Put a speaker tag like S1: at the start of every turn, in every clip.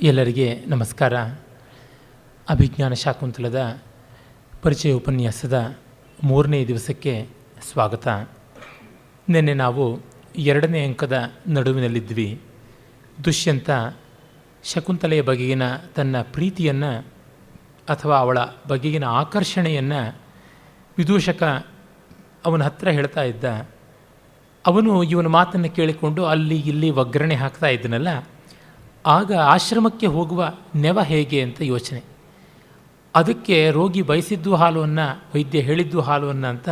S1: ಎಲ್ಲರಿಗೆ ನಮಸ್ಕಾರ. ಅಭಿಜ್ಞಾನ ಶಾಕುಂತಲದ ಪರಿಚಯ ಉಪನ್ಯಾಸದ 3ನೇ ದಿವಸಕ್ಕೆ ಸ್ವಾಗತ. ನಿನ್ನೆ ನಾವು 2ನೇ ಅಂಕದ ನಡುವಿನಲ್ಲಿದ್ವಿ. ದುಷ್ಯಂತ ಶಕುಂತಲೆಯ ಬಗೆಗಿನ ತನ್ನ ಪ್ರೀತಿಯನ್ನು ಅಥವಾ ಅವಳ ಬಗೆಗಿನ ಆಕರ್ಷಣೆಯನ್ನು ವಿದೂಷಕ ಅವನ ಹತ್ರ ಹೇಳ್ತಾ ಇದ್ದ. ಅವನು ಇವನ ಮಾತನ್ನು ಕೇಳಿಕೊಂಡು ಅಲ್ಲಿ ಇಲ್ಲಿ ಒಗ್ಗರಣೆ ಹಾಕ್ತಾ ಇದ್ದನಲ್ಲ, ಆಗ ಆಶ್ರಮಕ್ಕೆ ಹೋಗುವ ನೆವ ಹೇಗೆ ಅಂತ ಯೋಚನೆ. ಅದಕ್ಕೆ ರೋಗಿ ಬಯಸಿದ್ದು ಹಾಲು ಅನ್ನ, ವೈದ್ಯ ಹೇಳಿದ್ದು ಹಾಲು ಅನ್ನ ಅಂತ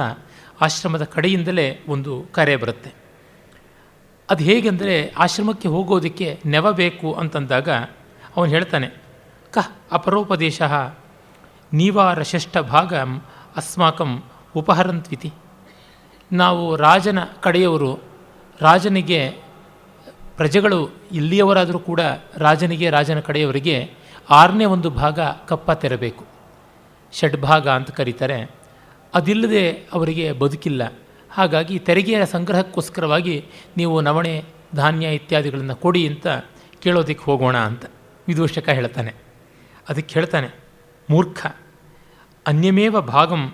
S1: ಆಶ್ರಮದ ಕಡೆಯಿಂದಲೇ ಒಂದು ಕರೆ ಬರುತ್ತೆ. ಅದು ಹೇಗೆಂದರೆ, ಆಶ್ರಮಕ್ಕೆ ಹೋಗೋದಕ್ಕೆ ನೆವ ಬೇಕು ಅಂತಂದಾಗ ಅವನು ಹೇಳ್ತಾನೆ, ಕಃ ಅಪರೋಪದೇಶ ನೀವಾರ ಷಷ್ಠ ಭಾಗ ಅಸ್ಮಾಕಂ ಉಪಹರಂತ್ವಿತಿ. ನಾವು ರಾಜನ ಕಡೆಯವರು, ರಾಜನಿಗೆ ಪ್ರಜೆಗಳು ಇಲ್ಲಿಯವರಾದರೂ ಕೂಡ ರಾಜನಿಗೆ, ರಾಜನ ಕಡೆಯವರಿಗೆ 6ನೇ ಒಂದು ಭಾಗ ಕಪ್ಪ ತೆರಬೇಕು. ಷಡ್ಭಾಗ ಅಂತ ಕರೀತಾರೆ. ಅದಿಲ್ಲದೆ ಅವರಿಗೆ ಬದುಕಿಲ್ಲ. ಹಾಗಾಗಿ ತೆರಿಗೆಯ ಸಂಗ್ರಹಕ್ಕೋಸ್ಕರವಾಗಿ ನೀವು ನವಣೆ, ಧಾನ್ಯ ಇತ್ಯಾದಿಗಳನ್ನು ಕೊಡಿ ಅಂತ ಕೇಳೋದಕ್ಕೆ ಹೋಗೋಣ ಅಂತ ವಿದೂಷಕ ಹೇಳ್ತಾನೆ. ಅದಕ್ಕೆ ಹೇಳ್ತಾನೆ, ಮೂರ್ಖ, ಅನ್ಯಮೇವ ಭಾಗಂ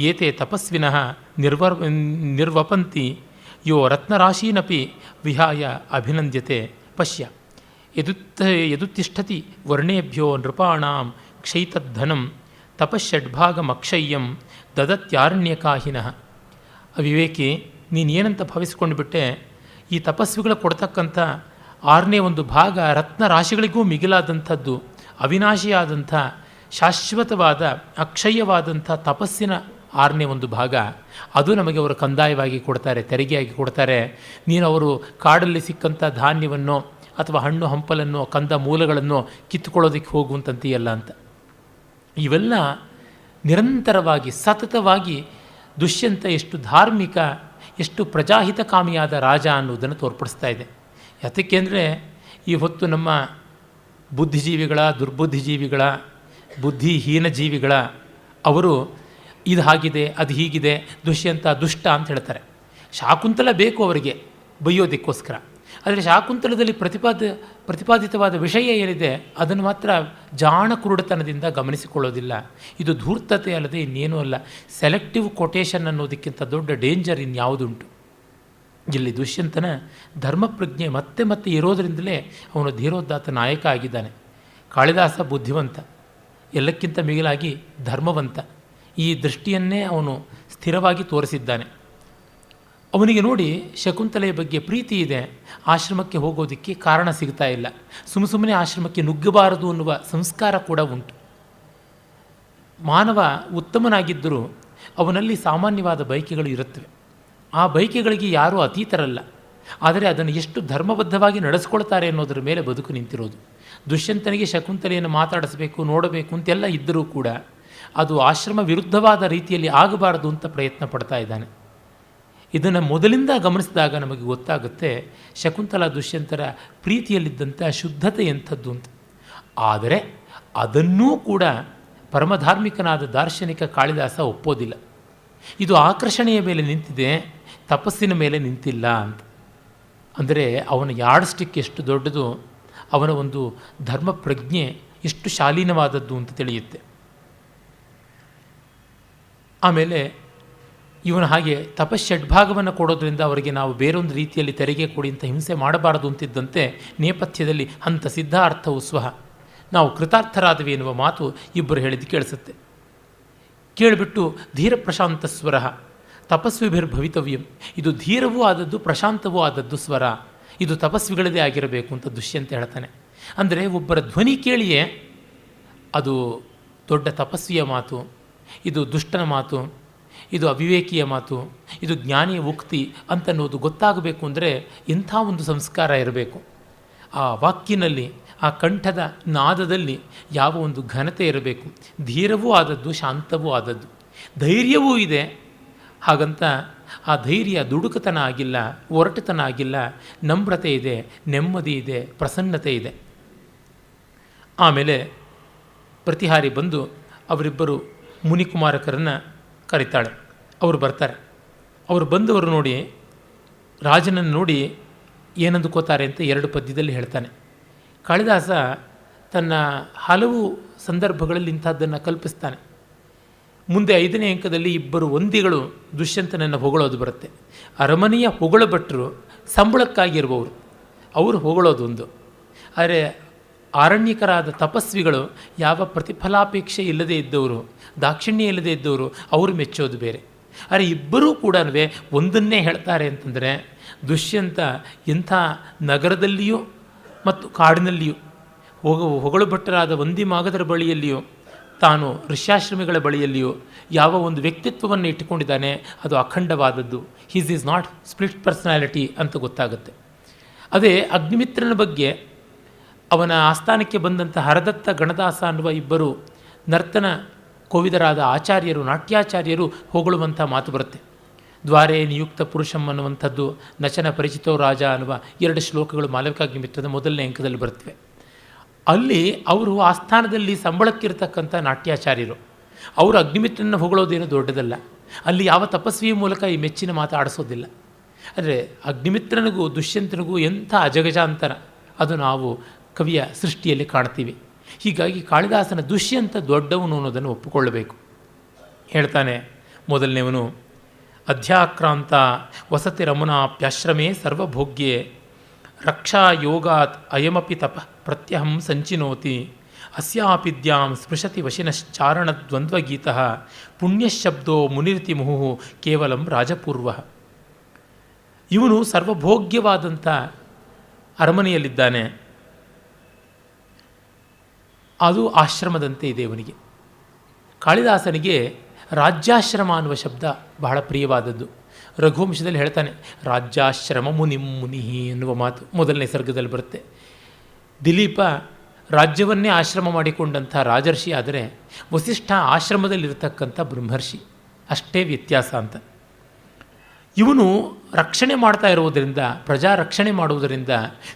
S1: ಏತೆ ತಪಸ್ವಿನಃ ನಿರ್ವಪಂತಿ ಯೋ ರತ್ನರಾಶೀನಪಿ ವಿಹಾಯ ಅಭಿನಂದ್ಯತೆ ಪಶ್ಯ ಯದುತ್ತಿಷ್ಠತಿ ವರ್ಣೇಭ್ಯೋ ನೃಪಾಣಾಂ ಕ್ಷೈತದ್ಧನಂ ತಪಶ್ಷಡ್ಭಾಗಮಕ್ಷಯ್ಯಂ ದದತ್ಯಾರಣ್ಯಕಾಹಿನಃ. ಅವಿವೇಕಿ, ನೀನೇನಂತ ಭಾವಿಸ್ಕೊಂಡು ಬಿಟ್ಟೆ, ಈ ತಪಸ್ವಿಗಳು ಕೊಡ್ತಕ್ಕಂಥ 6ನೇ ಒಂದು ಭಾಗ ರತ್ನರಾಶಿಗಳಿಗೂ ಮಿಗಿಲಾದಂಥದ್ದು, ಅವಿನಾಶಿಯಾದಂಥ ಶಾಶ್ವತವಾದ ಅಕ್ಷಯವಾದಂಥ ತಪಸ್ಸಿನ 6ನೇ ಒಂದು ಭಾಗ. ಅದು ನಮಗೆ ಅವರು ಕಂದಾಯವಾಗಿ ಕೊಡ್ತಾರೆ, ತೆರಿಗೆಯಾಗಿ ಕೊಡ್ತಾರೆ. ನೀನು ಅವರು ಕಾಡಲ್ಲಿ ಸಿಕ್ಕಂಥ ಧಾನ್ಯವನ್ನು ಅಥವಾ ಹಣ್ಣು ಹಂಪಲನ್ನು, ಕಂದ ಮೂಲಗಳನ್ನು ಕಿತ್ತುಕೊಳ್ಳೋದಕ್ಕೆ ಹೋಗುವಂತಂತೀಯಲ್ಲ ಅಂತ. ಇವೆಲ್ಲ ನಿರಂತರವಾಗಿ ಸತತವಾಗಿ ದುಷ್ಯಂತ ಎಷ್ಟು ಧಾರ್ಮಿಕ, ಎಷ್ಟು ಪ್ರಜಾಹಿತಕಾಮಿಯಾದ ರಾಜ ಅನ್ನೋದನ್ನು ತೋರ್ಪಡಿಸ್ತಾ ಇದೆ. ಯಾತಕ್ಕೆ ಅಂದರೆ, ಈ ಹೊತ್ತು ನಮ್ಮ ಬುದ್ಧಿಜೀವಿಗಳ, ದುರ್ಬುದ್ಧಿಜೀವಿಗಳ, ಬುದ್ಧಿಹೀನ ಜೀವಿಗಳ ಅವರು ಇದು ಹಾಗಿದೆ, ಅದು ಹೀಗಿದೆ, ದುಷ್ಯಂತ ದುಷ್ಟ ಅಂತ ಹೇಳ್ತಾರೆ. ಶಾಕುಂತಲ ಬೇಕು ಅವರಿಗೆ ಬೈಯೋದಕ್ಕೋಸ್ಕರ. ಆದರೆ ಶಾಕುಂತಲದಲ್ಲಿ ಪ್ರತಿಪಾದಿತವಾದ ವಿಷಯ ಏನಿದೆ ಅದನ್ನು ಮಾತ್ರ ಜಾಣ ಕುರುಡತನದಿಂದ ಗಮನಿಸಿಕೊಳ್ಳೋದಿಲ್ಲ. ಇದು ಧೂರ್ತತೆ ಅಲ್ಲದೆ ಇನ್ನೇನೂ ಅಲ್ಲ. ಸೆಲೆಕ್ಟಿವ್ ಕೊಟೇಶನ್ ಅನ್ನೋದಕ್ಕಿಂತ ದೊಡ್ಡ ಡೇಂಜರ್ ಇನ್ಯಾವುದುಂಟು. ಇಲ್ಲಿ ದುಷ್ಯಂತನ ಧರ್ಮಪ್ರಜ್ಞೆ ಮತ್ತೆ ಮತ್ತೆ ಇರೋದರಿಂದಲೇ ಅವನು ಧೀರೋದಾತ್ತ ನಾಯಕ ಆಗಿದ್ದಾನೆ. ಕಾಳಿದಾಸ ಬುದ್ಧಿವಂತ, ಎಲ್ಲಕ್ಕಿಂತ ಮಿಗಿಲಾಗಿ ಧರ್ಮವಂತ. ಈ ದೃಷ್ಟಿಯನ್ನೇ ಅವನು ಸ್ಥಿರವಾಗಿ ತೋರಿಸಿದ್ದಾನೆ. ಅವನಿಗೆ ನೋಡಿ ಶಕುಂತಲೆಯ ಬಗ್ಗೆ ಪ್ರೀತಿ ಇದೆ, ಆಶ್ರಮಕ್ಕೆ ಹೋಗೋದಕ್ಕೆ ಕಾರಣ ಸಿಗ್ತಾ ಇಲ್ಲ. ಸುಮ್ಮನೆ ಆಶ್ರಮಕ್ಕೆ ನುಗ್ಗಬಾರದು ಅನ್ನುವ ಸಂಸ್ಕಾರ ಕೂಡ ಉಂಟು. ಮಾನವ ಉತ್ತಮನಾಗಿದ್ದರೂ ಅವನಲ್ಲಿ ಸಾಮಾನ್ಯವಾದ ಬಯಕೆಗಳು ಇರುತ್ತವೆ. ಆ ಬಯಕೆಗಳಿಗೆ ಯಾರೂ ಅತೀತರಲ್ಲ. ಆದರೆ ಅದನ್ನು ಎಷ್ಟು ಧರ್ಮಬದ್ಧವಾಗಿ ನಡೆಸ್ಕೊಳ್ತಾರೆ ಅನ್ನೋದರ ಮೇಲೆ ಬದುಕು ನಿಂತಿರೋದು. ದುಷ್ಯಂತನಿಗೆ ಶಕುಂತಲೆಯನ್ನು ಮಾತಾಡಿಸಬೇಕು, ನೋಡಬೇಕು ಅಂತೆಲ್ಲ ಇದ್ದರೂ ಕೂಡ ಅದು ಆಶ್ರಮ ವಿರುದ್ಧವಾದ ರೀತಿಯಲ್ಲಿ ಆಗಬಾರದು ಅಂತ ಪ್ರಯತ್ನ ಪಡ್ತಾ ಇದ್ದಾನೆ. ಇದನ್ನು ಮೊದಲಿಂದ ಗಮನಿಸಿದಾಗ ನಮಗೆ ಗೊತ್ತಾಗುತ್ತೆ ಶಕುಂತಲಾ ದುಷ್ಯಂತರ ಪ್ರೀತಿಯಲ್ಲಿದ್ದಂಥ ಶುದ್ಧತೆ ಎಂಥದ್ದು ಅಂತ. ಆದರೆ ಅದನ್ನೂ ಕೂಡ ಪರಮಧಾರ್ಮಿಕನಾದ ದಾರ್ಶನಿಕ ಕಾಳಿದಾಸ ಒಪ್ಪೋದಿಲ್ಲ. ಇದು ಆಕರ್ಷಣೆಯ ಮೇಲೆ ನಿಂತಿದೆ, ತಪಸ್ಸಿನ ಮೇಲೆ ನಿಂತಿಲ್ಲ ಅಂತ. ಅಂದರೆ ಅವನ ಯಾರ್ಡ್ ಸ್ಟಿಕ್ ಎಷ್ಟು ದೊಡ್ಡದು, ಅವನ ಒಂದು ಧರ್ಮ ಪ್ರಜ್ಞೆ ಎಷ್ಟು ಶಾಲೀನವಾದದ್ದು ಅಂತ ತಿಳಿಯುತ್ತೆ. ಆಮೇಲೆ ಇವನು ಹಾಗೆ ತಪಶ್ಷಡ್ಭಾಗವನ್ನು ಕೊಡೋದ್ರಿಂದ ಅವರಿಗೆ ನಾವು ಬೇರೊಂದು ರೀತಿಯಲ್ಲಿ ತೆರಿಗೆ ಕೊಡಿ ಅಂತ ಹಿಂಸೆ ಮಾಡಬಾರದು ಅಂತಿದ್ದಂತೆ ನೇಪಥ್ಯದಲ್ಲಿ ಹಂತ ಸಿದ್ಧಾರ್ಥವು ಸ್ವಹ, ನಾವು ಕೃತಾರ್ಥರಾದವಿ ಎನ್ನುವ ಮಾತು ಇಬ್ಬರು ಹೇಳಿದ್ದು ಕೇಳಿಸುತ್ತೆ. ಕೇಳಿಬಿಟ್ಟು ಧೀರ ಪ್ರಶಾಂತ ಸ್ವರ ತಪಸ್ವಿಭಿರ್ಭವಿತವ್ಯಂ, ಇದು ಧೀರವೂ ಆದದ್ದು ಪ್ರಶಾಂತವೂ ಆದದ್ದು ಸ್ವರ, ಇದು ತಪಸ್ವಿಗಳದೇ ಆಗಿರಬೇಕು ಅಂತ ದುಷ್ಯಂತ ಹೇಳ್ತಾನೆ. ಅಂದರೆ ಒಬ್ಬರ ಧ್ವನಿ ಕೇಳಿಯೇ ಅದು ದೊಡ್ಡ ತಪಸ್ವಿಯ ಮಾತು, ಇದು ದುಷ್ಟನ ಮಾತು, ಇದು ಅವಿವೇಕಿಯ ಮಾತು, ಇದು ಜ್ಞಾನಿಯ ಉಕ್ತಿ ಅಂತನ್ನೋದು ಗೊತ್ತಾಗಬೇಕು ಅಂದರೆ ಇಂಥ ಒಂದು ಸಂಸ್ಕಾರ ಇರಬೇಕು. ಆ ವಾಕ್ಯನಲ್ಲಿ, ಆ ಕಂಠದ ನಾದದಲ್ಲಿ ಯಾವ ಒಂದು ಘನತೆ ಇರಬೇಕು. ಧೀರವೂ ಆದದ್ದು, ಶಾಂತವೂ ಆದದ್ದು, ಧೈರ್ಯವೂ ಇದೆ. ಹಾಗಂತ ಆ ಧೈರ್ಯ ದುಡುಕತನ ಆಗಿಲ್ಲ, ಒರಟುತನ ಆಗಿಲ್ಲ, ನಮ್ರತೆ ಇದೆ, ನೆಮ್ಮದಿ ಇದೆ, ಪ್ರಸನ್ನತೆ ಇದೆ. ಆಮೇಲೆ ಪ್ರತಿಹಾರಿ ಬಂದು ಅವರಿಬ್ಬರು ಮುನಿಕುಮಾರಕರನ್ನು ಕರೀತಾಳೆ. ಅವರು ಬರ್ತಾರೆ. ಅವರು ಬಂದವರು ನೋಡಿ, ರಾಜನನ್ನು ನೋಡಿ ಏನಂದುಕೋತಾರೆ ಅಂತ 2 ಪದ್ಯದಲ್ಲಿ ಹೇಳ್ತಾನೆ. ಕಾಳಿದಾಸ ತನ್ನ ಹಲವು ಸಂದರ್ಭಗಳಲ್ಲಿ ಇಂಥದ್ದನ್ನು ಕಲ್ಪಿಸ್ತಾನೆ. ಮುಂದೆ 5ನೇ ಅಂಕದಲ್ಲಿ ಇಬ್ಬರು ವಂದಿಗಳು ದುಷ್ಯಂತನನ್ನು ಹೊಗಳೋದು ಬರುತ್ತೆ. ಅರಮನೆಯ ಹೊಗಳ ಭಟ್ರು ಸಂಬಳಕ್ಕಾಗಿರುವವರು, ಅವರು ಹೊಗಳೋದು ಒಂದು. ಆದರೆ ಆರಣ್ಯಕರಾದ ತಪಸ್ವಿಗಳು, ಯಾವ ಪ್ರತಿಫಲಾಪೇಕ್ಷೆ ಇಲ್ಲದೇ ಇದ್ದವರು, ದಾಕ್ಷಿಣ್ಯ ಇಲ್ಲದೇ ಇದ್ದವರು, ಅವರು ಮೆಚ್ಚೋದು ಬೇರೆ. ಆದರೆ ಇಬ್ಬರೂ ಕೂಡ ಒಂದನ್ನೇ ಹೇಳ್ತಾರೆ ಅಂತಂದರೆ, ದುಷ್ಯಂತ ಎಂಥ ನಗರದಲ್ಲಿಯೂ ಮತ್ತು ಕಾಡಿನಲ್ಲಿಯೂ ಹೊಗಳು ಭಟ್ಟರಾದ ವಂದಿಮಾಗದರ ಬಳಿಯಲ್ಲಿಯೂ ತಾನು ಋಷ್ಯಾಶ್ರಮಿಗಳ ಬಳಿಯಲ್ಲಿಯೂ ಯಾವ ಒಂದು ವ್ಯಕ್ತಿತ್ವವನ್ನು ಇಟ್ಟುಕೊಂಡಿದ್ದಾನೆ ಅದು ಅಖಂಡವಾದದ್ದು. He's is not split personality ಅಂತ ಗೊತ್ತಾಗುತ್ತೆ. ಅದೇ ಅಗ್ನಿಮಿತ್ರನ ಬಗ್ಗೆ ಅವನ ಆಸ್ಥಾನಕ್ಕೆ ಬಂದಂಥ ಹರದತ್ತ ಗಣದಾಸ ಅನ್ನುವ ಇಬ್ಬರು ನರ್ತನ ಕೋವಿದರಾದ ಆಚಾರ್ಯರು, ನಾಟ್ಯಾಚಾರ್ಯರು ಹೊಗಳುವಂಥ ಮಾತು ಬರುತ್ತೆ. ದ್ವಾರೇ ನಿಯುಕ್ತ ಪುರುಷಂ ಅನ್ನುವಂಥದ್ದು, ನಚನ ಪರಿಚಿತೋ ರಾಜ ಅನ್ನುವ 2 ಶ್ಲೋಕಗಳು ಮಾಲವಿಕಾಗ್ನಿಮಿತ್ರದ 1ನೇ ಅಂಕದಲ್ಲಿ ಬರುತ್ತವೆ. ಅಲ್ಲಿ ಅವರು ಆಸ್ಥಾನದಲ್ಲಿ ಸಂಬಳಕ್ಕಿರ್ತಕ್ಕಂಥ ನಾಟ್ಯಾಚಾರ್ಯರು, ಅವರು ಅಗ್ನಿಮಿತ್ರನ ಹೊಗಳೋದೇನು ದೊಡ್ಡದಲ್ಲ. ಅಲ್ಲಿ ಯಾವ ತಪಸ್ವಿಯ ಮೂಲಕ ಈ ಮೆಚ್ಚಿನ ಮಾತು ಆಡಿಸೋದಿಲ್ಲ. ಆದರೆ ಅಗ್ನಿಮಿತ್ರನಿಗೂ ದುಷ್ಯಂತನಿಗೂ ಎಂಥ ಅಜಗಜಾಂತರ ಅದು ನಾವು ಕವಿಯ ಸೃಷ್ಟಿಯಲ್ಲಿ ಕಾಣ್ತೀವಿ. ಹೀಗಾಗಿ ಕಾಳಿದಾಸನ ದುಷ್ಯಂತ ದೊಡ್ಡವನು ಅನ್ನೋದನ್ನು ಒಪ್ಪಿಕೊಳ್ಳಬೇಕು. ಹೇಳ್ತಾನೆ ಮೊದಲನೇವನು, ಅಧ್ಯಾಕ್ರಾಂತ ವಸತಿ ರಮಣಾಪ್ಯಾಶ್ರಮೇ ಸರ್ವಭೋಗ್ಯೆ ರಕ್ಷಾ ಯೋಗಾತ್ ಅಯಮಪಿ ತಪಃ ಪ್ರತ್ಯಹಂ ಸಂಚಿನೋತಿ ಅಸ್ಯಾಪಿದ್ಯಾಂ ಸ್ಪೃಶತಿ ವಶಿನಶ್ಚಾರಣದ್ವಂದ್ವಗೀತಃ ಪುಣ್ಯಶಬ್ದೋ ಮುನಿರಿತಿ ಮುಹು ಕೇವಲಂ ರಾಜಪೂರ್ವ. ಇವನು ಸರ್ವಭೋಗ್ಯವಾದಂಥ ಅರಮನೆಯಲ್ಲಿದ್ದಾನೆ. ಅದು ಆಶ್ರಮದಂತೆ ಇದೆ ಇವನಿಗೆ. ಕಾಳಿದಾಸನಿಗೆ ರಾಜ್ಯಾಶ್ರಮ ಅನ್ನುವ ಶಬ್ದ ಬಹಳ ಪ್ರಿಯವಾದದ್ದು. ರಘುವಂಶದಲ್ಲಿ ಹೇಳ್ತಾನೆ, ರಾಜ್ಯಾಶ್ರಮ ಮುನಿಂ ಮುನಿಹಿ ಎನ್ನುವ ಮಾತು 1ನೇ ಸರ್ಗದಲ್ಲಿ ಬರುತ್ತೆ. ದಿಲೀಪ ರಾಜ್ಯವನ್ನೇ ಆಶ್ರಮ ಮಾಡಿಕೊಂಡಂಥ ರಾಜರ್ಷಿ, ಆದರೆ ವಸಿಷ್ಠ ಆಶ್ರಮದಲ್ಲಿರ್ತಕ್ಕಂಥ ಬ್ರಹ್ಮರ್ಷಿ, ಅಷ್ಟೇ ವ್ಯತ್ಯಾಸ ಅಂತ. ಇವನು ರಕ್ಷಣೆ ಮಾಡ್ತಾ ಇರುವುದರಿಂದ, ಪ್ರಜಾ ರಕ್ಷಣೆ ಮಾಡುವುದರಿಂದ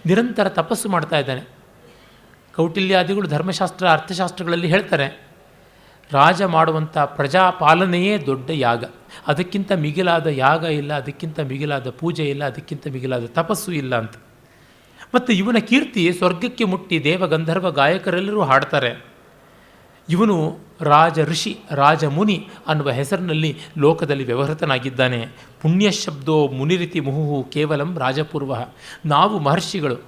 S1: ನಿರಂತರ ತಪಸ್ಸು ಮಾಡ್ತಾ ಇದ್ದಾನೆ. ಕೌಟಿಲ್ಯಾದಿಗಳು ಧರ್ಮಶಾಸ್ತ್ರ ಅರ್ಥಶಾಸ್ತ್ರಗಳಲ್ಲಿ ಹೇಳ್ತಾರೆ, ರಾಜ ಮಾಡುವಂಥ ಪ್ರಜಾಪಾಲನೆಯೇ ದೊಡ್ಡ ಯಾಗ, ಅದಕ್ಕಿಂತ ಮಿಗಿಲಾದ ಯಾಗ ಇಲ್ಲ, ಅದಕ್ಕಿಂತ ಮಿಗಿಲಾದ ಪೂಜೆ ಇಲ್ಲ, ಅದಕ್ಕಿಂತ ಮಿಗಿಲಾದ ತಪಸ್ಸು ಇಲ್ಲ ಅಂತ. ಮತ್ತು ಇವನ ಕೀರ್ತಿ ಸ್ವರ್ಗಕ್ಕೆ ಮುಟ್ಟಿ ದೇವಗಂಧರ್ವ ಗಾಯಕರೆಲ್ಲರೂ ಹಾಡ್ತಾರೆ. ಇವನು ರಾಜ ಋಷಿ, ರಾಜ ಮುನಿ ಅನ್ನುವ ಹೆಸರಿನಲ್ಲಿ ಲೋಕದಲ್ಲಿ ವ್ಯವಹೃತನಾಗಿದ್ದಾನೆ. ಪುಣ್ಯಶಬ್ದೋ ಮುನಿರಿತಿ ಮುಹುಹು ಕೇವಲಂ ರಾಜಪೂರ್ವ. ನಾವು ಮಹರ್ಷಿಗಳು,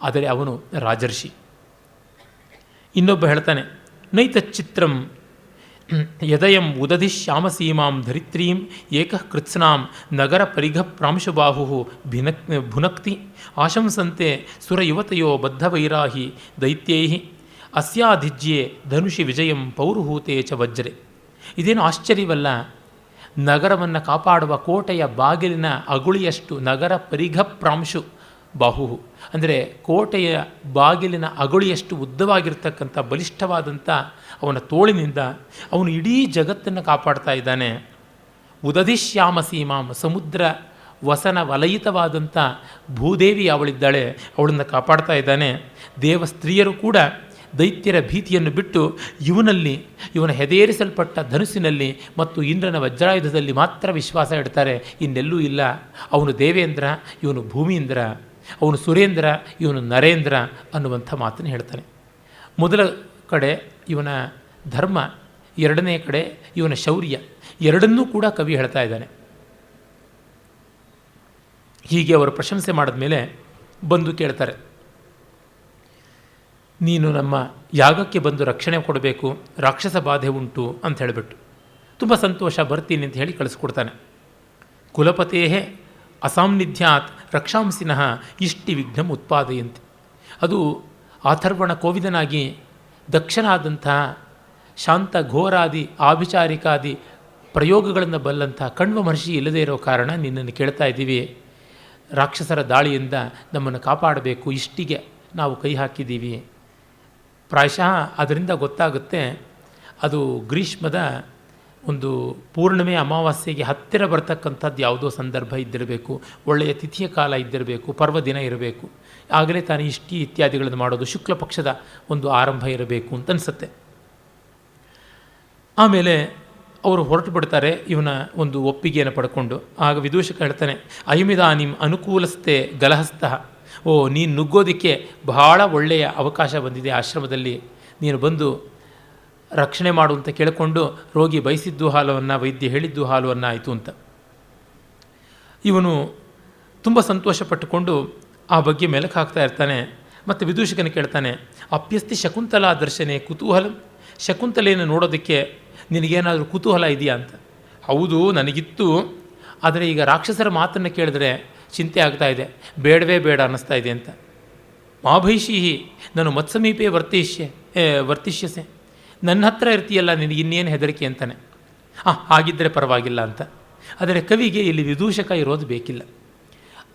S1: ಆದರೆ ಅವನು ರಾಜರ್ಷಿ. ಇನ್ನೊಬ್ಬ ಹೇಳ್ತಾನೆ, ನೈತಚ್ಚಿತ್ರಂ ಯದಯಂ ಉದಧಿ ಶ್ಯಾಮಸೀಮಾಂ ಧರಿತ್ರೀಂ ಏಕಃ ಕೃತ್ಸ್ನಾಂ ನಗರ ಪರಿಘ ಪ್ರಾಂಶುಬಾಹು ಭುನಕ್ತಿ ಆಶಂಸಂತೆ ಸುರಯುವತಯೋ ಬದ್ಧವೈರಾಹಿ ದೈತ್ಯೈ ಅಸ್ಯಾಧಿಜ್ಯೆ ಧನುಷಿ ವಿಜಯಂ ಪೌರುಹೂತೆ ಚ ವಜ್ರೆ. ಇದೇನು ಆಶ್ಚರ್ಯವಲ್ಲ. ನಗರವನ್ನು ಕಾಪಾಡುವ ಕೋಟೆಯ ಬಾಗಿಲಿನ ಅಗುಳಿಯಷ್ಟು ನಗರ ಪರಿಘ ಪ್ರಾಂಶು ಬಾಹು ಅಂದರೆ ಕೋಟೆಯ ಬಾಗಿಲಿನ ಅಗುಳಿಯಷ್ಟು ಉದ್ದವಾಗಿರ್ತಕ್ಕಂಥ ಬಲಿಷ್ಠವಾದಂಥ ಅವನ ತೋಳಿನಿಂದ ಅವನು ಇಡೀ ಜಗತ್ತನ್ನು ಕಾಪಾಡ್ತಾ ಇದ್ದಾನೆ. ಉದಧಿಶ್ಯಾಮ ಸೀಮಾಂ, ಸಮುದ್ರ ವಸನ ವಲಯಿತವಾದಂಥ ಭೂದೇವಿ ಅವಳಿದ್ದಾಳೆ, ಅವಳನ್ನು ಕಾಪಾಡ್ತಾ ಇದ್ದಾನೆ. ದೇವ ಸ್ತ್ರೀಯರು ಕೂಡ ದೈತ್ಯರ ಭೀತಿಯನ್ನು ಬಿಟ್ಟು ಇವನ ಹೆದೇರಿಸಲ್ಪಟ್ಟ ಧನುಸ್ಸಿನಲ್ಲಿ ಮತ್ತು ಇಂದ್ರನ ವಜ್ರಾಯುಧದಲ್ಲಿ ಮಾತ್ರ ವಿಶ್ವಾಸ ಇಡ್ತಾರೆ, ಇನ್ನೆಲ್ಲೂ ಇಲ್ಲ. ಅವನು ದೇವೇಂದ್ರ, ಇವನು ಭೂಮೀಂದ್ರ, ಅವನು ಸುರೇಂದ್ರ, ಇವನು ನರೇಂದ್ರ ಅನ್ನುವಂಥ ಮಾತನ್ನು ಹೇಳ್ತಾನೆ. ಮೊದಲ ಕಡೆ ಇವನ ಧರ್ಮ, 2ನೇ ಕಡೆ ಇವನ ಶೌರ್ಯ, ಎರಡನ್ನೂ ಕೂಡ ಕವಿ ಹೇಳ್ತಾ ಇದ್ದಾನೆ. ಹೀಗೆ ಅವರು ಪ್ರಶಂಸೆ ಮಾಡಿದ ಮೇಲೆ ಬಂದು ಕೇಳ್ತಾರೆ, ನೀನು ನಮ್ಮ ಯಾಗಕ್ಕೆ ಬಂದು ರಕ್ಷಣೆ ಕೊಡಬೇಕು, ರಾಕ್ಷಸ ಬಾಧೆ ಉಂಟು ಅಂತ ಹೇಳಿಬಿಟ್ಟು. ತುಂಬ ಸಂತೋಷ, ಬರ್ತೀನಿ ಅಂತ ಹೇಳಿ ಕಳಿಸ್ಕೊಡ್ತಾನೆ. ಕುಲಪತೇಹೇ ಅಸಾನ್ನಿಧ್ಯಾತ್ ರಕ್ಷಾಂಸಿನಃ ಇಷ್ಟಿ ವಿಘ್ನಂ ಉತ್ಪಾದಯಂತೆ. ಅದು ಅಥರ್ವಣ ಕೋವಿದನಾಗಿ ದಕ್ಷನಾದಂತಹ ಶಾಂತ ಘೋರಾದಿ ಆಭಿಚಾರಿಕಾದಿ ಪ್ರಯೋಗಗಳನ್ನು ಬಲ್ಲಂಥ ಕಣ್ವ ಮಹರ್ಷಿ ಇಲ್ಲದೇ ಇರೋ ಕಾರಣ ನಿನ್ನನ್ನು ಕೇಳ್ತಾ ಇದ್ದೀವಿ. ರಾಕ್ಷಸರ ದಾಳಿಯಿಂದ ನಮ್ಮನ್ನು ಕಾಪಾಡಬೇಕು, ಇಷ್ಟಿಗೆ ನಾವು ಕೈ ಹಾಕಿದ್ದೀವಿ. ಪ್ರಾಯಶಃ ಅದರಿಂದ ಗೊತ್ತಾಗುತ್ತೆ, ಅದು ಗ್ರೀಷ್ಮದ ಒಂದು ಪೂರ್ಣಿಮೆ ಅಮಾವಾಸ್ಯೆಗೆ ಹತ್ತಿರ ಬರ್ತಕ್ಕಂಥದ್ದು ಯಾವುದೋ ಸಂದರ್ಭ ಇದ್ದಿರಬೇಕು, ಒಳ್ಳೆಯ ತಿಥಿಯ ಕಾಲ ಇದ್ದಿರಬೇಕು, ಪರ್ವದಿನ ಇರಬೇಕು. ಆಗಲೇ ತಾನು ಇಷ್ಟಿ ಇತ್ಯಾದಿಗಳನ್ನು ಮಾಡೋದು, ಶುಕ್ಲ ಪಕ್ಷದ ಒಂದು ಆರಂಭ ಇರಬೇಕು ಅಂತ ಅನಿಸುತ್ತೆ. ಆಮೇಲೆ ಅವರು ಹೊರಟು ಬಿಡ್ತಾರೆ ಇವನ ಒಂದು ಒಪ್ಪಿಗೆಯನ್ನು ಪಡ್ಕೊಂಡು. ಆಗ ವಿದೂಷಕ ಹೇಳ್ತಾನೆ, ಅಯಮಿದಾನಿಂ ಅನುಕೂಲಸ್ಥೆ ಗಲಹಸ್ತಃ ನೀನು ನುಗ್ಗೋದಕ್ಕೆ ಬಹಳ ಒಳ್ಳೆಯ ಅವಕಾಶ ಬಂದಿದೆ ಆಶ್ರಮದಲ್ಲಿ, ನೀನು ಬಂದು ರಕ್ಷಣೆ ಮಾಡು ಅಂತ ಕೇಳಿಕೊಂಡು ರೋಗಿ ಬಯಸಿದ್ದು ಹಾಲವನ್ನು, ವೈದ್ಯ ಹೇಳಿದ್ದು ಹಾಲುವನ್ನು ಆಯಿತು ಅಂತ. ಇವನು ತುಂಬ ಸಂತೋಷಪಟ್ಟುಕೊಂಡು ಆ ಬಗ್ಗೆ ಮೆಲುಕು ಹಾಕ್ತಾ ಇರ್ತಾನೆ. ಮತ್ತು ವಿದೂಷಕನ ಕೇಳ್ತಾನೆ, ಅಪ್ಯಸ್ತಿ ಶಕುಂತಲಾ ದರ್ಶನೆ ಕುತೂಹಲ, ಶಕುಂತಲೆಯನ್ನು ನೋಡೋದಕ್ಕೆ ನಿನಗೇನಾದರೂ ಕುತೂಹಲ ಇದೆಯಾ ಅಂತ. ಹೌದು, ನನಗಿತ್ತು, ಆದರೆ ಈಗ ರಾಕ್ಷಸರ ಮಾತನ್ನು ಕೇಳಿದ್ರೆ ಚಿಂತೆ ಆಗ್ತಾ ಇದೆ, ಬೇಡವೇ ಬೇಡ ಅನ್ನಿಸ್ತಾ ಇದೆ ಅಂತ. ಮಾಭೈಷೀಹಿ ನಾನು ಮತ್ಸಮೀಪೆ ವರ್ತಿಷ್ಯಸೆ, ನನ್ನ ಹತ್ರ ಇರ್ತೀಯಲ್ಲ, ನಿನಗೆ ಇನ್ನೇನು ಹೆದರಿಕೆ ಅಂತಾನೆ. ಹಾಗಿದ್ದರೆ ಪರವಾಗಿಲ್ಲ ಅಂತ. ಆದರೆ ಕವಿಗೆ ಇಲ್ಲಿ ವಿದೂಷಕ ಇರೋದು ಬೇಕಿಲ್ಲ.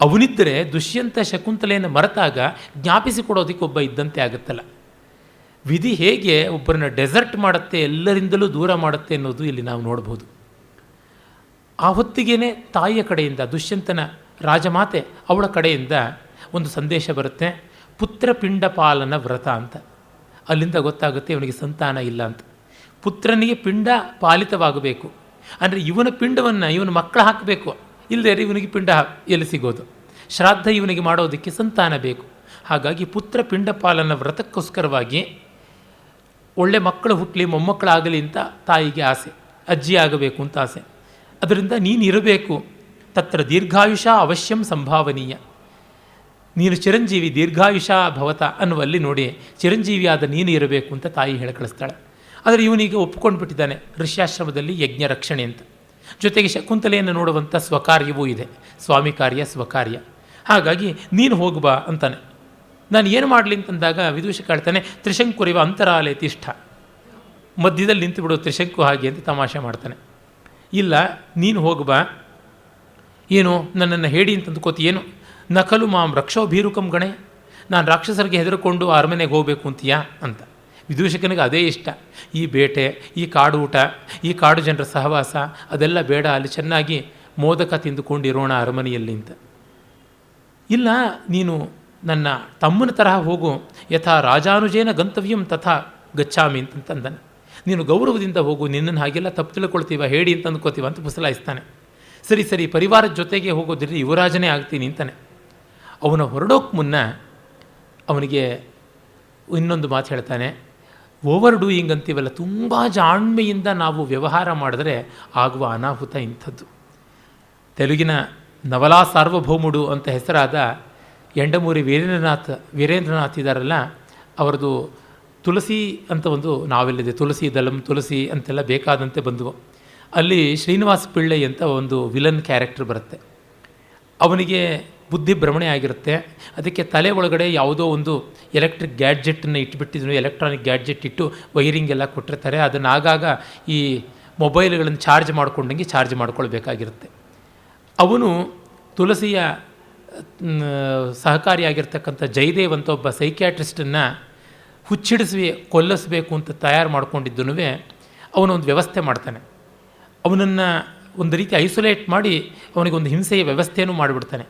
S1: ಅವನಿದ್ದರೆ ದುಷ್ಯಂತ ಶಕುಂತಲೆಯನ್ನು ಮರೆತಾಗ ಜ್ಞಾಪಿಸಿಕೊಡೋದಕ್ಕೆ ಒಬ್ಬ ಇದ್ದಂತೆ ಆಗುತ್ತಲ್ಲ. ವಿಧಿ ಹೇಗೆ ಒಬ್ಬರನ್ನ ಡೆಸರ್ಟ್ ಮಾಡುತ್ತೆ, ಎಲ್ಲರಿಂದಲೂ ದೂರ ಮಾಡುತ್ತೆ ಅನ್ನೋದು ಇಲ್ಲಿ ನಾವು ನೋಡ್ಬೋದು. ಆ ಹೊತ್ತಿಗೇ ತಾಯಿಯ ಕಡೆಯಿಂದ, ದುಷ್ಯಂತನ ರಾಜಮಾತೆ ಅವಳ ಕಡೆಯಿಂದ ಒಂದು ಸಂದೇಶ ಬರುತ್ತೆ, ಪುತ್ರಪಿಂಡ ಪಾಲನ ವ್ರತ ಅಂತ. ಅಲ್ಲಿಂದ ಗೊತ್ತಾಗುತ್ತೆ ಇವನಿಗೆ ಸಂತಾನ ಇಲ್ಲ ಅಂತ. ಪುತ್ರನಿಗೆ ಪಿಂಡ ಪಾಲಿತವಾಗಬೇಕು ಅಂದರೆ ಇವನ ಪಿಂಡವನ್ನು ಇವನ ಮಕ್ಕಳು ಹಾಕಬೇಕು, ಇಲ್ಲದೇ ಇವನಿಗೆ ಪಿಂಡ ಎಲ್ಲಿ ಸಿಗೋದು? ಶ್ರಾದ್ದ ಇವನಿಗೆ ಮಾಡೋದಕ್ಕೆ ಸಂತಾನ ಬೇಕು. ಹಾಗಾಗಿ ಪುತ್ರ ಪಿಂಡ ಪಾಲನ ವ್ರತಕ್ಕೋಸ್ಕರವಾಗಿ ಒಳ್ಳೆ ಮಕ್ಕಳು ಹುಟ್ಟಲಿ, ಮೊಮ್ಮಕ್ಕಳಾಗಲಿ ಅಂತ ತಾಯಿಗೆ ಆಸೆ, ಅಜ್ಜಿ ಆಗಬೇಕು ಅಂತ ಆಸೆ. ಅದರಿಂದ ನೀನು ಇರಬೇಕು, ತತ್ರ ದೀರ್ಘಾಯುಷ ಅವಶ್ಯಂ ಸಂಭಾವನೀಯ, ನೀನು ಚಿರಂಜೀವಿ ದೀರ್ಘಾಯುಷ ಭವತ ಅನ್ನುವಲ್ಲಿ ನೋಡಿ ಚಿರಂಜೀವಿಯಾದ ನೀನು ಇರಬೇಕು ಅಂತ ತಾಯಿ ಹೇಳಿ ಕಳಿಸ್ತಾಳೆ. ಆದರೆ ಇವನಿಗೆ ಒಪ್ಪಿಕೊಂಡು ಬಿಟ್ಟಿದ್ದಾನೆ ಋಷ್ಯಾಶ್ರಮದಲ್ಲಿ ಯಜ್ಞ ರಕ್ಷಣೆ ಅಂತ. ಜೊತೆಗೆ ಶಕುಂತಲೆಯನ್ನು ನೋಡುವಂಥ ಸ್ವಕಾರ್ಯವೂ ಇದೆ, ಸ್ವಾಮಿ ಕಾರ್ಯ ಸ್ವಕಾರ್ಯ. ಹಾಗಾಗಿ ನೀನು ಹೋಗ್ಬಾ ಅಂತಾನೆ. ನಾನು ಏನು ಮಾಡಲಿ ಅಂತಂದಾಗ ವಿದೂಷಕ ಹೇಳ್ತಾನೆ, ತ್ರಿಶಂಕುರಿವ ಅಂತರಾಲಯ ತಿಷ್ಠ, ಮಧ್ಯದಲ್ಲಿ ನಿಂತು ಬಿಡು ತ್ರಿಶಂಕು ಹಾಗೆ ಅಂತ ತಮಾಷೆ ಮಾಡ್ತಾನೆ. ಇಲ್ಲ, ನೀನು ಹೋಗ್ಬಾ, ಏನು ನನ್ನನ್ನು ಹೇಳಿ ಅಂತಂದುಕೋತಿ, ಏನು ನಕಲು ಮಾಂ ರಕ್ಷೋ ಭೀರುಕಂ ಗಣೆ, ನಾನು ರಾಕ್ಷಸರಿಗೆ ಹೆದರ್ಕೊಂಡು ಅರಮನೆಗೆ ಹೋಗಬೇಕು ಅಂತೀಯಾ ಅಂತ. ವಿದೂಷಕನಿಗೆ ಅದೇ ಇಷ್ಟ. ಈ ಬೇಟೆ, ಈ ಕಾಡು ಊಟ, ಈ ಕಾಡು ಜನರ ಸಹವಾಸ ಅದೆಲ್ಲ ಬೇಡ, ಅಲ್ಲಿ ಚೆನ್ನಾಗಿ ಮೋದಕ ತಿಂದುಕೊಂಡಿರೋಣ ಅರಮನೆಯಲ್ಲಿ ಅಂತ. ಇಲ್ಲ, ನೀನು ನನ್ನ ತಮ್ಮನ ತರಹ ಹೋಗು, ಯಥಾ ರಾಜಾನುಜೇನ ಗಂತವ್ಯಂ ತಥಾ ಗಚ್ಚಾಮಿ ಅಂತಂದಾನೆ. ನೀನು ಗೌರವದಿಂದ ಹೋಗು, ನಿನ್ನನ್ನು ಹಾಗೆಲ್ಲ ತಪ್ಪು ತಿಳ್ಕೊಳ್ತೀವ, ಹೇಳಿ ಅಂತ ಅಂದ್ಕೋತೀವ ಅಂತ ಪುಸಲಾಯಿಸ್ತಾನೆ. ಸರಿ ಪರಿವಾರದ ಜೊತೆಗೆ ಹೋಗೋದಿದ್ರೆ ಯುವರಾಜನೇ ಆಗ್ತೀನಿ ಅಂತಾನೆ. ಅವನ ಹೊರಡೋಕ್ಕೆ ಮುನ್ನ ಅವನಿಗೆ ಇನ್ನೊಂದು ಮಾತು ಹೇಳ್ತಾನೆ, ಓವರ್ ಡೂಯಿಂಗ್ ಅಂತೀವಲ್ಲ, ತುಂಬ ಜಾಣ್ಮೆಯಿಂದ ನಾವು ವ್ಯವಹಾರ ಮಾಡಿದ್ರೆ ಆಗುವ ಅನಾಹುತ ಇಂಥದ್ದು. ತೆಲುಗಿನ ನವಲಾ ಸಾರ್ವಭೌಮುಡು ಅಂತ ಹೆಸರಾದ ಎಂಡಮೂರಿ ವೀರೇಂದ್ರನಾಥ್ ಇದ್ದಾರಲ್ಲ, ಅವರದು ತುಳಸಿ ಅಂತ ಒಂದು ನಾವೆಲ್ಲಿದೆ, ತುಳಸಿ ದಲಂ ತುಳಸಿ ಅಂತೆಲ್ಲ ಬೇಕಾದಂತೆ ಬಂದವು. ಅಲ್ಲಿ ಶ್ರೀನಿವಾಸ ಪಿಳ್ಳೈ ಅಂತ ಒಂದು ವಿಲನ್ ಕ್ಯಾರೆಕ್ಟರ್ ಬರುತ್ತೆ. ಅವನಿಗೆ ಬುದ್ಧಿ ಭ್ರಮಣೆ ಆಗಿರುತ್ತೆ. ಅದಕ್ಕೆ ತಲೆ ಒಳಗಡೆ ಯಾವುದೋ ಒಂದು ಎಲೆಕ್ಟ್ರಿಕ್ ಗ್ಯಾಡ್ಜೆಟನ್ನು ಇಟ್ಬಿಟ್ಟಿದ್ರು, ಎಲೆಕ್ಟ್ರಾನಿಕ್ ಗ್ಯಾಡ್ಜೆಟ್ ಇಟ್ಟು ವೈರಿಂಗ್ ಎಲ್ಲ ಕೊಟ್ಟಿರ್ತಾರೆ. ಅದನ್ನು ಆಗಾಗ ಈ ಮೊಬೈಲ್ಗಳನ್ನು ಚಾರ್ಜ್ ಮಾಡ್ಕೊಂಡಂಗೆ ಚಾರ್ಜ್ ಮಾಡ್ಕೊಳ್ಬೇಕಾಗಿರುತ್ತೆ. ಅವನು ತುಳಸಿಯ ಸಹಕಾರಿಯಾಗಿರ್ತಕ್ಕಂಥ ಜಯದೇವ್ ಅಂತ ಒಬ್ಬ ಸೈಕ್ಯಾಟ್ರಿಸ್ಟನ್ನು ಹುಚ್ಚಿಡಿಸಿ ಕೊಲ್ಲಿಸಬೇಕು ಅಂತ ತಯಾರು ಮಾಡ್ಕೊಂಡಿದ್ದನು ಅವನೊಂದು ವ್ಯವಸ್ಥೆ ಮಾಡ್ತಾನೆ. ಅವನನ್ನು ಒಂದು ರೀತಿ ಐಸೋಲೇಟ್ ಮಾಡಿ ಅವನಿಗೊಂದು ಹಿಂಸೆಯ ವ್ಯವಸ್ಥೆಯನ್ನು ಮಾಡಿಬಿಡ್ತಾನೆ.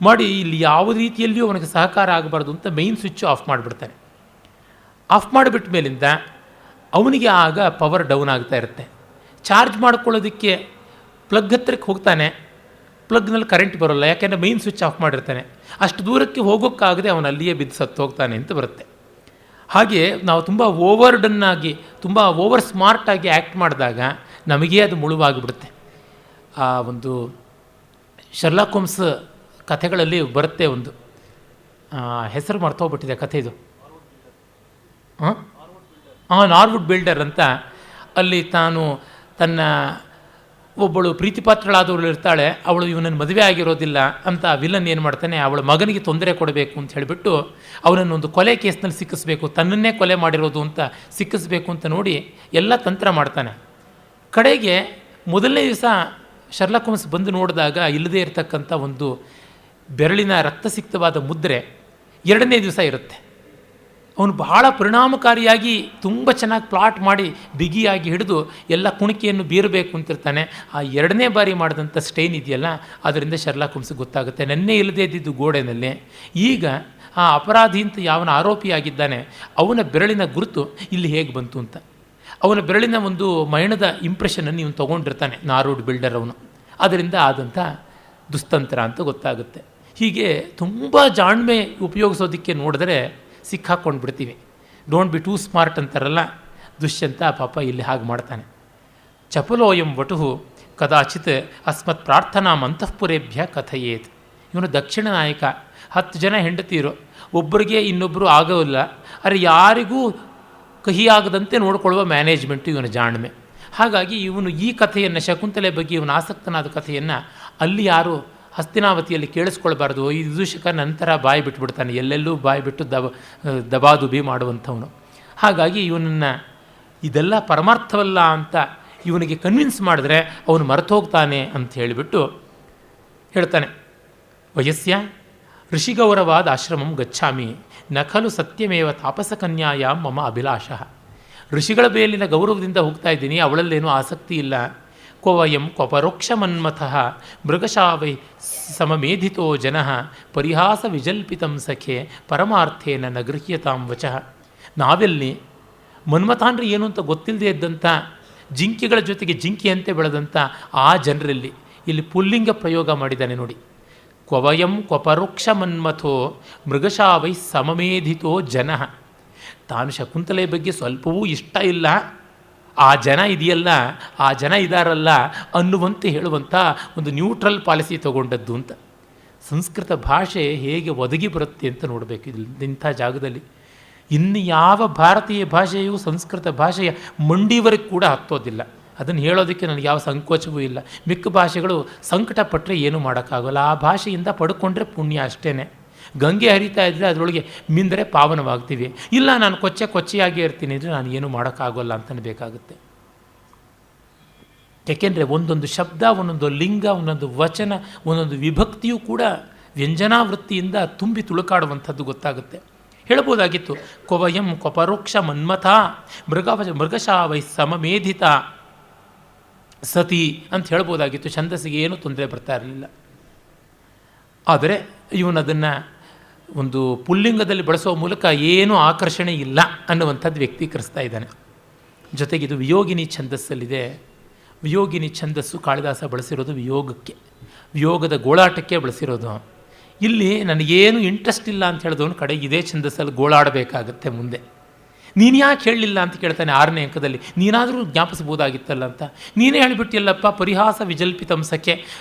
S1: ಮಾಡಿ ಇಲ್ಲಿ ಯಾವ ರೀತಿಯಲ್ಲಿಯೂ ಅವನಿಗೆ ಸಹಕಾರ ಆಗಬಾರ್ದು ಅಂತ ಮೈನ್ ಸ್ವಿಚ್ಚು ಆಫ್ ಮಾಡಿಬಿಡ್ತಾನೆ. ಆಫ್ ಮಾಡಿಬಿಟ್ಟ ಮೇಲಿಂದ ಅವನಿಗೆ ಆಗ ಪವರ್ ಡೌನ್ ಆಗ್ತಾ ಇರುತ್ತೆ. ಚಾರ್ಜ್ ಮಾಡ್ಕೊಳ್ಳೋದಕ್ಕೆ ಪ್ಲಗ್ ಹತ್ತಿರಕ್ಕೆ ಹೋಗ್ತಾನೆ, ಪ್ಲಗ್ನಲ್ಲಿ ಕರೆಂಟ್ ಬರೋಲ್ಲ, ಯಾಕೆಂದರೆ ಮೈನ್ ಸ್ವಿಚ್ ಆಫ್ ಮಾಡಿರ್ತಾನೆ. ಅಷ್ಟು ದೂರಕ್ಕೆ ಹೋಗೋಕ್ಕಾಗದೆ ಅವನು ಅಲ್ಲಿಯೇ ಬಿದ್ದು ಸತ್ತು ಹೋಗ್ತಾನೆ ಅಂತ ಬರುತ್ತೆ. ಹಾಗೆ ನಾವು ತುಂಬ ಓವರ್ಡನ್ನಾಗಿ, ತುಂಬ ಓವರ್ ಸ್ಮಾರ್ಟಾಗಿ ಆ್ಯಕ್ಟ್ ಮಾಡಿದಾಗ ನಮಗೇ ಅದು ಮುಳುವಾಗಿಬಿಡುತ್ತೆ. ಆ ಒಂದು ಶರ್ಲಾಕ್ ಹೋಮ್ಸ್ ಕಥೆಗಳಲ್ಲಿ ಬರುತ್ತೆ ಒಂದು, ಹೆಸರು ಮರ್ತೋಗ್ಬಿಟ್ಟಿದೆ ಕಥೆ ಇದು, ನಾರ್ವುಡ್ ಬಿಲ್ಡರ್ ಅಂತ. ಅಲ್ಲಿ ತಾನು ತನ್ನ ಒಬ್ಬಳು ಪ್ರೀತಿಪಾತ್ರಳಾದವಳು ಇರ್ತಾಳೆ, ಅವಳು ಇವನನ್ನು ಮದುವೆ ಆಗಿರೋದಿಲ್ಲ ಅಂತ ವಿಲನ್ ಏನು ಮಾಡ್ತಾನೆ, ಅವಳ ಮಗನಿಗೆ ತೊಂದರೆ ಕೊಡಬೇಕು ಅಂತ ಹೇಳಿಬಿಟ್ಟು ಅವನನ್ನು ಒಂದು ಕೊಲೆ ಕೇಸ್ನಲ್ಲಿ ಸಿಕ್ಕಿಸ್ಬೇಕು, ತನ್ನನ್ನೇ ಕೊಲೆ ಮಾಡಿರೋದು ಅಂತ ಸಿಕ್ಕಿಸ್ಬೇಕು ಅಂತ ನೋಡಿ ಎಲ್ಲ ತಂತ್ರ ಮಾಡ್ತಾನೆ. ಕಡೆಗೆ ಮೊದಲನೇ ದಿವಸ ಶರ್ಲಾಕ್ ಹೋಮ್ಸ್ ಬಂದು ನೋಡಿದಾಗ ಇಲ್ಲದೇ ಇರತಕ್ಕಂಥ ಒಂದು ಬೆರಳಿನ ರಕ್ತಸಿಕ್ತವಾದ ಮುದ್ರೆ ಎರಡನೇ ದಿವಸ ಇರುತ್ತೆ. ಅವನು ಬಹಳ ಪರಿಣಾಮಕಾರಿಯಾಗಿ ತುಂಬ ಚೆನ್ನಾಗಿ ಪ್ಲಾಟ್ ಮಾಡಿ ಬಿಗಿಯಾಗಿ ಹಿಡಿದು ಎಲ್ಲ ಕುಣಿಕೆಯನ್ನು ಬೀರಬೇಕು ಅಂತಿರ್ತಾನೆ. ಆ ಎರಡನೇ ಬಾರಿ ಮಾಡಿದಂಥ ಸ್ಟೈನ್ ಇದೆಯಲ್ಲ, ಅದರಿಂದ ಶರ್ಲಾಕ್ ಹೋಮ್ಸ್ಗೆ ಗೊತ್ತಾಗುತ್ತೆ ನೆನ್ನೆ ಇಲ್ಲದೇ ಇದ್ದಿದ್ದು ಗೋಡೆನಲ್ಲಿ ಈಗ ಆ ಅಪರಾಧಿ ಅಂತ ಯಾವನ ಆರೋಪಿಯಾಗಿದ್ದಾನೆ ಅವನ ಬೆರಳಿನ ಗುರುತು ಇಲ್ಲಿ ಹೇಗೆ ಬಂತು ಅಂತ. ಅವನ ಬೆರಳಿನ ಒಂದು ಮೈಣದ ಇಂಪ್ರೆಷನನ್ನು ಇವನು ತೊಗೊಂಡಿರ್ತಾನೆ ನಾರ್ವುಡ್ ಬಿಲ್ಡರ್ ಅವನು. ಅದರಿಂದ ಆದಂಥ ದುಸ್ತಂತ್ರ ಅಂತ ಗೊತ್ತಾಗುತ್ತೆ. ಹೀಗೆ ತುಂಬ ಜಾಣ್ಮೆ ಉಪಯೋಗಿಸೋದಕ್ಕೆ ನೋಡಿದ್ರೆ ಸಿಕ್ಕಾಕೊಂಡು ಬಿಡ್ತೀವಿ. ಡೋಂಟ್ ಬಿ ಟೂ ಸ್ಮಾರ್ಟ್ ಅಂತಾರಲ್ಲ, ದುಷ್ಯಂತ ಪಾಪ ಇಲ್ಲಿ ಹಾಗೆ ಮಾಡ್ತಾನೆ. ಚಪಲೋಯಂ ವಟು ಕದಾಚಿತ್ ಅಸ್ಮತ್ ಪ್ರಾರ್ಥನಾ ಅಂತಃಪುರೇಭ್ಯ ಕಥಯೇತ್. ಇವನು ದಕ್ಷಿಣ ನಾಯಕ, 10 ಜನ ಹೆಂಡತೀರು, ಒಬ್ಬರಿಗೆ ಇನ್ನೊಬ್ಬರು ಆಗೋಲ್ಲ, ಆದರೆ ಯಾರಿಗೂ ಕಹಿಯಾಗದಂತೆ ನೋಡಿಕೊಳ್ಳುವ ಮ್ಯಾನೇಜ್ಮೆಂಟು ಇವನ ಜಾಣ್ಮೆ. ಹಾಗಾಗಿ ಇವನು ಈ ಕಥೆಯನ್ನು, ಶಕುಂತಲೆ ಬಗ್ಗೆ ಇವನು ಆಸಕ್ತನಾದ ಕಥೆಯನ್ನು ಅಲ್ಲಿ ಯಾರು ಹಸ್ತಿನಾವತಿಯಲ್ಲಿ ಕೇಳಿಸ್ಕೊಳ್ಬಾರ್ದು. ಈ ವಿದೂಷಕ ನಂತರ ಬಾಯಿ ಬಿಟ್ಟುಬಿಡ್ತಾನೆ, ಎಲ್ಲೆಲ್ಲೂ ಬಾಯಿ ಬಿಟ್ಟು ದಬಾದುಬಿ ಮಾಡುವಂಥವನು. ಹಾಗಾಗಿ ಇವನನ್ನು ಇದೆಲ್ಲ ಪರಮಾರ್ಥವಲ್ಲ ಅಂತ ಇವನಿಗೆ ಕನ್ವಿನ್ಸ್ ಮಾಡಿದ್ರೆ ಅವನು ಮರೆತೋಗ್ತಾನೆ ಅಂತ ಹೇಳಿಬಿಟ್ಟು ಹೇಳ್ತಾನೆ. ವಯಸ್ಯ ಋಷಿಗೌರವಾದ ಆಶ್ರಮಂ ಗಚ್ಚಾಮಿ ನಖಲು ಸತ್ಯಮೇವ ತಾಪಸಕನ್ಯಾಯ ಮಮ ಅಭಿಲಾಷ. ಋಷಿಗಳ ಮೇಲಿನ ಗೌರವದಿಂದ ಹೋಗ್ತಾ ಇದ್ದೀನಿ, ಅವಳಲ್ಲೇನೂ ಆಸಕ್ತಿ ಇಲ್ಲ. ಕ್ವಯಂ ಕ್ವಪರೋಕ್ಷ ಮನ್ಮಥಃ ಮೃಗಶಾವೈ ಸಮಮೇಧಿತೋ ಜನಃ ಪರಿಹಾಸ ವಿಜಲ್ಪಿತಂ ಸಖೆ ಪರಮಾರ್ಥೇನ ನ ಗೃಹ್ಯತಾಂ ವಚಃ. ನಾವೆಲ್ಲಿ ಮನ್ಮಥ ಅಂದರೆ ಏನು ಅಂತ ಗೊತ್ತಿಲ್ಲದೆ ಇದ್ದಂಥ, ಜಿಂಕೆಗಳ ಜೊತೆಗೆ ಜಿಂಕೆಯಂತೆ ಬೆಳೆದಂಥ ಆ ಜನರಲ್ಲಿ ಇಲ್ಲಿ ಪುಲ್ಲಿಂಗ ಪ್ರಯೋಗ ಮಾಡಿದ್ದಾನೆ ನೋಡಿ. ಕ್ವಯಂ ಕ್ವಪರೋಕ್ಷ ಮನ್ಮಥೋ ಮೃಗಶಾವೈ ಸಮಮೇಧಿತೋ ಜನಃ. ತಾನು ಶಕುಂತಲೆ ಬಗ್ಗೆ ಸ್ವಲ್ಪವೂ ಇಷ್ಟ ಇಲ್ಲ, ಆ ಜನ ಇದೆಯಲ್ಲ, ಆ ಜನ ಇದಾರಲ್ಲ ಅನ್ನುವಂತೆ ಹೇಳುವಂಥ ಒಂದು ನ್ಯೂಟ್ರಲ್ ಪಾಲಿಸಿ ತಗೊಂಡದ್ದು ಅಂತ. ಸಂಸ್ಕೃತ ಭಾಷೆ ಹೇಗೆ ಒದಗಿ ಬರುತ್ತೆ ಅಂತ ನೋಡಬೇಕು ಇಂಥ ಜಾಗದಲ್ಲಿ. ಇನ್ನು ಯಾವ ಭಾರತೀಯ ಭಾಷೆಯೂ ಸಂಸ್ಕೃತ ಭಾಷೆಯ ಮಂಡಿವರೆಗೆ ಕೂಡ ಹತ್ತೋದಿಲ್ಲ. ಅದನ್ನು ಹೇಳೋದಕ್ಕೆ ನನಗೆ ಯಾವ ಸಂಕೋಚವೂ ಇಲ್ಲ. ಮಿಕ್ಕ ಭಾಷೆಗಳು ಸಂಕಟ ಪಟ್ಟರೆ ಏನೂ ಮಾಡೋಕ್ಕಾಗೋಲ್ಲ. ಆ ಭಾಷೆಯಿಂದ ಪಡ್ಕೊಂಡ್ರೆ ಪುಣ್ಯ ಅಷ್ಟೇ. ಗಂಗೆ ಹರಿತಾ ಇದ್ದರೆ ಅದರೊಳಗೆ ಮಿಂದರೆ ಪಾವನವಾಗ್ತೀವಿ. ಇಲ್ಲ ನಾನು ಕೊಚ್ಚೆಯಾಗೇ ಇರ್ತೀನಿ ಅಂದರೆ ನಾನು ಏನೂ ಮಾಡೋಕ್ಕಾಗೋಲ್ಲ ಅಂತಲೇ ಬೇಕಾಗುತ್ತೆ. ಏಕೆಂದರೆ ಒಂದೊಂದು ಶಬ್ದ, ಒಂದೊಂದು ಲಿಂಗ, ಒಂದೊಂದು ವಚನ, ಒಂದೊಂದು ವಿಭಕ್ತಿಯೂ ಕೂಡ ವ್ಯಂಜನಾವೃತ್ತಿಯಿಂದ ತುಂಬಿ ತುಳುಕಾಡುವಂಥದ್ದು ಗೊತ್ತಾಗುತ್ತೆ. ಹೇಳ್ಬೋದಾಗಿತ್ತು ಕ್ವಯಂ ಕ್ವಪರೋಕ್ಷ ಮನ್ಮಥ ಮೃಗಶಾವೈ ಸಮಮೇಧಿತ ಸತಿ ಅಂತ ಹೇಳ್ಬೋದಾಗಿತ್ತು. ಛಂದಸ್ಸಿಗೆ ಏನೂ ತೊಂದರೆ ಬರ್ತಾ ಇರಲಿಲ್ಲ. ಆದರೆ ಇವನದನ್ನು ಒಂದು ಪುಲ್ಲಿಂಗದಲ್ಲಿ ಬಳಸುವ ಮೂಲಕ ಏನೂ ಆಕರ್ಷಣೆ ಇಲ್ಲ ಅನ್ನುವಂಥದ್ದು ವ್ಯಕ್ತೀಕರಿಸ್ತಾ ಇದ್ದಾನೆ. ಜೊತೆಗೆ ಇದು ವಿಯೋಗಿನಿ ಛಂದಸ್ಸಲ್ಲಿದೆ. ವಿಯೋಗಿನಿ ಛಂದಸ್ಸು ಕಾಳಿದಾಸ ಬಳಸಿರೋದು ವಿಯೋಗಕ್ಕೆ, ವಿಯೋಗದ ಗೋಳಾಟಕ್ಕೆ ಬಳಸಿರೋದು. ಇಲ್ಲಿ ನನಗೇನು ಇಂಟ್ರೆಸ್ಟ್ ಇಲ್ಲ ಅಂತ ಹೇಳಿದವನು ಕಡೆಗೆ ಇದೇ ಛಂದಸ್ಸಲ್ಲಿ ಗೋಳಾಡಬೇಕಾಗತ್ತೆ ಮುಂದೆ. ನೀನು ಯಾಕೆ ಹೇಳಲಿಲ್ಲ ಅಂತ ಕೇಳ್ತಾನೆ 6ನೇ ಅಂಕದಲ್ಲಿ. ನೀನಾದರೂ ಜ್ಞಾಪಿಸ್ಬೋದಾಗಿತ್ತಲ್ಲ ಅಂತ. ನೀನೇ ಹೇಳಿಬಿಟ್ಟಿಲ್ಲಪ್ಪ ಪರಿಹಾಸ ವಿಜಲ್ಪಿತಂಸಕ್ಕೆ,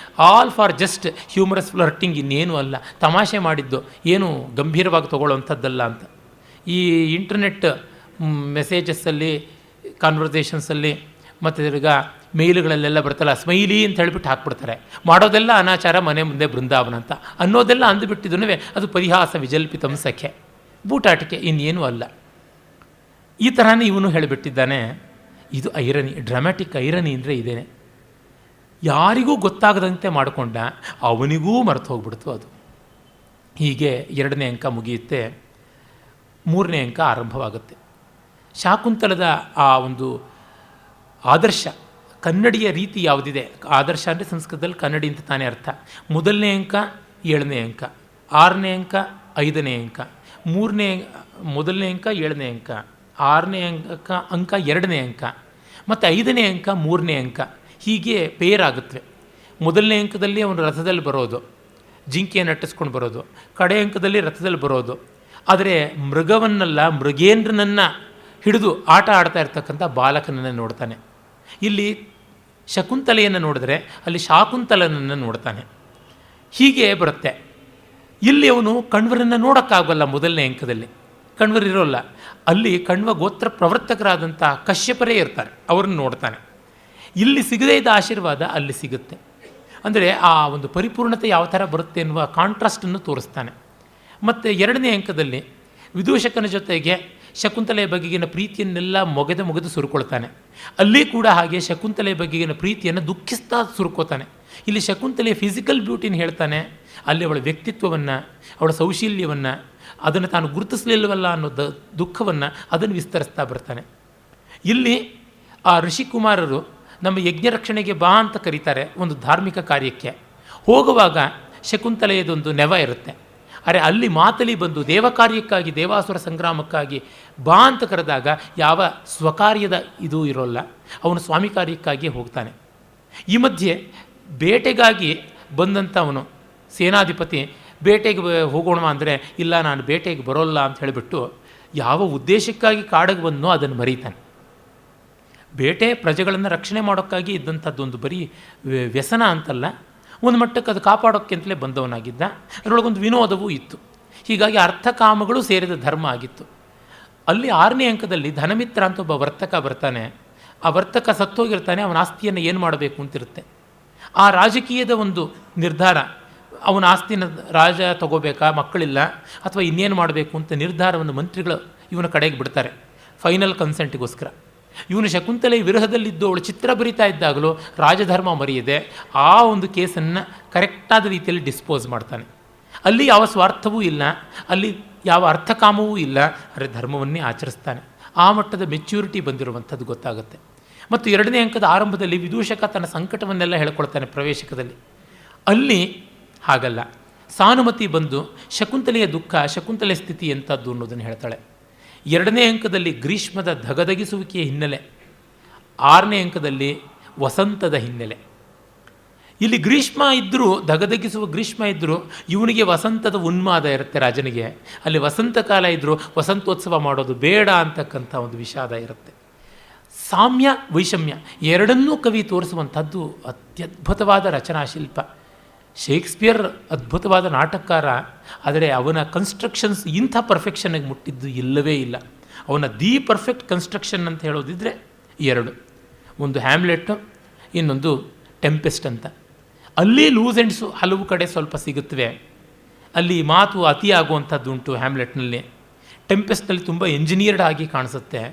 S1: all for just humorous flirting, ಇನ್ನೇನು ಅಲ್ಲ, ತಮಾಷೆ ಮಾಡಿದ್ದು, ಏನು ಗಂಭೀರವಾಗಿ ತೊಗೊಳ್ಳೋವಂಥದ್ದಲ್ಲ ಅಂತ. ಈ ಇಂಟರ್ನೆಟ್ ಮೆಸೇಜಸ್ಸಲ್ಲಿ, ಕಾನ್ವರ್ಸೇಷನ್ಸಲ್ಲಿ ಮತ್ತು ತಿರ್ಗ ಮೇಲ್ಗಳಲ್ಲೆಲ್ಲ ಬರ್ತಲ್ಲ, ಸ್ಮೈಲಿ ಅಂತ ಹೇಳಿಬಿಟ್ಟು ಹಾಕ್ಬಿಡ್ತಾರೆ. ಮಾಡೋದೆಲ್ಲ ಅನಾಚಾರ, ಮನೆ ಮುಂದೆ ಬೃಂದಾವನ ಅಂತ ಅನ್ನೋದೆಲ್ಲ ಅಂದುಬಿಟ್ಟಿದ್ದೂ ಅದು ಪರಿಹಾಸ ವಿಜಲ್ಪಿತಂಸಕ್ಕೆ, ಬೂಟಾಟಿಕೆ, ಇನ್ನೇನೂ ಅಲ್ಲ. ಈ ಥರನೇ ಇವನು ಹೇಳಿಬಿಟ್ಟಿದ್ದಾನೆ. ಇದು ಐರನಿ, ಡ್ರಾಮ್ಯಾಟಿಕ್ ಐರನಿ ಅಂದರೆ ಇದೇನೆ. ಯಾರಿಗೂ ಗೊತ್ತಾಗದಂತೆ ಮಾಡಿಕೊಂಡ, ಅವನಿಗೂ ಮರೆತು ಹೋಗ್ಬಿಡ್ತು ಅದು. ಹೀಗೆ 2ನೇ ಅಂಕ ಮುಗಿಯುತ್ತೆ, 3ನೇ ಅಂಕ ಆರಂಭವಾಗುತ್ತೆ. ಶಾಕುಂತಲದ ಆ ಒಂದು ಆದರ್ಶ, ಕನ್ನಡಿಯ ರೀತಿ ಯಾವುದಿದೆ, ಆದರ್ಶ ಅಂದರೆ ಸಂಸ್ಕೃತದಲ್ಲಿ ಕನ್ನಡಿ ಅಂತ ತಾನೇ ಅರ್ಥ. 1ನೇ ಅಂಕ 7ನೇ ಅಂಕ, 6ನೇ ಅಂಕ 5ನೇ ಅಂಕ, 1ನೇ ಅಂಕ 7ನೇ ಅಂಕ, 6ನೇ ಅಂಕ 2ನೇ ಅಂಕ ಮತ್ತು 5ನೇ ಅಂಕ 3ನೇ ಅಂಕ, ಹೀಗೆ ಪೇರಾಗುತ್ತವೆ. 1ನೇ ಅಂಕದಲ್ಲಿ ಅವನು ರಥದಲ್ಲಿ ಬರೋದು, ಜಿಂಕೆಯನ್ನು ಅಟ್ಟಿಸ್ಕೊಂಡು ಬರೋದು, ಕಡೆ ಅಂಕದಲ್ಲಿ ರಥದಲ್ಲಿ ಬರೋದು. ಆದರೆ ಮೃಗವನ್ನಲ್ಲ, ಮೃಗೇಂದ್ರನನ್ನು ಹಿಡಿದು ಆಟ ಆಡ್ತಾ ಇರ್ತಕ್ಕಂಥ ಬಾಲಕನನ್ನು ನೋಡ್ತಾನೆ. ಇಲ್ಲಿ ಶಕುಂತಲೆಯನ್ನು ನೋಡಿದ್ರೆ ಅಲ್ಲಿ ಶಾಕುಂತಲನನ್ನು ನೋಡ್ತಾನೆ. ಹೀಗೆ ಬರುತ್ತೆ. ಇಲ್ಲಿ ಅವನು ಕಣ್ವರನ್ನು ನೋಡೋಕ್ಕಾಗಲ್ಲ. 1ನೇ ಅಂಕದಲ್ಲಿ ಕಣ್ವರಿರೋಲ್ಲ. ಅಲ್ಲಿ ಕಣ್ವ ಗೋತ್ರ ಪ್ರವರ್ತಕರಾದಂಥ ಕಶ್ಯಪರೇ ಇರ್ತಾರೆ, ಅವ್ರನ್ನ ನೋಡ್ತಾನೆ. ಇಲ್ಲಿ ಸಿಗದೇ ಇದ್ದ ಆಶೀರ್ವಾದ ಅಲ್ಲಿ ಸಿಗುತ್ತೆ. ಅಂದರೆ ಆ ಒಂದು ಪರಿಪೂರ್ಣತೆ ಯಾವ ಥರ ಬರುತ್ತೆ ಎನ್ನುವ ಕಾಂಟ್ರಾಸ್ಟನ್ನು ತೋರಿಸ್ತಾನೆ. ಮತ್ತು 2ನೇ ಅಂಕದಲ್ಲಿ ವಿದೂಷಕನ ಜೊತೆಗೆ ಶಕುಂತಲೆಯ ಬಗೆಗಿನ ಪ್ರೀತಿಯನ್ನೆಲ್ಲ ಮೊಗೆದು ಸುರುಕೊಳ್ತಾನೆ. ಅಲ್ಲಿ ಕೂಡ ಹಾಗೆ ಶಕುಂತಲೆಯ ಬಗೆಗಿನ ಪ್ರೀತಿಯನ್ನು ದುಃಖಿಸ್ತಾ ಸುರುಕೋತಾನೆ. ಇಲ್ಲಿ ಶಕುಂತಲೆಯ ಫಿಸಿಕಲ್ ಬ್ಯೂಟಿನ ಹೇಳ್ತಾನೆ, ಅಲ್ಲಿ ಅವಳ ವ್ಯಕ್ತಿತ್ವವನ್ನು, ಅವಳ ಸೌಶೀಲ್ಯವನ್ನು, ಅದನ್ನು ತಾನು ಗುರುತಿಸಲಿಲ್ಲವಲ್ಲ ಅನ್ನೋ ದುಃಖವನ್ನು ಅದನ್ನು ವಿಸ್ತರಿಸ್ತಾ ಬರ್ತಾನೆ. ಇಲ್ಲಿ ಆ ಋಷಿಕುಮಾರರು ನಮ್ಮ ಯಜ್ಞ ರಕ್ಷಣೆಗೆ ಬಾ ಅಂತ ಕರೀತಾರೆ ಒಂದು ಧಾರ್ಮಿಕ ಕಾರ್ಯಕ್ಕೆ. ಹೋಗುವಾಗ ಶಕುಂತಲೆಯದೊಂದು ನೆವ ಇರುತ್ತೆ. ಆದರೆ ಅಲ್ಲಿ ಮಾತಲಿ ಬಂದು ದೇವ ಕಾರ್ಯಕ್ಕಾಗಿ, ದೇವಾಸುರ ಸಂಗ್ರಾಮಕ್ಕಾಗಿ ಬಾ ಅಂತ ಕರೆದಾಗ ಯಾವ ಸ್ವಕಾರ್ಯದ ಇದು ಇರೋಲ್ಲ, ಅವನು ಸ್ವಾಮಿ ಕಾರ್ಯಕ್ಕಾಗಿ ಹೋಗ್ತಾನೆ. ಈ ಮಧ್ಯೆ ಬೇಟೆಗಾಗಿ ಬಂದಂಥ ಅವನು ಸೇನಾಧಿಪತಿ ಬೇಟೆಗೆ ಹೋಗೋಣ ಅಂದರೆ ಇಲ್ಲ ನಾನು ಬೇಟೆಗೆ ಬರೋಲ್ಲ ಅಂತ ಹೇಳಿಬಿಟ್ಟು ಯಾವ ಉದ್ದೇಶಕ್ಕಾಗಿ ಕಾಡಿಗೆ ಬಂದನೋ ಅದನ್ನು ಮರೀತಾನೆ. ಬೇಟೆ ಪ್ರಜೆಗಳನ್ನು ರಕ್ಷಣೆ ಮಾಡೋಕ್ಕಾಗಿ ಇದ್ದಂಥದ್ದೊಂದು ಬರೀ ವ್ಯಸನ ಅಂತಲ್ಲ, ಒಂದು ಮಟ್ಟಕ್ಕೆ ಅದು ಕಾಪಾಡೋಕ್ಕೆ ಅಂತಲೇ ಬಂದವನಾಗಿದ್ದ. ಅದರೊಳಗೊಂದು ವಿನೋದವೂ ಇತ್ತು. ಹೀಗಾಗಿ ಅರ್ಥಕಾಮಗಳು ಸೇರಿದ ಧರ್ಮ ಆಗಿತ್ತು. ಅಲ್ಲಿ 6ನೇ ಅಂಕದಲ್ಲಿ ಧನಮಿತ್ರ ಅಂತ ಒಬ್ಬ ವರ್ತಕ ಬರ್ತಾನೆ. ಆ ವರ್ತಕ ಸತ್ತೋಗಿರ್ತಾನೆ. ಅವನ ಆಸ್ತಿಯನ್ನು ಏನು ಮಾಡಬೇಕು ಅಂತಿರುತ್ತೆ. ಆ ರಾಜಕೀಯದ ಒಂದು ನಿರ್ಧಾರ, ಅವನ ಆಸ್ತಿನ ರಾಜ ತಗೋಬೇಕಾ, ಮಕ್ಕಳಿಲ್ಲ, ಅಥವಾ ಇನ್ನೇನು ಮಾಡಬೇಕು ಅಂತ ನಿರ್ಧಾರವನ್ನು ಮಂತ್ರಿಗಳು ಇವನ ಕಡೆಗೆ ಬಿಡ್ತಾರೆ ಫೈನಲ್ ಕನ್ಸೆಂಟಿಗೋಸ್ಕರ. ಇವನು ಶಕುಂತಲೆ ವಿರಹದಲ್ಲಿದ್ದು ಅವಳು ಚಿತ್ರ ಬರಿತಾ ಇದ್ದಾಗಲೂ ರಾಜಧರ್ಮ ಮರೆಯದೆ ಆ ಒಂದು ಕೇಸನ್ನು ಕರೆಕ್ಟಾದ ರೀತಿಯಲ್ಲಿ ಡಿಸ್ಪೋಸ್ ಮಾಡ್ತಾನೆ. ಅಲ್ಲಿ ಯಾವ ಸ್ವಾರ್ಥವೂ ಇಲ್ಲ, ಅಲ್ಲಿ ಯಾವ ಅರ್ಥಕಾಮವೂ ಇಲ್ಲ, ಆದರೆ ಧರ್ಮವನ್ನೇ ಆಚರಿಸ್ತಾನೆ. ಆ ಮಟ್ಟದ ಮೆಚ್ಯೂರಿಟಿ ಬಂದಿರುವಂಥದ್ದು ಗೊತ್ತಾಗುತ್ತೆ. ಮತ್ತು 2ನೇ ಅಂಕದ ಆರಂಭದಲ್ಲಿ ವಿದೂಷಕ ತನ್ನ ಸಂಕಟವನ್ನೆಲ್ಲ ಹೇಳ್ಕೊಳ್ತಾನೆ ಪ್ರವೇಶಕದಲ್ಲಿ. ಅಲ್ಲಿ ಹಾಗಲ್ಲ, ಸಾನುಮತಿ ಬಂದು ಶಕುಂತಲೆಯ ದುಃಖ, ಶಕುಂತಲೆಯ ಸ್ಥಿತಿ ಎಂಥದ್ದು ಅನ್ನೋದನ್ನು ಹೇಳ್ತಾಳೆ. 2ನೇ ಅಂಕದಲ್ಲಿ ಗ್ರೀಷ್ಮದ ಧಗಧಗಿಸುವಿಕೆಯ ಹಿನ್ನೆಲೆ, 6ನೇ ಅಂಕದಲ್ಲಿ ವಸಂತದ ಹಿನ್ನೆಲೆ. ಇಲ್ಲಿ ಗ್ರೀಷ್ಮ ಇದ್ದರೂ, ಧಗಧಗಿಸುವ ಗ್ರೀಷ್ಮ ಇದ್ದರೂ ಇವನಿಗೆ ವಸಂತದ ಉನ್ಮಾದ ಇರುತ್ತೆ ರಾಜನಿಗೆ. ಅಲ್ಲಿ ವಸಂತ ಕಾಲ ಇದ್ದರೂ ವಸಂತೋತ್ಸವ ಮಾಡೋದು ಬೇಡ ಅಂತಕ್ಕಂಥ ಒಂದು ವಿಷಾದ ಇರುತ್ತೆ. ಸಾಮ್ಯ ವೈಷಮ್ಯ ಎರಡನ್ನೂ ಕವಿ ತೋರಿಸುವಂಥದ್ದು ಅತ್ಯದ್ಭುತವಾದ ರಚನಾಶಿಲ್ಪ. ಶೇಕ್ಸ್ಪಿಯರ್ ಅದ್ಭುತವಾದ ನಾಟಕಕಾರ, ಆದರೆ ಅವನ ಕನ್ಸ್ಟ್ರಕ್ಷನ್ಸ್ ಇಂಥ ಪರ್ಫೆಕ್ಷನ್ಗೆ ಮುಟ್ಟಿದ್ದು ಇಲ್ಲವೇ ಇಲ್ಲ. ಅವನ ದಿ ಪರ್ಫೆಕ್ಟ್ ಕನ್ಸ್ಟ್ರಕ್ಷನ್ ಅಂತ ಹೇಳೋದಿದ್ರೆ 2, ಒಂದು ಹ್ಯಾಮ್ಲೆಟ್, ಇನ್ನೊಂದು ಟೆಂಪೆಸ್ಟ್ ಅಂತ. ಅಲ್ಲಿ ಲೂಸ್ ಎಂಡ್ಸು ಹಲವು ಕಡೆ ಸ್ವಲ್ಪ ಸಿಗುತ್ತವೆ. ಅಲ್ಲಿ ಮಾತು ಅತಿಯಾಗುವಂಥದ್ದುಂಟು ಹ್ಯಾಮ್ಲೆಟ್ನಲ್ಲಿ. ಟೆಂಪೆಸ್ಟ್ನಲ್ಲಿ ತುಂಬ ಎಂಜಿನಿಯರ್ಡ್ ಆಗಿ ಕಾಣಿಸುತ್ತೆ,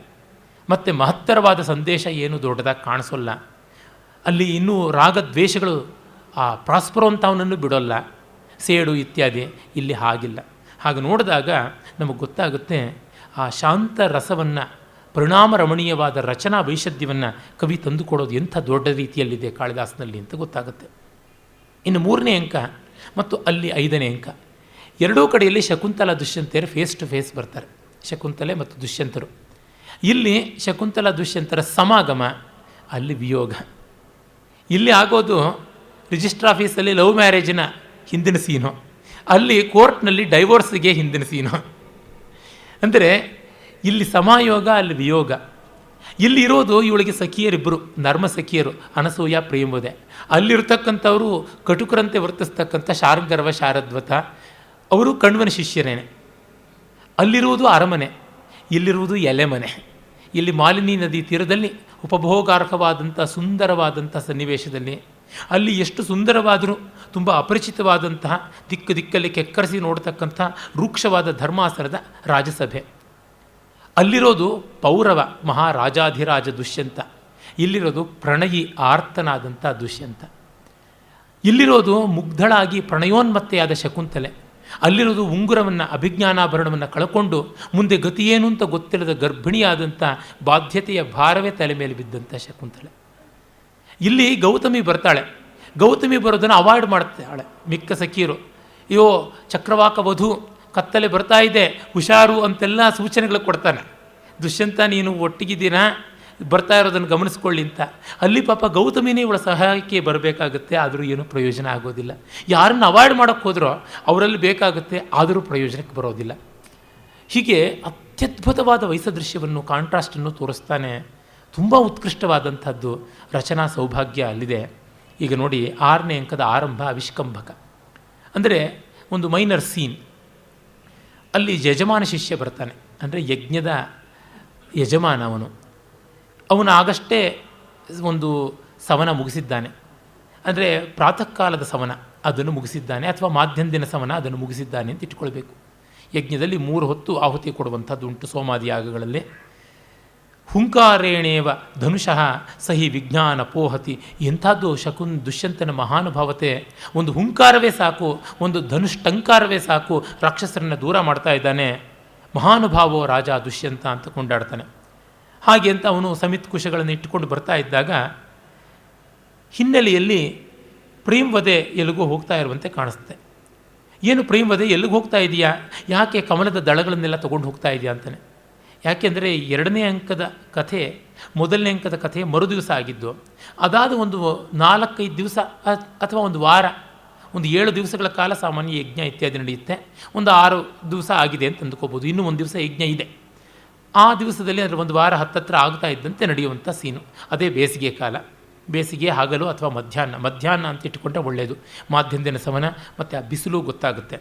S1: ಮತ್ತು ಮಹತ್ತರವಾದ ಸಂದೇಶ ಏನು ದೊಡ್ಡದಾಗಿ ಕಾಣಿಸೋಲ್ಲ. ಅಲ್ಲಿ ಇನ್ನೂ ರಾಗದ್ವೇಷಗಳು ಆ ಪ್ರಾಸ್ಪರೋ ಅಂತ ಅವನನ್ನು ಬಿಡೋಲ್ಲ, ಸೇಡು ಇತ್ಯಾದಿ. ಇಲ್ಲಿ ಹಾಗಿಲ್ಲ. ಹಾಗೆ ನೋಡಿದಾಗ ನಮಗೆ ಗೊತ್ತಾಗುತ್ತೆ ಆ ಶಾಂತ ರಸವನ್ನು, ಪರಿಣಾಮ ರಮಣೀಯವಾದ ರಚನಾ ವೈಶದ್ಯವನ್ನು ಕವಿ ತಂದುಕೊಡೋದು ಎಂಥ ದೊಡ್ಡ ರೀತಿಯಲ್ಲಿದೆ ಕಾಳಿದಾಸನಲ್ಲಿ ಅಂತ ಗೊತ್ತಾಗುತ್ತೆ. ಇನ್ನು 3ನೇ ಅಂಕ ಮತ್ತು ಅಲ್ಲಿ 5ನೇ ಅಂಕ, ಎರಡೂ ಕಡೆಯಲ್ಲಿ ಶಕುಂತಲ ದುಷ್ಯಂತರು ಫೇಸ್ ಟು ಫೇಸ್ ಬರ್ತಾರೆ. ಶಕುಂತಲೆ ಮತ್ತು ದುಷ್ಯಂತರು. ಇಲ್ಲಿ ಶಕುಂತಲ ದುಷ್ಯಂತರ ಸಮಾಗಮ, ಅಲ್ಲಿ ವಿಯೋಗ. ಇಲ್ಲಿ ಆಗೋದು ರಿಜಿಸ್ಟ್ರ್ ಆಫೀಸಲ್ಲಿ ಲವ್ ಮ್ಯಾರೇಜಿನ ಹಿಂದಿನ ಸೀನು, ಅಲ್ಲಿ ಕೋರ್ಟ್ನಲ್ಲಿ ಡೈವೋರ್ಸ್ಗೆ ಹಿಂದಿನ ಸೀನು. ಅಂದರೆ ಇಲ್ಲಿ ಸಮಾಯೋಗ, ಅಲ್ಲಿ ವಿಯೋಗ. ಇಲ್ಲಿರೋದು ಇವಳಿಗೆ ಸಖಿಯರಿಬ್ಬರು, ನರ್ಮ ಸಖಿಯರು, ಅನಸೂಯ ಪ್ರೇಮೋದೆ. ಅಲ್ಲಿರ್ತಕ್ಕಂಥವರು ಕಟುಕರಂತೆ ವರ್ತಿಸ್ತಕ್ಕಂಥ ಶಾರ್ಗರ್ವ ಶಾರದ್ವತ, ಅವರು ಕಣ್ವನ ಶಿಷ್ಯರೇನೆ. ಅಲ್ಲಿರುವುದು ಅರಮನೆ, ಇಲ್ಲಿರುವುದು ಎಲೆಮನೆ. ಇಲ್ಲಿ ಮಾಲಿನಿ ನದಿ ತೀರದಲ್ಲಿ ಉಪಭೋಗಾರ್ಹವಾದಂಥ ಸುಂದರವಾದಂಥ ಸನ್ನಿವೇಶದಲ್ಲಿ, ಅಲ್ಲಿ ಎಷ್ಟು ಸುಂದರವಾದರೂ ತುಂಬ ಅಪರಿಚಿತವಾದಂತಹ ದಿಕ್ಕು ದಿಕ್ಕಲ್ಲಿ ಕೆಕ್ಕರಿಸಿ ನೋಡ್ತಕ್ಕಂಥ ರೂಕ್ಷವಾದ ಧರ್ಮಾಸನದ ರಾಜಸಭೆ. ಅಲ್ಲಿರೋದು ಪೌರವ ಮಹಾರಾಜಾಧಿರಾಜ ದುಷ್ಯಂತ, ಇಲ್ಲಿರೋದು ಪ್ರಣಯಿ ಆರ್ತನಾದಂಥ ದುಷ್ಯಂತ. ಇಲ್ಲಿರೋದು ಮುಗ್ಧಳಾಗಿ ಪ್ರಣಯೋನ್ಮತ್ತೆಯಾದ ಶಕುಂತಲೆ, ಅಲ್ಲಿರೋದು ಉಂಗುರವನ್ನು, ಅಭಿಜ್ಞಾನಾಭರಣವನ್ನು ಕಳ್ಕೊಂಡು ಮುಂದೆ ಗತಿಯೇನು ಅಂತ ಗೊತ್ತಿಲ್ಲದ ಗರ್ಭಿಣಿಯಾದಂಥ ಬಾಧ್ಯತೆಯ ಭಾರವೇ ತಲೆ ಮೇಲೆ ಬಿದ್ದಂಥ ಶಕುಂತಲೆ. ಇಲ್ಲಿ ಗೌತಮಿ ಬರ್ತಾಳೆ. ಗೌತಮಿ ಬರೋದನ್ನು ಅವಾಯ್ಡ್ ಮಾಡ್ತಾಳೆ ಮಿಕ್ಕ ಸಖಿಯರು. ಅಯ್ಯೋ ಚಕ್ರವಾಕ ವಧು, ಕತ್ತಲೆ ಬರ್ತಾ ಇದೆ, ಹುಷಾರು ಅಂತೆಲ್ಲ ಸೂಚನೆಗಳು ಕೊಡ್ತಾನೆ. ದುಷ್ಯಂತ ನೀನು ಒಟ್ಟಿಗಿದ್ದೀನ, ಬರ್ತಾ ಇರೋದನ್ನು ಗಮನಿಸ್ಕೊಳ್ಳಿ ಅಂತ. ಅಲ್ಲಿ ಪಾಪ ಗೌತಮಿನೇ ಇವಳ ಸಹಾಯಕ್ಕೆ ಬರಬೇಕಾಗುತ್ತೆ, ಆದರೂ ಏನೂ ಪ್ರಯೋಜನ ಆಗೋದಿಲ್ಲ. ಯಾರನ್ನು ಅವಾಯ್ಡ್ ಮಾಡೋಕ್ಕೆ ಹೋದ್ರೋ ಅವರಲ್ಲಿ ಬೇಕಾಗುತ್ತೆ, ಆದರೂ ಪ್ರಯೋಜನಕ್ಕೆ ಬರೋದಿಲ್ಲ. ಹೀಗೆ ಅತ್ಯದ್ಭುತವಾದ ವೈಸದೃಶ್ಯವನ್ನು, ಕಾಂಟ್ರಾಸ್ಟನ್ನು ತೋರಿಸ್ತಾನೆ. ತುಂಬ ಉತ್ಕೃಷ್ಟವಾದಂಥದ್ದು ರಚನಾ ಸೌಭಾಗ್ಯ ಅಲ್ಲಿದೆ. ಈಗ ನೋಡಿ 6ನೇ ಅಂಕದ ಆರಂಭ ವಿಷ್ಕಂಭಕ, ಅಂದರೆ ಒಂದು ಮೈನರ್ ಸೀನ್. ಅಲ್ಲಿ ಯಜಮಾನ ಶಿಷ್ಯ ಬರ್ತಾನೆ, ಅಂದರೆ ಯಜ್ಞದ ಯಜಮಾನ ಅವನು ಆಗಷ್ಟೇ ಒಂದು ಸವನ ಮುಗಿಸಿದ್ದಾನೆ. ಅಂದರೆ ಪ್ರಾತಃ ಕಾಲದ ಸವನ ಅದನ್ನು ಮುಗಿಸಿದ್ದಾನೆ, ಅಥವಾ ಮಾಧ್ಯಂದಿನ ಸವನ ಅದನ್ನು ಮುಗಿಸಿದ್ದಾನೆ ಅಂತ ಇಟ್ಕೊಳ್ಬೇಕು. ಯಜ್ಞದಲ್ಲಿ 3 ಹೊತ್ತು ಆಹುತಿ ಕೊಡುವಂಥದ್ದು ಉಂಟು ಸೋಮಾದಿ ಯಾಗಗಳಲ್ಲಿ. ಹುಂಕಾರೇಣೇವ ಧನುಷಃ ಸಹಿ ವಿಜ್ಞಾನ ಪೋಹತಿ. ಎಂಥದ್ದು ದುಷ್ಯಂತನ ಮಹಾನುಭಾವತೆ. ಒಂದು ಹುಂಕಾರವೇ ಸಾಕು, ಒಂದು ಧನುಷ್ಟಂಕಾರವೇ ಸಾಕು, ರಾಕ್ಷಸರನ್ನು ದೂರ ಮಾಡ್ತಾ ಇದ್ದಾನೆ. ಮಹಾನುಭಾವೋ ರಾಜ ದುಷ್ಯಂತ ಅಂತ ಕೊಂಡಾಡ್ತಾನೆ. ಹಾಗೆ ಅಂತ ಅವನು ಸಮಿತ್ ಕುಶಗಳನ್ನು ಇಟ್ಟುಕೊಂಡು ಬರ್ತಾ ಇದ್ದಾಗ ಹಿನ್ನೆಲೆಯಲ್ಲಿ ಪ್ರೇಮವಧೆ ಎಲ್ಲಿಗೂ ಹೋಗ್ತಾ ಇರುವಂತೆ ಕಾಣಿಸುತ್ತೆ. ಏನು ಪ್ರೇಮವಧೆ ಎಲ್ಲಿಗೆ ಹೋಗ್ತಾ ಇದೆಯಾ, ಯಾಕೆ ಕಮಲದ ದಳಗಳನ್ನೆಲ್ಲ ತೊಗೊಂಡು ಹೋಗ್ತಾ ಇದೆಯಾ ಅಂತಾನೆ. ಯಾಕೆಂದರೆ 2ನೇ ಅಂಕದ ಕಥೆ 1ನೇ ಅಂಕದ ಕಥೆ ಮರುದಿವಸ ಆಗಿದ್ದು, ಅದಾದ ಒಂದು 4-5 ದಿವಸ ಅಥವಾ ಒಂದು ವಾರ ಒಂದು 7 ದಿವಸಗಳ ಕಾಲ ಸಾಮಾನ್ಯ ಯಜ್ಞ ಇತ್ಯಾದಿ ನಡೆಯುತ್ತೆ. ಒಂದು 6 ದಿವಸ ಆಗಿದೆ ಅಂತ ಅಂದ್ಕೋಬೋದು. ಇನ್ನೂ ಒಂದು ದಿವಸ ಯಜ್ಞ ಇದೆ. ಆ ದಿವಸದಲ್ಲಿ ಅಂದರೆ ಒಂದು ವಾರ ಹತ್ತತ್ರ ಆಗ್ತಾ ಇದ್ದಂತೆ ನಡೆಯುವಂಥ ಸೀನು. ಅದೇ ಬೇಸಿಗೆ ಕಾಲ. ಬೇಸಿಗೆ ಹಗಲು ಅಥವಾ ಮಧ್ಯಾಹ್ನ ಅಂತ ಇಟ್ಟುಕೊಂಡ್ರೆ ಒಳ್ಳೆಯದು. ಮಾಧ್ಯಮದಿನ ಸಮನ ಮತ್ತು ಆ ಬಿಸಿಲು ಗೊತ್ತಾಗುತ್ತೆ.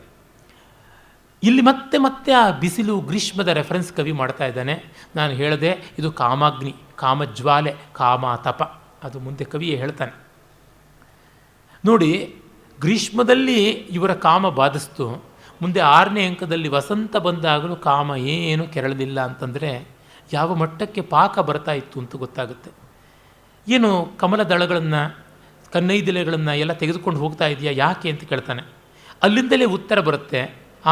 S1: ಇಲ್ಲಿ ಮತ್ತೆ ಆ ಬಿಸಿಲು ಗ್ರೀಷ್ಮದ ರೆಫರೆನ್ಸ್ ಕವಿ ಮಾಡ್ತಾ ಇದ್ದಾನೆ. ನಾನು ಹೇಳಿದೆ ಇದು ಕಾಮಾಗ್ನಿ, ಕಾಮಜ್ವಾಲೆ, ಕಾಮತಪ. ಅದು ಮುಂದೆ ಕವಿಯೇ ಹೇಳ್ತಾನೆ. ನೋಡಿ, ಗ್ರೀಷ್ಮದಲ್ಲಿ ಇವರ ಕಾಮ ಬಾಧಿಸ್ತು. ಮುಂದೆ 6ನೇ ಅಂಕದಲ್ಲಿ ವಸಂತ ಬಂದಾಗಲೂ ಕಾಮ ಏನು ಕೆರಳಲಿಲ್ಲ ಅಂತಂದರೆ ಯಾವ ಮಟ್ಟಕ್ಕೆ ಪಾಕ ಬರ್ತಾ ಇತ್ತು ಅಂತ ಗೊತ್ತಾಗುತ್ತೆ. ಏನು ಕಮಲ ದಳಗಳನ್ನು, ಕನ್ನೈದಿಲೆಗಳನ್ನು ಎಲ್ಲ ತೆಗೆದುಕೊಂಡು ಹೋಗ್ತಾ ಇದೆಯಾ ಯಾಕೆ ಅಂತ ಕೇಳ್ತಾನೆ. ಅಲ್ಲಿಂದಲೇ ಉತ್ತರ ಬರುತ್ತೆ.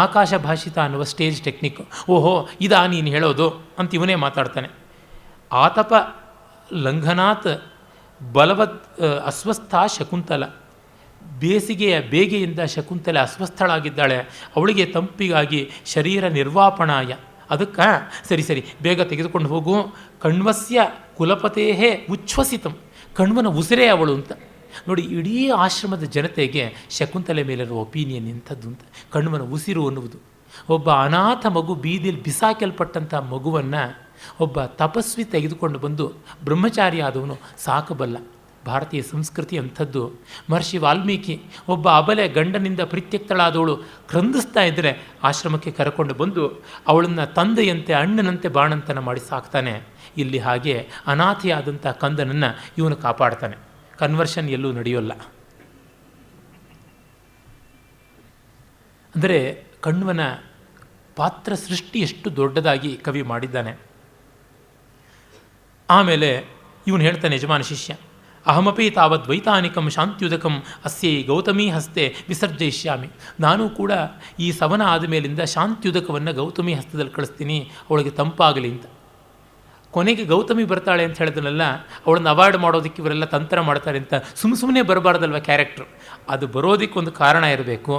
S1: ಆಕಾಶ ಭಾಷಿತ ಅನ್ನುವ ಸ್ಟೇಜ್ ಟೆಕ್ನಿಕ್. ಓಹೋ, ಇದಾ ನೀನು ಹೇಳೋದು ಅಂತ ಇವನೇ ಮಾತಾಡ್ತಾನೆ. ಆತಪ ಲಂಘನಾತ್ ಬಲವದ್ ಅಸ್ವಸ್ಥ ಶಕುಂತಲ. ಬೇಗೆಯಿಂದ ಶಕುಂತಲೆ ಅಸ್ವಸ್ಥಳಾಗಿದ್ದಾಳೆ. ಅವಳಿಗೆ ತಂಪಿಗಾಗಿ ಶರೀರ ನಿರ್ವಾಪಣಾಯ. ಅದಕ್ಕೆ ಸರಿ ಬೇಗ ತೆಗೆದುಕೊಂಡು ಹೋಗು. ಕಣ್ವಸ್ಯ ಕುಲಪತೇಹೇ ಉಚ್ಛ್ವಸಿತಂ. ಕಣ್ವನ ಉಸಿರೇ ಅವಳು ಅಂತ. ನೋಡಿ, ಇಡೀ ಆಶ್ರಮದ ಜನತೆಗೆ ಶಕುಂತಲೆ ಮೇಲಿರುವ ಒಪಿನಿಯನ್ ಎಂಥದ್ದು ಅಂತ. ಕಣ್ವನ ಉಸಿರು ಅನ್ನುವುದು. ಒಬ್ಬ ಅನಾಥ ಮಗು, ಬೀದಿಯಲ್ಲಿ ಬಿಸಾಕಲ್ಪಟ್ಟಂಥ ಮಗುವನ್ನು ಒಬ್ಬ ತಪಸ್ವಿ ತೆಗೆದುಕೊಂಡು ಬಂದು ಬ್ರಹ್ಮಚಾರಿ ಆದವನು ಸಾಕಬಲ್ಲ. ಭಾರತೀಯ ಸಂಸ್ಕೃತಿ ಅಂಥದ್ದು. ಮಹರ್ಷಿ ವಾಲ್ಮೀಕಿ ಒಬ್ಬ ಅಬಲೆ ಗಂಡನಿಂದ ಪರಿತ್ಯಕ್ತಳಾದವಳು ಕ್ರಂದಿಸ್ತಾ ಇದ್ದರೆ ಆಶ್ರಮಕ್ಕೆ ಕರ್ಕೊಂಡು ಬಂದು ಅವಳನ್ನು ತಂದೆಯಂತೆ ಅಣ್ಣನಂತೆ ಬಾಣಂತನ ಮಾಡಿ ಸಾಕ್ತಾನೆ. ಇಲ್ಲಿ ಹಾಗೆ ಅನಾಥಿಯಾದಂಥ ಕಂದನನ್ನು ಇವನು ಕಾಪಾಡ್ತಾನೆ. ಕನ್ವರ್ಷನ್ ಎಲ್ಲೂ ನಡೆಯೋಲ್ಲ. ಅಂದರೆ ಕಣ್ವನ ಪಾತ್ರ ಸೃಷ್ಟಿ ಎಷ್ಟು ದೊಡ್ಡದಾಗಿ ಕವಿ ಮಾಡಿದ್ದಾನೆ. ಆಮೇಲೆ ಇವನು ಹೇಳ್ತಾನೆ, ಯಜಮಾನ ಶಿಷ್ಯ, ಅಹಮಪಿ ತಾವದ್ ವೈತಾನಿಕಂ ಶಾಂತ್ಯುದಕಂ ಅಸ್ಯೈ ಗೌತಮೀ ಹಸ್ತೆ ವಿಸರ್ಜಯಿಷ್ಯಾಮಿ. ನಾನು ಕೂಡ ಈ ಸವನ ಆದಮೇಲಿಂದ ಶಾಂತ್ಯುದಕವನ್ನು ಗೌತಮಿ ಹಸ್ತದಲ್ಲಿ ಕಳಿಸ್ತೀನಿ, ಅವಳಿಗೆ ತಂಪಾಗಲಿ ಅಂತ. ಕೊನೆಗೆ ಗೌತಮಿ ಬರ್ತಾಳೆ ಅಂತ ಹೇಳಿದ್ನಲ್ಲ, ಅವಳನ್ನು ಅವಾಯ್ಡ್ ಮಾಡೋದಕ್ಕೆ ಇವರೆಲ್ಲ ತಂತ್ರ ಮಾಡ್ತಾರೆ ಅಂತ ಸುಮ್ಮನೆ ಬರಬಾರ್ದಲ್ವ ಕ್ಯಾರೆಕ್ಟ್ರು. ಅದು ಬರೋದಕ್ಕೊಂದು ಕಾರಣ ಇರಬೇಕು.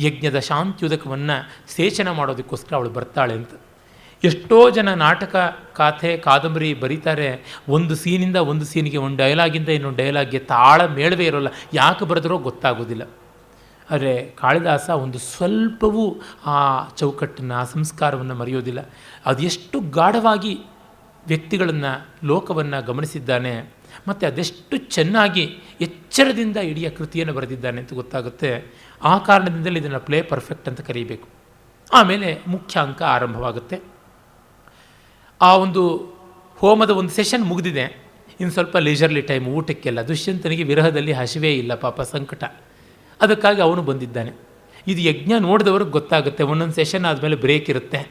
S1: ಯಜ್ಞದ ಶಾಂತ್ಯುದಕವನ್ನು ಸೇಚನ ಮಾಡೋದಕ್ಕೋಸ್ಕರ ಅವಳು ಬರ್ತಾಳೆ ಅಂತ. ಎಷ್ಟೋ ಜನ ನಾಟಕ, ಕಥೆ, ಕಾದಂಬರಿ ಬರೀತಾರೆ. ಒಂದು ಸೀನಿಂದ ಒಂದು ಸೀನಿಗೆ, ಒಂದು ಡೈಲಾಗಿಂದ ಇನ್ನೊಂದು ಡೈಲಾಗ್ಗೆ ತಾಳ ಮೇಳವೇ ಇರೋಲ್ಲ. ಯಾಕೆ ಬರೆದ್ರೋ ಗೊತ್ತಾಗೋದಿಲ್ಲ. ಆದರೆ ಕಾಳಿದಾಸ ಒಂದು ಸ್ವಲ್ಪವೂ ಆ ಚೌಕಟ್ಟನ್ನು, ಆ ಸಂಸ್ಕಾರವನ್ನು ಮರೆಯೋದಿಲ್ಲ. ಅದೆಷ್ಟು ಗಾಢವಾಗಿ ವ್ಯಕ್ತಿಗಳನ್ನು, ಲೋಕವನ್ನು ಗಮನಿಸಿದ್ದಾನೆ ಮತ್ತು ಅದೆಷ್ಟು ಚೆನ್ನಾಗಿ ಎಚ್ಚರದಿಂದ ಇಡೀ ಕೃತಿಯನ್ನು ಬರೆದಿದ್ದಾನೆ ಅಂತ ಗೊತ್ತಾಗುತ್ತೆ. ಆ ಕಾರಣದಿಂದಲೇ ಇದನ್ನು ಪ್ಲೇ ಪರ್ಫೆಕ್ಟ್ ಅಂತ ಕರೀಬೇಕು. ಆಮೇಲೆ ಮುಖ್ಯ ಅಂಕ ಆರಂಭವಾಗುತ್ತೆ. ಆ ಒಂದು ಹೋಮದ ಒಂದು ಸೆಷನ್ ಮುಗಿದಿದೆ. ಇನ್ನು ಸ್ವಲ್ಪ ಲೇಜರ್ಲಿ ಟೈಮ್ ಊಟಕ್ಕೆಲ್ಲ. ದುಷ್ಯಂತನಿಗೆ ವಿರಹದಲ್ಲಿ ಹಸಿವೇ ಇಲ್ಲ, ಪಾಪ ಸಂಕಟ. ಅದಕ್ಕಾಗಿ ಅವನು ಬಂದಿದ್ದಾನೆ. ಇದು ಯಜ್ಞ ನೋಡಿದವ್ರಿಗೆ ಗೊತ್ತಾಗುತ್ತೆ. ಒಂದೊಂದು ಸೆಷನ್ ಆದಮೇಲೆ ಬ್ರೇಕ್ ಇರುತ್ತೆ.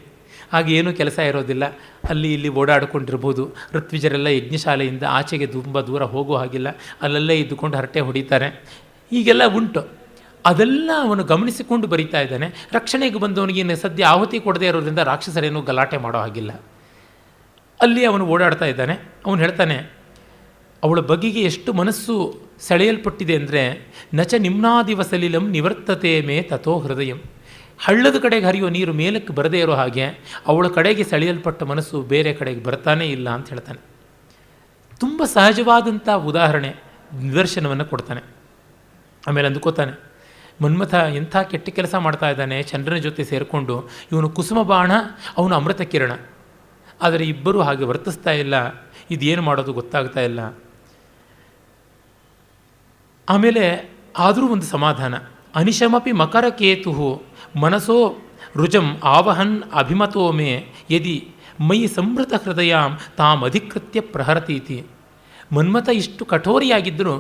S1: ಹಾಗೆ ಏನೂ ಕೆಲಸ ಇರೋದಿಲ್ಲ. ಅಲ್ಲಿ ಇಲ್ಲಿ ಓಡಾಡಿಕೊಂಡಿರ್ಬೋದು. ಋತ್ವಿಜರೆಲ್ಲ ಯಜ್ಞಶಾಲೆಯಿಂದ ಆಚೆಗೆ ತುಂಬ ದೂರ ಹೋಗೋ ಹಾಗಿಲ್ಲ, ಅಲ್ಲಲ್ಲೇ ಇದ್ದುಕೊಂಡು ಹರಟೆ ಹೊಡಿತಾರೆ. ಹೀಗೆಲ್ಲ ಉಂಟು. ಅದೆಲ್ಲ ಅವನು ಗಮನಿಸಿಕೊಂಡು ಬರೀತಾ ಇದ್ದಾನೆ. ರಕ್ಷಣೆಗೆ ಬಂದವನಿಗೆ ಸದ್ಯ ಆಹುತಿ ಕೊಡದೇ ಇರೋದ್ರಿಂದ ರಾಕ್ಷಸರೇನೂ ಗಲಾಟೆ ಮಾಡೋ ಹಾಗಿಲ್ಲ. ಅಲ್ಲಿ ಅವನು ಓಡಾಡ್ತಾ ಇದ್ದಾನೆ. ಅವನು ಹೇಳ್ತಾನೆ, ಅವಳ ಬಗೆಗೆ ಎಷ್ಟು ಮನಸ್ಸು ಸೆಳೆಯಲ್ಪಟ್ಟಿದೆ ಅಂದರೆ, ನಚ ನಿಮ್ನಾದಿವ ಸಲಿಲಂ ನಿವರ್ತತೆ ಮೇ ತಥೋ ಹೃದಯಂ. ಹಳ್ಳದ ಕಡೆಗೆ ಹರಿಯೋ ನೀರು ಮೇಲಕ್ಕೆ ಬರದೇ ಇರೋ ಹಾಗೆ ಅವಳ ಕಡೆಗೆ ಸೆಳೆಯಲ್ಪಟ್ಟ ಮನಸ್ಸು ಬೇರೆ ಕಡೆಗೆ ಬರ್ತಾನೇ ಇಲ್ಲ ಅಂತ ಹೇಳ್ತಾನೆ. ತುಂಬ ಸಹಜವಾದಂಥ ಉದಾಹರಣೆ, ನಿದರ್ಶನವನ್ನು ಕೊಡ್ತಾನೆ. ಆಮೇಲೆ ಅಂದುಕೋತಾನೆ, ಮನ್ಮಥ ಎಂಥ ಕೆಟ್ಟ ಕೆಲಸ ಮಾಡ್ತಾ ಇದ್ದಾನೆ. ಚಂದ್ರನ ಜೊತೆ ಸೇರಿಕೊಂಡು ಇವನು ಕುಸುಮ ಬಾಣ, ಅವನು ಅಮೃತ ಕಿರಣ. ಆದರೆ ಇಬ್ಬರೂ ಹಾಗೆ ವರ್ತಿಸ್ತಾ ಇಲ್ಲ. ಇದೇನು ಮಾಡೋದು ಗೊತ್ತಾಗ್ತಾ ಇಲ್ಲ. ಆಮೇಲೆ ಆದರೂ ಒಂದು ಸಮಾಧಾನ. ಅನಿಶಮಪಿ ಮಕರಕೇತು ಮನಸೋ ರುಜಂ ಆವಹನ್ ಅಭಿಮತೋ ಮೇ ಯದಿ ಮೈ ಸಂಭೃತ ಹೃದಯಾಂ ತಾಮ್ ಅಧಿಕೃತ್ಯ ಪ್ರಹರತೀತಿ. ಮನ್ಮಥ ಇಷ್ಟು ಕಠೋರಿಯಾಗಿದ್ದರೂ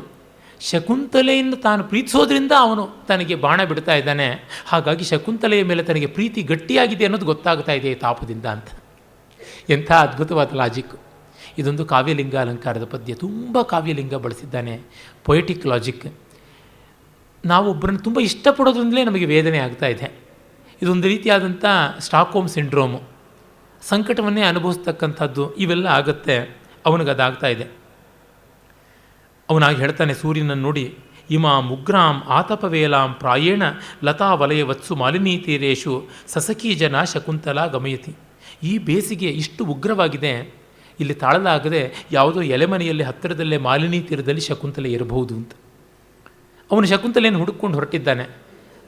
S1: ಶಕುಂತಲೆಯನ್ನು ತಾನು ಪ್ರೀತಿಸೋದ್ರಿಂದ ಅವನು ತನಗೆ ಬಾಣ ಬಿಡ್ತಾ ಇದ್ದಾನೆ. ಹಾಗಾಗಿ ಶಕುಂತಲೆಯ ಮೇಲೆ ತನಗೆ ಪ್ರೀತಿ ಗಟ್ಟಿಯಾಗಿದೆ ಅನ್ನೋದು ಗೊತ್ತಾಗ್ತಾ ಇದೆ ಈ ತಾಪದಿಂದ ಅಂತ. ಎಂಥ ಅದ್ಭುತವಾದ ಲಾಜಿಕ್. ಇದೊಂದು ಕಾವ್ಯಲಿಂಗ ಅಲಂಕಾರದ ಪದ್ಯ. ತುಂಬ ಕಾವ್ಯಲಿಂಗ ಬಳಸಿದ್ದಾನೆ, ಪೊಯೆಟಿಕ್ ಲಾಜಿಕ್. ನಾವೊಬ್ಬರನ್ನು ತುಂಬ ಇಷ್ಟಪಡೋದ್ರಿಂದಲೇ ನಮಗೆ ವೇದನೆ ಆಗ್ತಾ ಇದೆ. ಇದೊಂದು ರೀತಿಯಾದಂಥ ಸ್ಟಾಕ್ಹೋಮ್ ಸಿಂಡ್ರೋಮು, ಸಂಕಟವನ್ನೇ ಅನುಭವಿಸ್ತಕ್ಕಂಥದ್ದು. ಇವೆಲ್ಲ ಆಗುತ್ತೆ. ಅವನಿಗದಾಗ್ತಾ ಇದೆ. ಅವನಾಗಿ ಹೇಳ್ತಾನೆ, ಸೂರ್ಯನನ್ನು ನೋಡಿ, ಇಮಾ ಮುಗ್ರಾಂ ಆತಪವೇಲಾಂ ಪ್ರಾಯೇಣ ಲತಾ ವಲಯವತ್ಸು ಮಾಲಿನೀತೀರೇಶು ಸಸಖೀ ಜನ ಶಕುಂತಲಾ ಗಮಯತಿ. ಈ ಬೇಸಿಗೆ ಇಷ್ಟು ಉಗ್ರವಾಗಿದೆ, ಇಲ್ಲಿ ತಾಳಲಾಗದೆ ಯಾವುದೋ ಎಲೆಮನೆಯಲ್ಲಿ ಹತ್ತಿರದಲ್ಲೇ ಮಾಲಿನಿ ತೀರದಲ್ಲಿ ಶಕುಂತಲೆ ಇರಬಹುದು ಅಂತ. ಅವನು ಶಕುಂತಲೆಯನ್ನು ಹುಡುಕೊಂಡು ಹೊರಟಿದ್ದಾನೆ.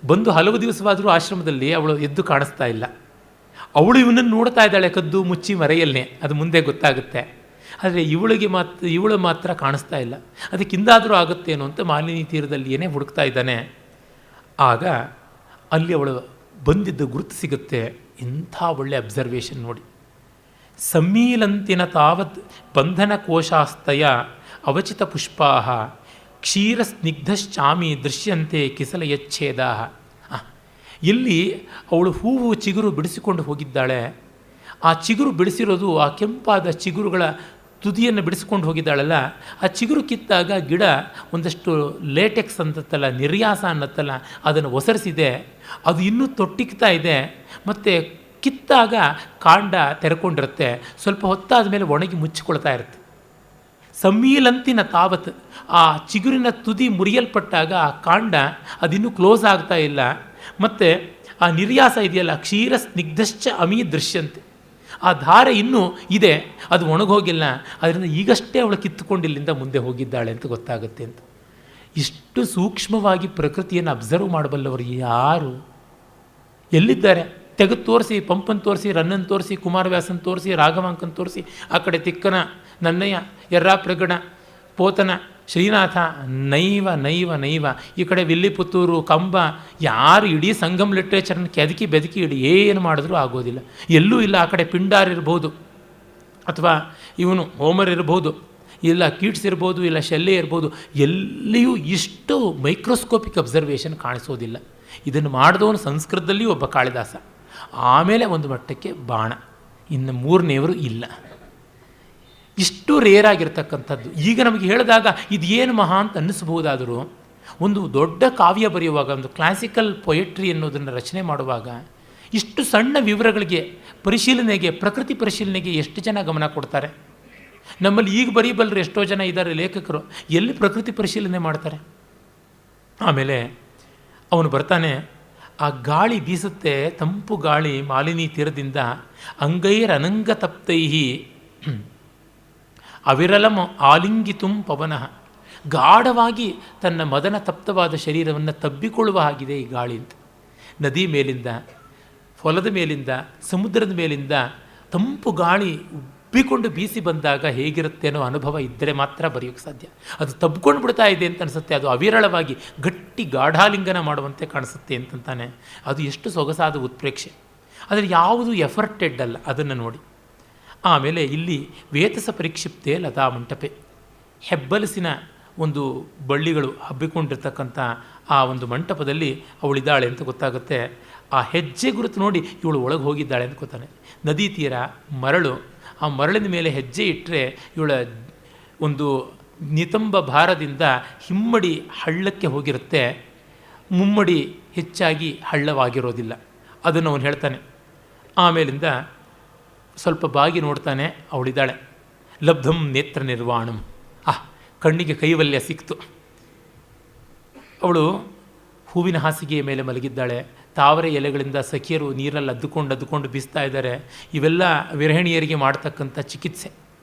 S1: ಬಂದು ಹಲವು ದಿವಸವಾದರೂ ಆಶ್ರಮದಲ್ಲಿ ಅವಳು ಎದ್ದು ಕಾಣಿಸ್ತಾ ಇಲ್ಲ. ಅವಳು ಇವನನ್ನು ನೋಡ್ತಾ ಇದ್ದಾಳೆ ಕದ್ದು ಮುಚ್ಚಿ ಮರೆಯಲ್ಲೇ, ಅದು ಮುಂದೆ ಗೊತ್ತಾಗುತ್ತೆ. ಆದರೆ ಇವಳು ಮಾತ್ರ ಕಾಣಿಸ್ತಾ ಇಲ್ಲ. ಅದಕ್ಕಿಂದಾದರೂ ಆಗುತ್ತೇನೋ ಅಂತ ಮಾಲಿನಿ ತೀರದಲ್ಲಿಯೇ ಹುಡುಕ್ತಾ ಇದ್ದಾನೆ. ಆಗ ಅಲ್ಲಿ ಅವಳು ಬಂದಿದ್ದ ಗುರುತು ಸಿಗುತ್ತೆ. ಇಂಥ ಒಳ್ಳೆ ಅಬ್ಸರ್ವೇಷನ್ ನೋಡಿ. ಸಮ್ಮೀಲಂತಿನ ತಾವತ್ ಬಂಧನ ಕೋಶಾಸ್ತಯ ಅವಚಿತ ಪುಷ್ಪಾಹ ಕ್ಷೀರ ಸ್ನಿಗ್ಧಶ್ಚಾಮಿ ದೃಶ್ಯಂತೆ ಕಿಸಲ ಯಚ್ಛೇದ. ಇಲ್ಲಿ ಅವಳು ಹೂವು ಚಿಗುರು ಬಿಡಿಸಿಕೊಂಡು ಹೋಗಿದ್ದಾಳೆ. ಆ ಚಿಗುರು ಬಿಡಿಸಿರೋದು ಆ ಕೆಂಪಾದ ಚಿಗುರುಗಳ ತುದಿಯನ್ನು ಬಿಡಿಸ್ಕೊಂಡು ಹೋಗಿದ್ದಾಳಲ್ಲ, ಆ ಚಿಗುರು ಕಿತ್ತಾಗ ಗಿಡ ಒಂದಷ್ಟು ಲೇಟೆಕ್ಸ್ ಅಂತತ್ತಲ್ಲ, ನಿರ್ಯಾಸ ಅನ್ನತ್ತಲ್ಲ, ಅದನ್ನು ಒಸರಿಸಿದೆ. ಅದು ಇನ್ನೂ ತೊಟ್ಟಿಕ್ತಾ ಇದೆ. ಮತ್ತು ಕಿತ್ತಾಗ ಕಾಂಡ ತೆರೆಕೊಂಡಿರುತ್ತೆ. ಸ್ವಲ್ಪ ಹೊತ್ತಾದ ಮೇಲೆ ಒಣಗಿ ಮುಚ್ಚಿಕೊಳ್ತಾ ಇರುತ್ತೆ. ಸಮ್ಮೀಲಂತಿನ ತಾವತ್, ಆ ಚಿಗುರಿನ ತುದಿ ಮುರಿಯಲ್ಪಟ್ಟಾಗ ಆ ಕಾಂಡ ಅದಿನ್ನೂ ಕ್ಲೋಸ್ ಆಗ್ತಾ ಇಲ್ಲ. ಮತ್ತು ಆ ನಿರ್ಯಾಸ ಇದೆಯಲ್ಲ, ಕ್ಷೀರ ಸ್ನಿಗ್ಧಶ್ಚ ಅಮೀ ದೃಶ್ಯಂತೆ, ಆ ಧಾರೆ ಇನ್ನೂ ಇದೆ, ಅದು ಒಣಗೋಗಿಲ್ಲ. ಅದರಿಂದ ಈಗಷ್ಟೇ ಅವಳು ಕಿತ್ತುಕೊಂಡು ಇಲ್ಲಿಂದ ಮುಂದೆ ಹೋಗಿದ್ದಾಳೆ ಅಂತ ಗೊತ್ತಾಗುತ್ತೆ ಅಂತ. ಇಷ್ಟು ಸೂಕ್ಷ್ಮವಾಗಿ ಪ್ರಕೃತಿಯನ್ನು ಅಬ್ಸರ್ವ್ ಮಾಡಬಲ್ಲವರು ಯಾರು ಎಲ್ಲಿದ್ದಾರೆ? ತೆಗೆದು ತೋರಿಸಿ, ಪಂಪನ್ನು ತೋರಿಸಿ, ರನ್ನನ್ನು ತೋರಿಸಿ, ಕುಮಾರವ್ಯಾಸನ ತೋರಿಸಿ, ರಾಘವಾಂಕನ ತೋರಿಸಿ, ಆ ಕಡೆ ತಿಕ್ಕನ, ನನ್ನಯ್ಯ, ಎರ್ರಾಪ್ರಗಡ, ಪೋತನ, ಶ್ರೀನಾಥ, ನೈವ ನೈವ ನೈವ. ಈ ಕಡೆ ವಿಲ್ಲಿಪುತ್ತೂರು, ಕಂಬ, ಯಾರು ಇಡೀ ಸಂಗಮ್ ಲಿಟ್ರೇಚರ್ನ ಕೆದಕಿ ಬೆದಕಿ ಇಡಿ ಏನು ಮಾಡಿದ್ರೂ ಆಗೋದಿಲ್ಲ. ಎಲ್ಲೂ ಇಲ್ಲ. ಆ ಕಡೆ ಪಿಂಡಾರ್ ಇರ್ಬೋದು, ಅಥವಾ ಇವನು ಹೋಮರ್ ಇರ್ಬೋದು, ಇಲ್ಲ ಕೀಟ್ಸ್ ಇರ್ಬೋದು, ಇಲ್ಲ ಶೆಲ್ಲೆ ಇರ್ಬೋದು. ಎಲ್ಲಿಯೂ ಇಷ್ಟು ಮೈಕ್ರೋಸ್ಕೋಪಿಕ್ ಅಬ್ಸರ್ವೇಷನ್ ಕಾಣಿಸೋದಿಲ್ಲ. ಇದನ್ನು ಮಾಡಿದವನು ಸಂಸ್ಕೃತದಲ್ಲಿ ಒಬ್ಬ ಕಾಳಿದಾಸ, ಆಮೇಲೆ ಒಂದು ಮಟ್ಟಕ್ಕೆ ಬಾಣ, ಇನ್ನು ಮೂರನೇವರು ಇಲ್ಲ. ಇಷ್ಟು ರೇರ್ ಆಗಿರ್ತಕ್ಕಂಥದ್ದು. ಈಗ ನಮಗೆ ಹೇಳಿದಾಗ ಇದೇನು ಮಹಾ ಅಂತ ಅನ್ನಿಸ್ಬಹುದಾದರೂ, ಒಂದು ದೊಡ್ಡ ಕಾವ್ಯ ಬರೆಯುವಾಗ, ಒಂದು ಕ್ಲಾಸಿಕಲ್ ಪೊಯೆಟ್ರಿ ಅನ್ನೋದನ್ನು ರಚನೆ ಮಾಡುವಾಗ ಇಷ್ಟು ಸಣ್ಣ ವಿವರಗಳಿಗೆ, ಪರಿಶೀಲನೆಗೆ, ಪ್ರಕೃತಿ ಪರಿಶೀಲನೆಗೆ ಎಷ್ಟು ಜನ ಗಮನ ಕೊಡ್ತಾರೆ? ನಮ್ಮಲ್ಲಿ ಈಗ ಬರೀಬಲ್ಲರು ಎಷ್ಟೋ ಜನ ಇದ್ದಾರೆ ಲೇಖಕರು, ಎಲ್ಲಿ ಪ್ರಕೃತಿ ಪರಿಶೀಲನೆ ಮಾಡ್ತಾರೆ? ಆಮೇಲೆ ಅವನು ಬರ್ತಾನೆ, ಆ ಗಾಳಿ ಬೀಸುತ್ತೆ, ತಂಪು ಗಾಳಿ ಮಾಲಿನಿ ತೀರದಿಂದ. ಅಂಗೈರನಂಗ ತಪ್ತೈಹಿ ಅವಿರಲಂ ಆಲಿಂಗಿತುಂ ಪವನಃ. ಗಾಢವಾಗಿ ತನ್ನ ಮದನ ತಪ್ತವಾದ ಶರೀರವನ್ನು ತಬ್ಬಿಕೊಳ್ಳುವ ಹಾಗಿದೆ ಈ ಗಾಳಿ ಅಂತ. ನದಿ ಮೇಲಿಂದ, ಹೊಲದ ಮೇಲಿಂದ, ಸಮುದ್ರದ ಮೇಲಿಂದ ತಂಪು ಗಾಳಿ ಉಬ್ಬಿಕೊಂಡು ಬೀಸಿ ಬಂದಾಗ ಹೇಗಿರುತ್ತೆ ಅನ್ನೋ ಅನುಭವ ಇದ್ದರೆ ಮಾತ್ರ ಬರೆಯೋಕ್ಕೆ ಸಾಧ್ಯ. ಅದು ತಬ್ಕೊಂಡು ಬಿಡ್ತಾ ಇದೆ ಅಂತ ಅನಿಸುತ್ತೆ. ಅದು ಅವಿರಳವಾಗಿ ಗಟ್ಟಿ ಗಾಢಾಲಿಂಗನ ಮಾಡುವಂತೆ ಕಾಣಿಸುತ್ತೆ ಅಂತಂತಾನೆ. ಅದು ಎಷ್ಟು ಸೊಗಸಾದ ಉತ್ಪ್ರೇಕ್ಷೆ. ಆದರೆ ಯಾವುದು ಎಫರ್ಟೆಡ್ ಅಲ್ಲ, ಅದನ್ನು ನೋಡಿ. ಆಮೇಲೆ ಇಲ್ಲಿ ವೇತಸ ಪರಿಕ್ಷಿಪ್ತೆ ಲತಾ ಮಂಟಪೆ, ಹೆಬ್ಬಲಸಿನ ಒಂದು ಬಳ್ಳಿಗಳು ಹಬ್ಬಿಕೊಂಡಿರ್ತಕ್ಕಂಥ ಆ ಒಂದು ಮಂಟಪದಲ್ಲಿ ಅವಳಿದ್ದಾಳೆ ಅಂತ ಗೊತ್ತಾಗುತ್ತೆ. ಆ ಹೆಜ್ಜೆ ಗುರುತು ನೋಡಿ ಇವಳು ಒಳಗೆ ಹೋಗಿದ್ದಾಳೆ ಅಂತ ಗೊತ್ತಾನೆ. ನದಿ ತೀರ, ಮರಳು, ಆ ಮರಳಿನ ಮೇಲೆ ಹೆಜ್ಜೆ ಇಟ್ಟರೆ ಇವಳ ಒಂದು ನಿತಂಬ ಭಾರದಿಂದ ಹಿಮ್ಮಡಿ ಹಳ್ಳಕ್ಕೆ ಹೋಗಿರುತ್ತೆ, ಮುಮ್ಮಡಿ ಹೆಚ್ಚಾಗಿ ಹಳ್ಳವಾಗಿರೋದಿಲ್ಲ. ಅದನ್ನು ಅವನು ಹೇಳ್ತಾನೆ. ಆಮೇಲಿಂದ ಸ್ವಲ್ಪ ಬಾಗಿ ನೋಡ್ತಾನೆ, ಅವಳಿದ್ದಾಳೆ. ಲಬ್ಧಂ ನೇತ್ರ ನಿರ್ವಾಣಂ, ಕಣ್ಣಿಗೆ ಕೈವಲ್ಯ ಸಿಕ್ತು. ಅವಳು ಹೂವಿನ ಹಾಸಿಗೆಯ ಮೇಲೆ ಮಲಗಿದ್ದಾಳೆ. ತಾವರೆ ಎಲೆಗಳಿಂದ ಸಖಿಯರು ನೀರಲ್ಲಿ ಅದ್ದುಕೊಂಡು ಬೀಸ್ತಾ ಇದ್ದಾರೆ. ಇವೆಲ್ಲ ವಿರಹಿಣಿಯರಿಗೆ ಮಾಡ್ತಕ್ಕಂಥ ಚಿಕಿತ್ಸೆ.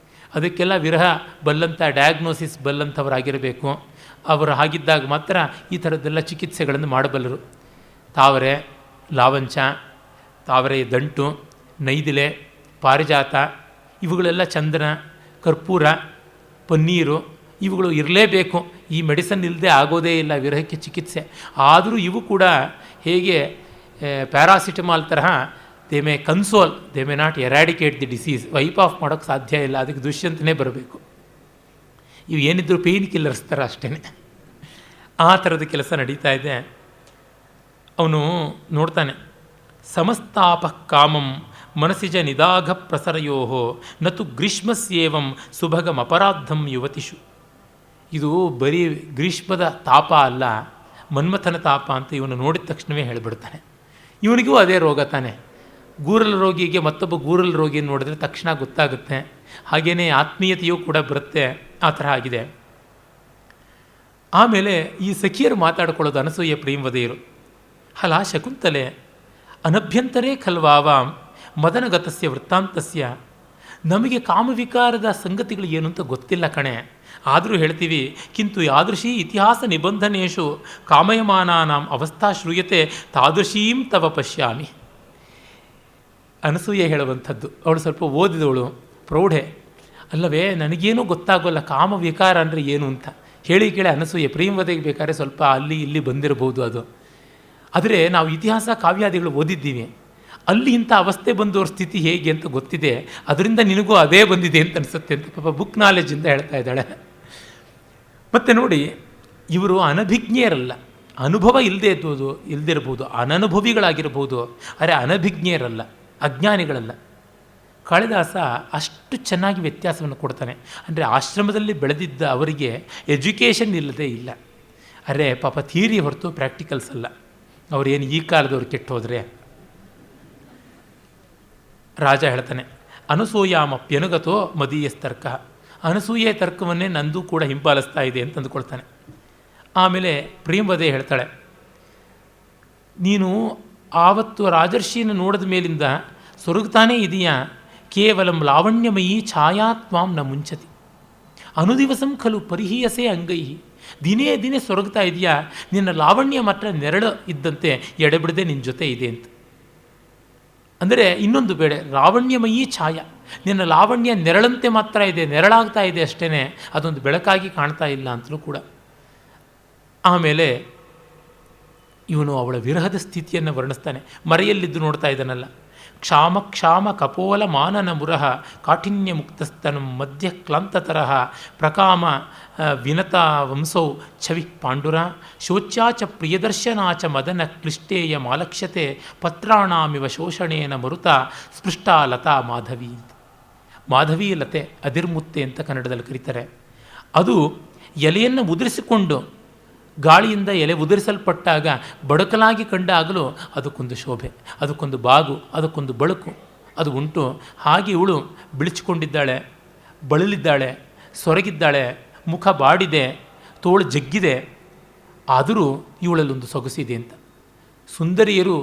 S1: ಅದಕ್ಕೆಲ್ಲ ವಿರಹ ಬಲ್ಲಂಥ, ಡಯಾಗ್ನೋಸಿಸ್ ಬಲ್ಲಂಥವರಾಗಿರಬೇಕು. ಅವರು ಆಗಿದ್ದಾಗ ಮಾತ್ರ ಈ ಥರದ್ದೆಲ್ಲ ಚಿಕಿತ್ಸೆಗಳನ್ನು ಮಾಡಬಲ್ಲರು. ತಾವರೆ, ಲಾವಂಚ, ತಾವರೆಯ ದಂಟು, ನೈದಿಲೆ, ಪಾರಿಜಾತ, ಇವುಗಳೆಲ್ಲ ಚಂದನ, ಕರ್ಪೂರ, ಪನ್ನೀರು, ಇವುಗಳು ಇರಲೇಬೇಕು. ಈ ಮೆಡಿಸನ್ ಇಲ್ಲದೆ ಆಗೋದೇ ಇಲ್ಲ ವಿರಹಕ್ಕೆ ಚಿಕಿತ್ಸೆ. ಆದರೂ ಇವು ಕೂಡ ಹೇಗೆ ಪ್ಯಾರಾಸಿಟಮಾಲ್ ತರಹ they may console, they may not eradicate the disease. Wipe of ಮಾಡೋಕ್ಕೆ ಸಾಧ್ಯ ಇಲ್ಲ, ಅದಕ್ಕೆ ದುಷ್ಯಂತನೇ ಬರಬೇಕು. ಇವು ಏನಿದ್ರು ಪೇಯ್ನ್ ಕಿಲ್ಲರ್ಸ್ ಥರ ಅಷ್ಟೇ. ಆ ಥರದ ಕೆಲಸ ನಡೀತಾ ಇದೆ. ಅವನು ನೋಡ್ತಾನೆ, ಸಮಸ್ತಾಪ ಕಾಮಂ ಮನಸ್ಸಿಜ ನಿದಾಘ ಪ್ರಸರಯೋ ನತು ಗ್ರೀಷ್ಮಸ್ಯೇವಂ ಸುಭಗಂ ಅಪರಾಧಂ ಯುವತಿಷು. ಇದು ಬರೀ ಗ್ರೀಷ್ಮದ ತಾಪ ಅಲ್ಲ, ಮನ್ಮಥನ ತಾಪ ಅಂತ ಇವನು ನೋಡಿದ ತಕ್ಷಣವೇ ಹೇಳಿಬಿಡ್ತಾನೆ. ಇವನಿಗೂ ಅದೇ ರೋಗ ತಾನೆ. ಗೂರಲ್ ರೋಗಿಗೆ ಮತ್ತೊಬ್ಬ ಗೂರಲ್ ರೋಗಿ ನೋಡಿದ್ರೆ ತಕ್ಷಣ ಗೊತ್ತಾಗುತ್ತೆ. ಹಾಗೆಯೇ ಆತ್ಮೀಯತೆಯೂ ಕೂಡ ಬರುತ್ತೆ. ಆ ಥರ ಆಗಿದೆ. ಆಮೇಲೆ ಈ ಸಖಿಯರು ಮಾತಾಡಿಕೊಳ್ಳೋದು ಅನಸೂಯ ಪ್ರೇಮವದೆಯರು. ಹಲ ಶಕುಂತಲೆ ಅನಭ್ಯಂತರೇ ಖಲ್ವಾವಾಂ ಮದನಗತಸ್ಯ ವೃತ್ತಾಂತಸ್ಯ ನಮಗೆ ಕಾಮವಿಕಾರದ ಸಂಗತಿಗಳು ಏನು ಅಂತ ಗೊತ್ತಿಲ್ಲ ಕಣೆ. ಆದರೂ ಹೇಳ್ತೀವಿ, ಕಿಂತು ಯಾದೃಶೀ ಇತಿಹಾಸ ನಿಬಂಧನೇಶು ಕಾಮಯಮಾನಾನಾಂ ಅವಸ್ಥಾ ಶ್ರೂಯತೆ ತಾದೃಶೀಂ ತವ ಪಶ್ಯಾಮಿ. ಅನಸೂಯೆ ಹೇಳುವಂಥದ್ದು. ಅವಳು ಸ್ವಲ್ಪ ಓದಿದವಳು, ಪ್ರೌಢೆ. ಅಲ್ಲವೇ, ನನಗೇನೂ ಗೊತ್ತಾಗೋಲ್ಲ ಕಾಮವಿಕಾರ ಅಂದರೆ ಏನು ಅಂತ. ಹೇಳಿ ಕೇಳಿ ಅನಸೂಯೆ ಪ್ರೇಮವದೆಗೆ ಬೇಕಾದ್ರೆ ಸ್ವಲ್ಪ ಅಲ್ಲಿ ಇಲ್ಲಿ ಬಂದಿರಬಹುದು ಅದು. ಆದರೆ ನಾವು ಇತಿಹಾಸ ಕಾವ್ಯಾದಿಗಳು ಓದಿದ್ದೀವಿ, ಅಲ್ಲಿ ಇಂಥ ಅವಸ್ಥೆ ಬಂದವ್ರ ಸ್ಥಿತಿ ಹೇಗೆ ಅಂತ ಗೊತ್ತಿದೆ, ಅದರಿಂದ ನಿನಗೂ ಅದೇ ಬಂದಿದೆ ಅಂತ ಅನಿಸುತ್ತೆ ಅಂತ ಪಾಪ ಬುಕ್ ನಾಲೆಜಿಂದ ಹೇಳ್ತಾ ಇದ್ದಾಳೆ. ಮತ್ತು ನೋಡಿ, ಇವರು ಅನಭಿಜ್ಞೆಯರಲ್ಲ, ಅನುಭವ ಇಲ್ಲದಿರ್ಬೋದು, ಅನನುಭವಿಗಳಾಗಿರ್ಬೋದು, ಆದರೆ ಅನಭಿಜ್ಞೆಯರಲ್ಲ, ಅಜ್ಞಾನಿಗಳಲ್ಲ. ಕಾಳಿದಾಸ ಅಷ್ಟು ಚೆನ್ನಾಗಿ ವ್ಯತ್ಯಾಸವನ್ನು ಕೊಡ್ತಾನೆ. ಅಂದರೆ ಆಶ್ರಮದಲ್ಲಿ ಬೆಳೆದಿದ್ದ ಅವರಿಗೆ ಎಜುಕೇಷನ್ ಇಲ್ಲದೆ ಇಲ್ಲ. ಅರೆ ಪಾಪ ಥಿಯರಿ ಹೊರತು ಪ್ರಾಕ್ಟಿಕಲ್ಸ್ ಅಲ್ಲ. ಅವರೇನು ಈ ಕಾಲದವ್ರು ಕೆಟ್ಟು ಹೋದರೆ. ರಾಜ ಹೇಳ್ತಾನೆ, ಅನಸೂಯಾಮಪ್ಯನುಗತೋ ಮದೀಯಸ್ತರ್ಕ. ಅನಸೂಯೆ ತರ್ಕವನ್ನೇ ನಂದು ಕೂಡ ಹಿಂಬಾಲಿಸ್ತಾ ಇದೆ ಅಂತ ಅಂದುಕೊಳ್ತಾನೆ. ಆಮೇಲೆ ಪ್ರೇಮವದೆ ಹೇಳ್ತಾಳೆ, ನೀನು ಆವತ್ತು ರಾಜರ್ಷಿಯನ್ನು ನೋಡಿದ ಮೇಲಿಂದ ಸೊರಗ್ತಾನೇ ಇದೆಯಾ, ಕೇವಲಂ ಲಾವಣ್ಯಮಯೀ ಛಾಯಾತ್ವಾಂ ನ ಮುಂಚತಿ ಅನುದಿವಸಂ ಖಲು ಪರಿಹೀಯಸೆ ಅಂಗೈ. ದಿನೇ ದಿನೇ ಸೊರಗ್ತಾ ಇದೆಯಾ, ನಿನ್ನ ಲಾವಣ್ಯ ಮಾತ್ರ ನೆರಳು ಇದ್ದಂತೆ ಎಡೆಬಿಡದೆ ನಿನ್ನ ಜೊತೆ ಇದೆ ಅಂತ. ಅಂದರೆ ಇನ್ನೊಂದು ಬೇಡ, ಲಾವಣ್ಯಮಯೀ ಛಾಯಾ, ನಿನ್ನ ಲಾವಣ್ಯ ನೆರಳಂತೆ ಮಾತ್ರ ಇದೆ, ನೆರಳಾಗ್ತಾ ಇದೆ ಅಷ್ಟೇ, ಅದೊಂದು ಬೆಳಕಾಗಿ ಕಾಣ್ತಾ ಇಲ್ಲ ಅಂತಲೂ ಕೂಡ. ಆಮೇಲೆ ಇವನು ಅವಳ ವಿರಹದ ಸ್ಥಿತಿಯನ್ನು ವರ್ಣಿಸ್ತಾನೆ. ಮರೆಯಲ್ಲಿದ್ದು ನೋಡ್ತಾ ಇದ್ದಾನಲ್ಲ. ಕ್ಷಾಮ ಕ್ಷಾಮ ಕಪೋಲ ಮಾನನ ಮುರಹ ಕಾಠಿನ್ಯ ಮುಕ್ತಸ್ತನಂ ಮಧ್ಯ ಕ್ಲಾಂತತರಹ ಪ್ರಕಾಮ ವಿನತಾ ವಂಸೌ ಛವಿ ಪಾಂಡುರ ಶೋಚ್ಯಾಚ ಪ್ರಿಯದರ್ಶನಾಚ ಮದನ ಕ್ಲಿಷ್ಟೇಯ ಮಾಲಕ್ಷ್ಯತೆ ಪತ್ರಾಣಾಮಿವ ಶೋಷಣೇನ ಮರುತ ಸ್ಪೃಷ್ಟಾ ಲತಾ ಮಾಧವಿ. ಮಾಧವಿ ಲತೆ, ಅದಿರ್ಮುತ್ತೆ ಅಂತ ಕನ್ನಡದಲ್ಲಿ ಕರೀತಾರೆ. ಅದು ಎಲೆಯನ್ನು ಉದುರಿಸಿಕೊಂಡು ಗಾಳಿಯಿಂದ ಎಲೆ ಉದುರಿಸಲ್ಪಟ್ಟಾಗ ಬಡಕಲಾಗಿ ಕಂಡಾಗಲೂ ಅದಕ್ಕೊಂದು ಶೋಭೆ, ಅದಕ್ಕೊಂದು ಬಾಗು, ಅದಕ್ಕೊಂದು ಬಳುಕು ಅದು ಉಂಟು. ಹಾಗೆ ಇವಳು ಬಿಳಿಚಿಕೊಂಡಿದ್ದಾಳೆ, ಬಳಲಿದ್ದಾಳೆ, ಸೊರಗಿದ್ದಾಳೆ, ಮುಖ ಬಾಡಿದೆ, ತೋಳು ಜಗ್ಗಿದೆ, ಆದರೂ ಇವಳಲ್ಲೊಂದು ಸೊಗಸಿದೆ ಅಂತ. ಸುಂದರಿಯರು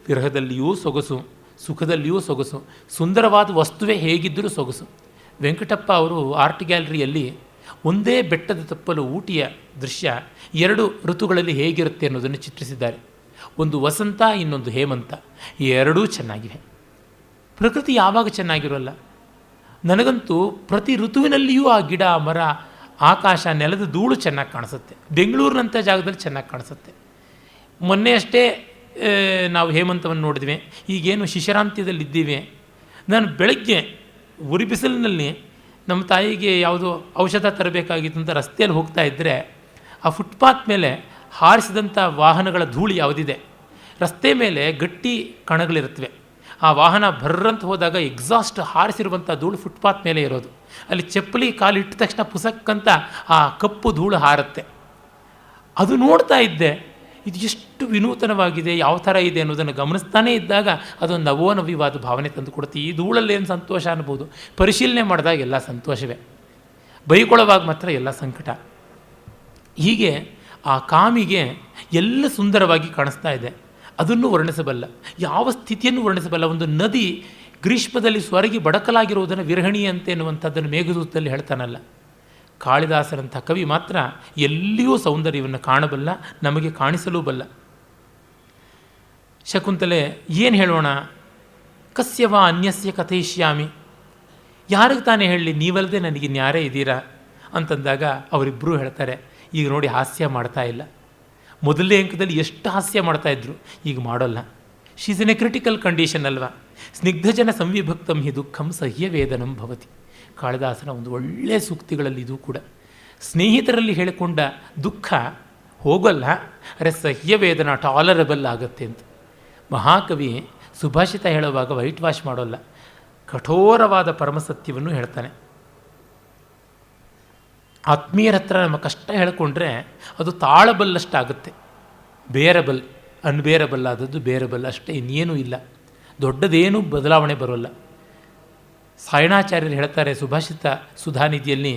S1: ವಿರಹದಲ್ಲಿಯೂ ಸೊಗಸು, ಸುಖದಲ್ಲಿಯೂ ಸೊಗಸು. ಸುಂದರವಾದ ವಸ್ತುವೇ ಹೇಗಿದ್ದರೂ ಸೊಗಸು. ವೆಂಕಟಪ್ಪ ಅವರು ಆರ್ಟ್ ಗ್ಯಾಲರಿಯಲ್ಲಿ ಒಂದೇ ಬೆಟ್ಟದ ತಪ್ಪಲು ಊಟಿಯ ದೃಶ್ಯ 2 ಋತುಗಳಲ್ಲಿ ಹೇಗಿರುತ್ತೆ ಅನ್ನೋದನ್ನು ಚಿತ್ರಿಸಿದ್ದಾರೆ. ಒಂದು ವಸಂತ, ಇನ್ನೊಂದು ಹೇಮಂತ. ಎರಡೂ ಚೆನ್ನಾಗಿವೆ. ಪ್ರಕೃತಿ ಯಾವಾಗ ಚೆನ್ನಾಗಿರೋಲ್ಲ. ನನಗಂತೂ ಪ್ರತಿ ಋತುವಿನಲ್ಲಿಯೂ ಆ ಗಿಡ, ಮರ, ಆಕಾಶ, ನೆಲದ ಧೂಳು ಚೆನ್ನಾಗಿ ಕಾಣಿಸುತ್ತೆ. ಬೆಂಗಳೂರಿನಂಥ ಜಾಗದಲ್ಲಿ ಚೆನ್ನಾಗಿ ಕಾಣಿಸುತ್ತೆ. ಮೊನ್ನೆ ಅಷ್ಟೇ ನಾವು ಹೇಮಂತವನ್ನು ನೋಡಿದ್ವಿ. ಈಗೇನು ಶಿಶಿರಾಂತ್ಯದಲ್ಲಿದ್ದೀವಿ. ನಾನು ಬೆಳಗ್ಗೆ ಉರಿ ಬಿಸಿಲಿನಲ್ಲಿ ನಮ್ಮ ತಾಯಿಗೆ ಯಾವುದೋ ಔಷಧ ತರಬೇಕಾಗಿತ್ತು ಅಂತ ರಸ್ತೆಯಲ್ಲಿ ಹೋಗ್ತಾ ಇದ್ದರೆ ಆ ಫುಟ್ಪಾತ್ ಮೇಲೆ ಹಾರಿಸಿದಂಥ ವಾಹನಗಳ ಧೂಳು ಯಾವುದಿದೆ, ರಸ್ತೆ ಮೇಲೆ ಗಟ್ಟಿ ಕಣಗಳಿರುತ್ತವೆ. ಆ ವಾಹನ ಭರ್ರಂತ ಹೋದಾಗ ಎಕ್ಸಾಸ್ಟ್ ಹಾರಿಸಿರುವಂಥ ಧೂಳು ಫುಟ್ಪಾತ್ ಮೇಲೆ ಇರೋದು. ಅಲ್ಲಿ ಚಪ್ಪಲಿ ಕಾಲಿಟ್ಟ ತಕ್ಷಣ ಪುಸಕ್ಕಂತ ಆ ಕಪ್ಪು ಧೂಳು ಹಾರುತ್ತೆ. ಅದು ನೋಡ್ತಾ ಇದ್ದೆ, ಇದು ಎಷ್ಟು ವಿನೂತನವಾಗಿದೆ, ಯಾವ ಥರ ಇದೆ ಅನ್ನೋದನ್ನು ಗಮನಿಸ್ತಾನೇ ಇದ್ದಾಗ ಅದೊಂದು ನವೋನವ್ಯವಾದ ಭಾವನೆ ತಂದು ಕೊಡುತ್ತೆ. ಈ ಧೂಳಲ್ಲಿ ಏನು ಸಂತೋಷ ಅನ್ಬೋದು, ಪರಿಶೀಲನೆ ಮಾಡಿದಾಗ ಎಲ್ಲ ಸಂತೋಷವೇ, ಬೈಕೊಳ್ಳುವಾಗ ಮಾತ್ರ ಎಲ್ಲ ಸಂಕಟ. ಹೀಗೆ ಆ ಕಾಮಿಗೆ ಎಲ್ಲ ಸುಂದರವಾಗಿ ಕಾಣಿಸ್ತಾ ಇದೆ. ಅದನ್ನು ವರ್ಣಿಸಬಲ್ಲ, ಯಾವ ಸ್ಥಿತಿಯನ್ನು ವರ್ಣಿಸಬಲ್ಲ. ಒಂದು ನದಿ ಗ್ರೀಷ್ಮದಲ್ಲಿ ಸ್ವರಗಿ ಬಡಕಲಾಗಿರುವುದನ್ನು ವಿರಹಣಿ ಅಂತ ಎನ್ನುವಂಥದ್ದನ್ನು ಮೇಘದೂತದಲ್ಲಿ ಹೇಳ್ತಾನಲ್ಲ. ಕಾಳಿದಾಸರಂಥ ಕವಿ ಮಾತ್ರ ಎಲ್ಲಿಯೂ ಸೌಂದರ್ಯವನ್ನು ಕಾಣಬಲ್ಲ, ನಮಗೆ ಕಾಣಿಸಲೂ ಬಲ್ಲ. ಶಕುಂತಲೆ ಏನು ಹೇಳೋಣ, ಕಸ್ಯವ ಅನ್ಯಸ್ಯ ಕಥಯಿಷ್ಯಾಮಿ, ಯಾರಿಗೆ ತಾನೇ ಹೇಳಲಿ, ನೀವಲ್ಲದೆ ನನಗಿನ್ಯಾರೇ ಇದ್ದೀರಾ ಅಂತಂದಾಗ ಅವರಿಬ್ಬರೂ ಹೇಳ್ತಾರೆ, ಈಗ ನೋಡಿ ಹಾಸ್ಯ ಮಾಡ್ತಾ ಇಲ್ಲ. ಮೊದಲನೇ ಅಂಕದಲ್ಲಿ ಎಷ್ಟು ಹಾಸ್ಯ ಮಾಡ್ತಾಯಿದ್ರು, ಈಗ ಮಾಡೋಲ್ಲ. She's in a critical condition ಅಲ್ವಾ. ಸ್ನಿಗ್ಧಜನ ಸಂವಿಭಕ್ತಂ ಹಿ ದುಃಖಂ ಸಹ್ಯ ವೇದನಂ ಭವತಿ. ಕಾಳಿದಾಸನ ಒಂದು ಒಳ್ಳೆಯ ಸೂಕ್ತಿಗಳಲ್ಲಿ ಇದು ಕೂಡ. ಸ್ನೇಹಿತರಲ್ಲಿ ಹೇಳಿಕೊಂಡ ದುಃಖ ಹೋಗಲ್ಲ, ಅರೆ ಸಹ್ಯ ವೇದನ ಟಾಲರಬಲ್ ಆಗುತ್ತೆ ಅಂತ. ಮಹಾಕವಿ ಸುಭಾಷಿತ ಹೇಳುವಾಗ ವೈಟ್ ವಾಶ್ ಮಾಡೋಲ್ಲ, ಕಠೋರವಾದ ಪರಮಸತ್ಯವನ್ನು ಹೇಳ್ತಾನೆ. ಆತ್ಮೀಯರ ಹತ್ರ ನಮ್ಮ ಕಷ್ಟ ಹೇಳಿಕೊಂಡ್ರೆ ಅದು ತಾಳಬಲ್ಲಷ್ಟಾಗುತ್ತೆ. ಬೇರಬಲ್, ಅನ್ಬೇರಬಲ್ ಆದದ್ದು ಬೇರಬಲ್ ಅಷ್ಟೇ, ಇನ್ನೇನೂ ಇಲ್ಲ, ದೊಡ್ಡದೇನೂ ಬದಲಾವಣೆ ಬರೋಲ್ಲ. ಸಾಯಣಾಚಾರ್ಯರು ಹೇಳ್ತಾರೆ ಸುಭಾಷಿತ ಸುಧಾನಿಧಿಯಲ್ಲಿ,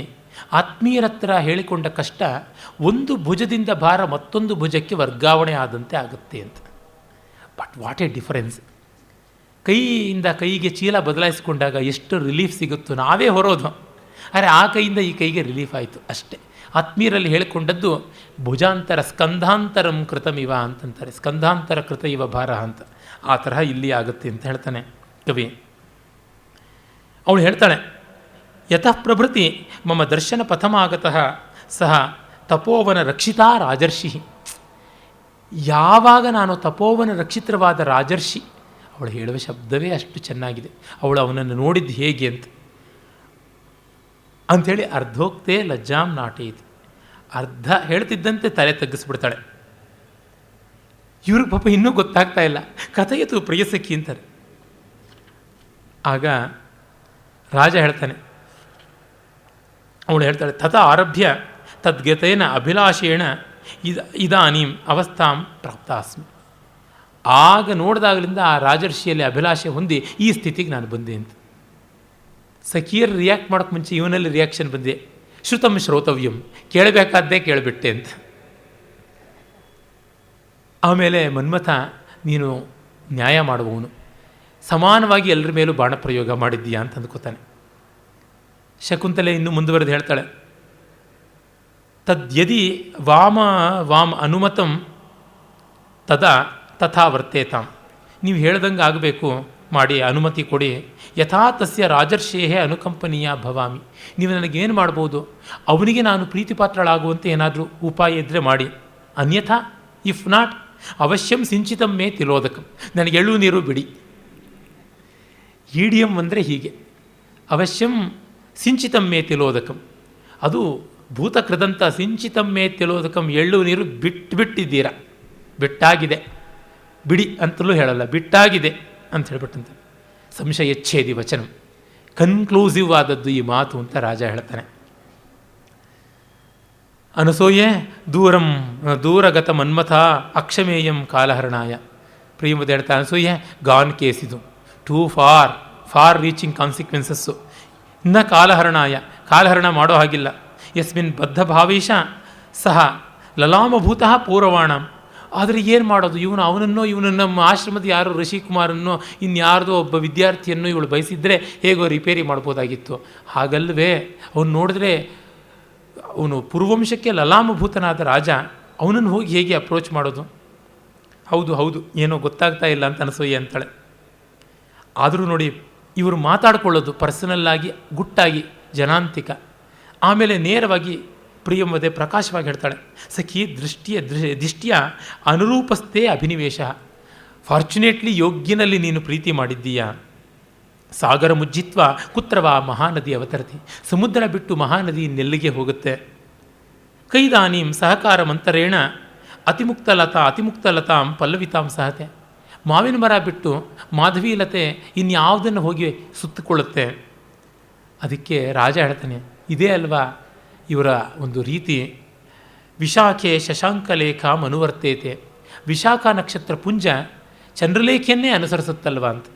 S1: ಆತ್ಮೀಯರ ಹತ್ರ ಹೇಳಿಕೊಂಡ ಕಷ್ಟ ಒಂದು ಭುಜದಿಂದ ಭಾರ ಮತ್ತೊಂದು ಭುಜಕ್ಕೆ ವರ್ಗಾವಣೆ ಆದಂತೆ ಆಗುತ್ತೆ ಅಂತ. But what A difference. ಕೈಯಿಂದ ಕೈಗೆ ಚೀಲ ಬದಲಾಯಿಸಿಕೊಂಡಾಗ ಎಷ್ಟು ರಿಲೀಫ್ ಸಿಗುತ್ತೋ ನಾವೇ ಹೊರೋದು. ಆದರೆ ಆ ಕೈಯಿಂದ ಈ ಕೈಗೆ ರಿಲೀಫ್ ಆಯಿತು ಅಷ್ಟೇ. ಆತ್ಮೀಯರಲ್ಲಿ ಹೇಳಿಕೊಂಡದ್ದು ಭುಜಾಂತರ ಸ್ಕಂಧಾಂತರಂ ಕೃತಮಿವ ಅಂತಂತಾರೆ. ಸ್ಕಂಧಾಂತರ ಕೃತ ಇವ ಭಾರ ಅಂತ. ಆ ತರಹ ಇಲ್ಲಿ ಆಗುತ್ತೆ ಅಂತ ಹೇಳ್ತಾನೆ ಕವಿ. ಅವಳು ಹೇಳ್ತಾಳೆ, ಯತಃ ಪ್ರಭೃತಿ ಮಮ ದರ್ಶನ ಪಥಮಾಗತಃ ಸಹ ತಪೋವನ ರಕ್ಷಿತಾ ರಾಜರ್ಷಿ. ಯಾವಾಗ ನಾನು ತಪೋವನ ರಕ್ಷಿತವಾದ ರಾಜರ್ಷಿ, ಅವಳು ಹೇಳುವ ಶಬ್ದವೇ ಅಷ್ಟು ಚೆನ್ನಾಗಿದೆ. ಅವಳು ಅವನನ್ನು ನೋಡಿದ್ದು ಹೇಗೆ ಅಂಥೇಳಿ ಅರ್ಧೋಕ್ತೇ ಲಜ್ಜಾಂ ನಾಟೇತಿ. ಅರ್ಧ ಹೇಳ್ತಿದ್ದಂತೆ ತಲೆ ತಗ್ಗಿಸ್ಬಿಡ್ತಾಳೆ. ಇವ್ರಿಗೆ ಪಾಪ ಇನ್ನೂ ಗೊತ್ತಾಗ್ತಾ ಇಲ್ಲ. ಕಥೆಯತು ಪ್ರಿಯಸಖಿ ಅಂತಾರೆ. ಆಗ ರಾಜ ಹೇಳ್ತಾನೆ, ಅವಳು ಹೇಳ್ತಾಳೆ, ತಥಾ ಆರಭ್ಯ ತದ್ಗತೇನ ಅಭಿಲಾಷೇಣ ಇದಾನೀಂ ಅವಸ್ಥಾಂ ಪ್ರಾಪ್ತಾಸ್ಮಿ. ಆಗ ನೋಡಿದಾಗಲಿಂದ ಆ ರಾಜರ್ಷಿಯಲ್ಲಿ ಅಭಿಲಾಷೆ ಹೊಂದಿ ಈ ಸ್ಥಿತಿಗೆ ನಾನು ಬಂದೆ ಅಂತ. ಸಖಿಯರು ರಿಯಾಕ್ಟ್ ಮಾಡೋಕ್ಕೆ ಮುಂಚೆ ಇವನಲ್ಲಿ ರಿಯಾಕ್ಷನ್ ಬಂದೆ. ಶ್ರುತಂ ಶ್ರೋತವ್ಯಂ, ಕೇಳಬೇಕಾದ್ದೇ ಕೇಳಿಬಿಟ್ಟೆ ಅಂತ. ಆಮೇಲೆ ಮನ್ಮಥ, ನೀನು ನ್ಯಾಯ ಮಾಡುವವನು, ಸಮಾನವಾಗಿ ಎಲ್ಲರ ಮೇಲೂ ಬಾಣಪ್ರಯೋಗ ಮಾಡಿದ್ದೀಯಾ ಅಂತ ಅಂದ್ಕೋತಾನೆ. ಶಕುಂತಲೆ ಇನ್ನು ಮುಂದುವರೆದು ಹೇಳ್ತಾಳೆ, ತದ್ಯದಿ ವಾಮ ಅನುಮತಂ ತದಾ ತಥಾ ವರ್ತೇತಾಂ. ನೀವು ಹೇಳ್ದಂಗೆ ಆಗಬೇಕು, ಮಾಡಿ ಅನುಮತಿ ಕೊಡಿ. ಯಥಾ ತಸ್ಯ ರಾಜರ್ಷೇಹೇ ಅನುಕಂಪನೀಯ ಭವಾಮಿ. ನೀವು ನನಗೇನು ಮಾಡ್ಬೋದು, ಅವನಿಗೆ ನಾನು ಪ್ರೀತಿಪಾತ್ರಳಾಗುವಂತೆ ಏನಾದರೂ ಉಪಾಯ ಇದ್ದರೆ ಮಾಡಿ. ಅನ್ಯಥಾ ಇಫ್ ನಾಟ್ ಅವಶ್ಯಂ ಸಿಂಚಿತಂ ಮೇ ತಿಲೋದಕಂ. ನನಗೆ ಎಳ್ಳು ನೀರು ಬಿಡಿ. ಈಡಿಯಂ ಅಂದರೆ ಹೀಗೆ, ಅವಶ್ಯಂ ಸಿಂಚಿತಂ ಮೇ ತಿಲೋದಕಂ. ಅದು ಭೂತಕೃದಂತ ಸಿಂಚಿತಂ ಮೇ ತಿಲೋದಕಂ. ಎಳ್ಳು ನೀರು ಬಿಟ್ಟಿದ್ದೀರಾ, ಬಿಟ್ಟಾಗಿದೆ, ಬಿಡಿ ಅಂತಲೂ ಹೇಳಲ್ಲ, ಬಿಟ್ಟಾಗಿದೆ ಅಂತ ಹೇಳ್ಬಿಟ್ಟಂತೆ. ಸಂಶಯಚ್ಛೇದಿ ವಚನಂ, ಕನ್ಕ್ಲೂಸಿವ್ ಆದದ್ದು ಈ ಮಾತು ಅಂತ ರಾಜ ಹೇಳ್ತಾನೆ. ಅನಸೂಯೆ ದೂರಗತ ಮನ್ಮಥ ಅಕ್ಷಮೇಯಂ ಕಾಲಹರಣಾಯ. ಪ್ರಿಯಂವದ ಹೇಳ್ತಾ, ಅನಸೂಯೆ ಗಾನ್ ಕೇಸ್ ಇದು, ಟೂ ಫಾರ್ ರೀಚಿಂಗ್ ಕಾನ್ಸಿಕ್ವೆನ್ಸಸ್ಸು. ಇನ್ನು ಕಾಲಹರಣ ಮಾಡೋ ಹಾಗಿಲ್ಲ. ಯಸ್ಮಿನ್ ಬದ್ಧ ಭಾವೇಶ ಸಹ ಲಲಾಮಭೂತಃ ಪೂರ್ವವಾಣಂ. ಆದರೆ ಏನು ಮಾಡೋದು, ಇವನನ್ನು ನಮ್ಮ ಆಶ್ರಮದ ಯಾರು ಋಷಿಕುಮಾರನ್ನೋ ಇನ್ಯಾರ್ದೋ ಒಬ್ಬ ವಿದ್ಯಾರ್ಥಿಯನ್ನು ಇವಳು ಬಯಸಿದ್ರೆ ಹೇಗೋ ರಿಪೇರಿ ಮಾಡ್ಬೋದಾಗಿತ್ತು. ಹಾಗಲ್ವೇ, ಅವನು ನೋಡಿದ್ರೆ ಅವನು ಪೂರ್ವಂಶಕ್ಕೆ ಲಲಾಮಭೂತನಾದ ರಾಜ, ಅವನನ್ನು ಹೋಗಿ ಹೇಗೆ ಅಪ್ರೋಚ್ ಮಾಡೋದು? ಹೌದು ಏನೋ ಗೊತ್ತಾಗ್ತಾ ಇಲ್ಲ ಅಂತ ಅನಸೂಯೆ ಅಂತಾಳೆ. ಆದರೂ ನೋಡಿ, ಇವರು ಮಾತಾಡ್ಕೊಳ್ಳೋದು ಪರ್ಸನಲ್ಲಾಗಿ, ಗುಟ್ಟಾಗಿ, ಜನಾಂತಿಕ. ಆಮೇಲೆ ನೇರವಾಗಿ ಪ್ರಿಯಂವದೆ ಪ್ರಕಾಶವಾಗಿ ಹೇಳ್ತಾಳೆ, ಸಖಿ ದಿಷ್ಟಿಯ ಅನುರೂಪಸ್ಥೇ ಅಭಿನಿವೇಶ. ಫಾರ್ಚುನೇಟ್ಲಿ ಯೋಗ್ಯನಲ್ಲಿ ನೀನು ಪ್ರೀತಿ ಮಾಡಿದ್ದೀಯಾ. ಸಾಗರ ಮುಜ್ಜಿತ್ವ ಕುತ್ರವ ಮಹಾನದಿ ಅವತರತಿ. ಸಮುದ್ರ ಬಿಟ್ಟು ಮಹಾನದಿ ಇನ್ನೆಲ್ಲಿಗೆ ಹೋಗುತ್ತೆ. ಕೈದಾನೀಂ ಸಹಕಾರ ಮಂತರೇಣ ಅತಿಮುಕ್ತಲತಾಂ ಪಲ್ಲವಿತಾಂ ಸಹತೆ. ಮಾವಿನ ಮರ ಬಿಟ್ಟು ಮಾಧವೀಲತೆ ಇನ್ಯಾವುದನ್ನು ಹೋಗಿ ಸುತ್ತಿಕೊಳ್ಳುತ್ತೆ. ಅದಕ್ಕೆ ರಾಜ ಹೇಳ್ತಾನೆ, ಇದೇ ಅಲ್ವಾ ಇವರ ಒಂದು ರೀತಿ. ವಿಶಾಖೆ ಶಶಾಂಕಲೇಖ ಅನುವರ್ತೇತೆ. ವಿಶಾಖ ನಕ್ಷತ್ರ ಪುಂಜ ಚಂದ್ರಲೇಖೆಯನ್ನೇ ಅನುಸರಿಸುತ್ತಲ್ವ ಅಂತ.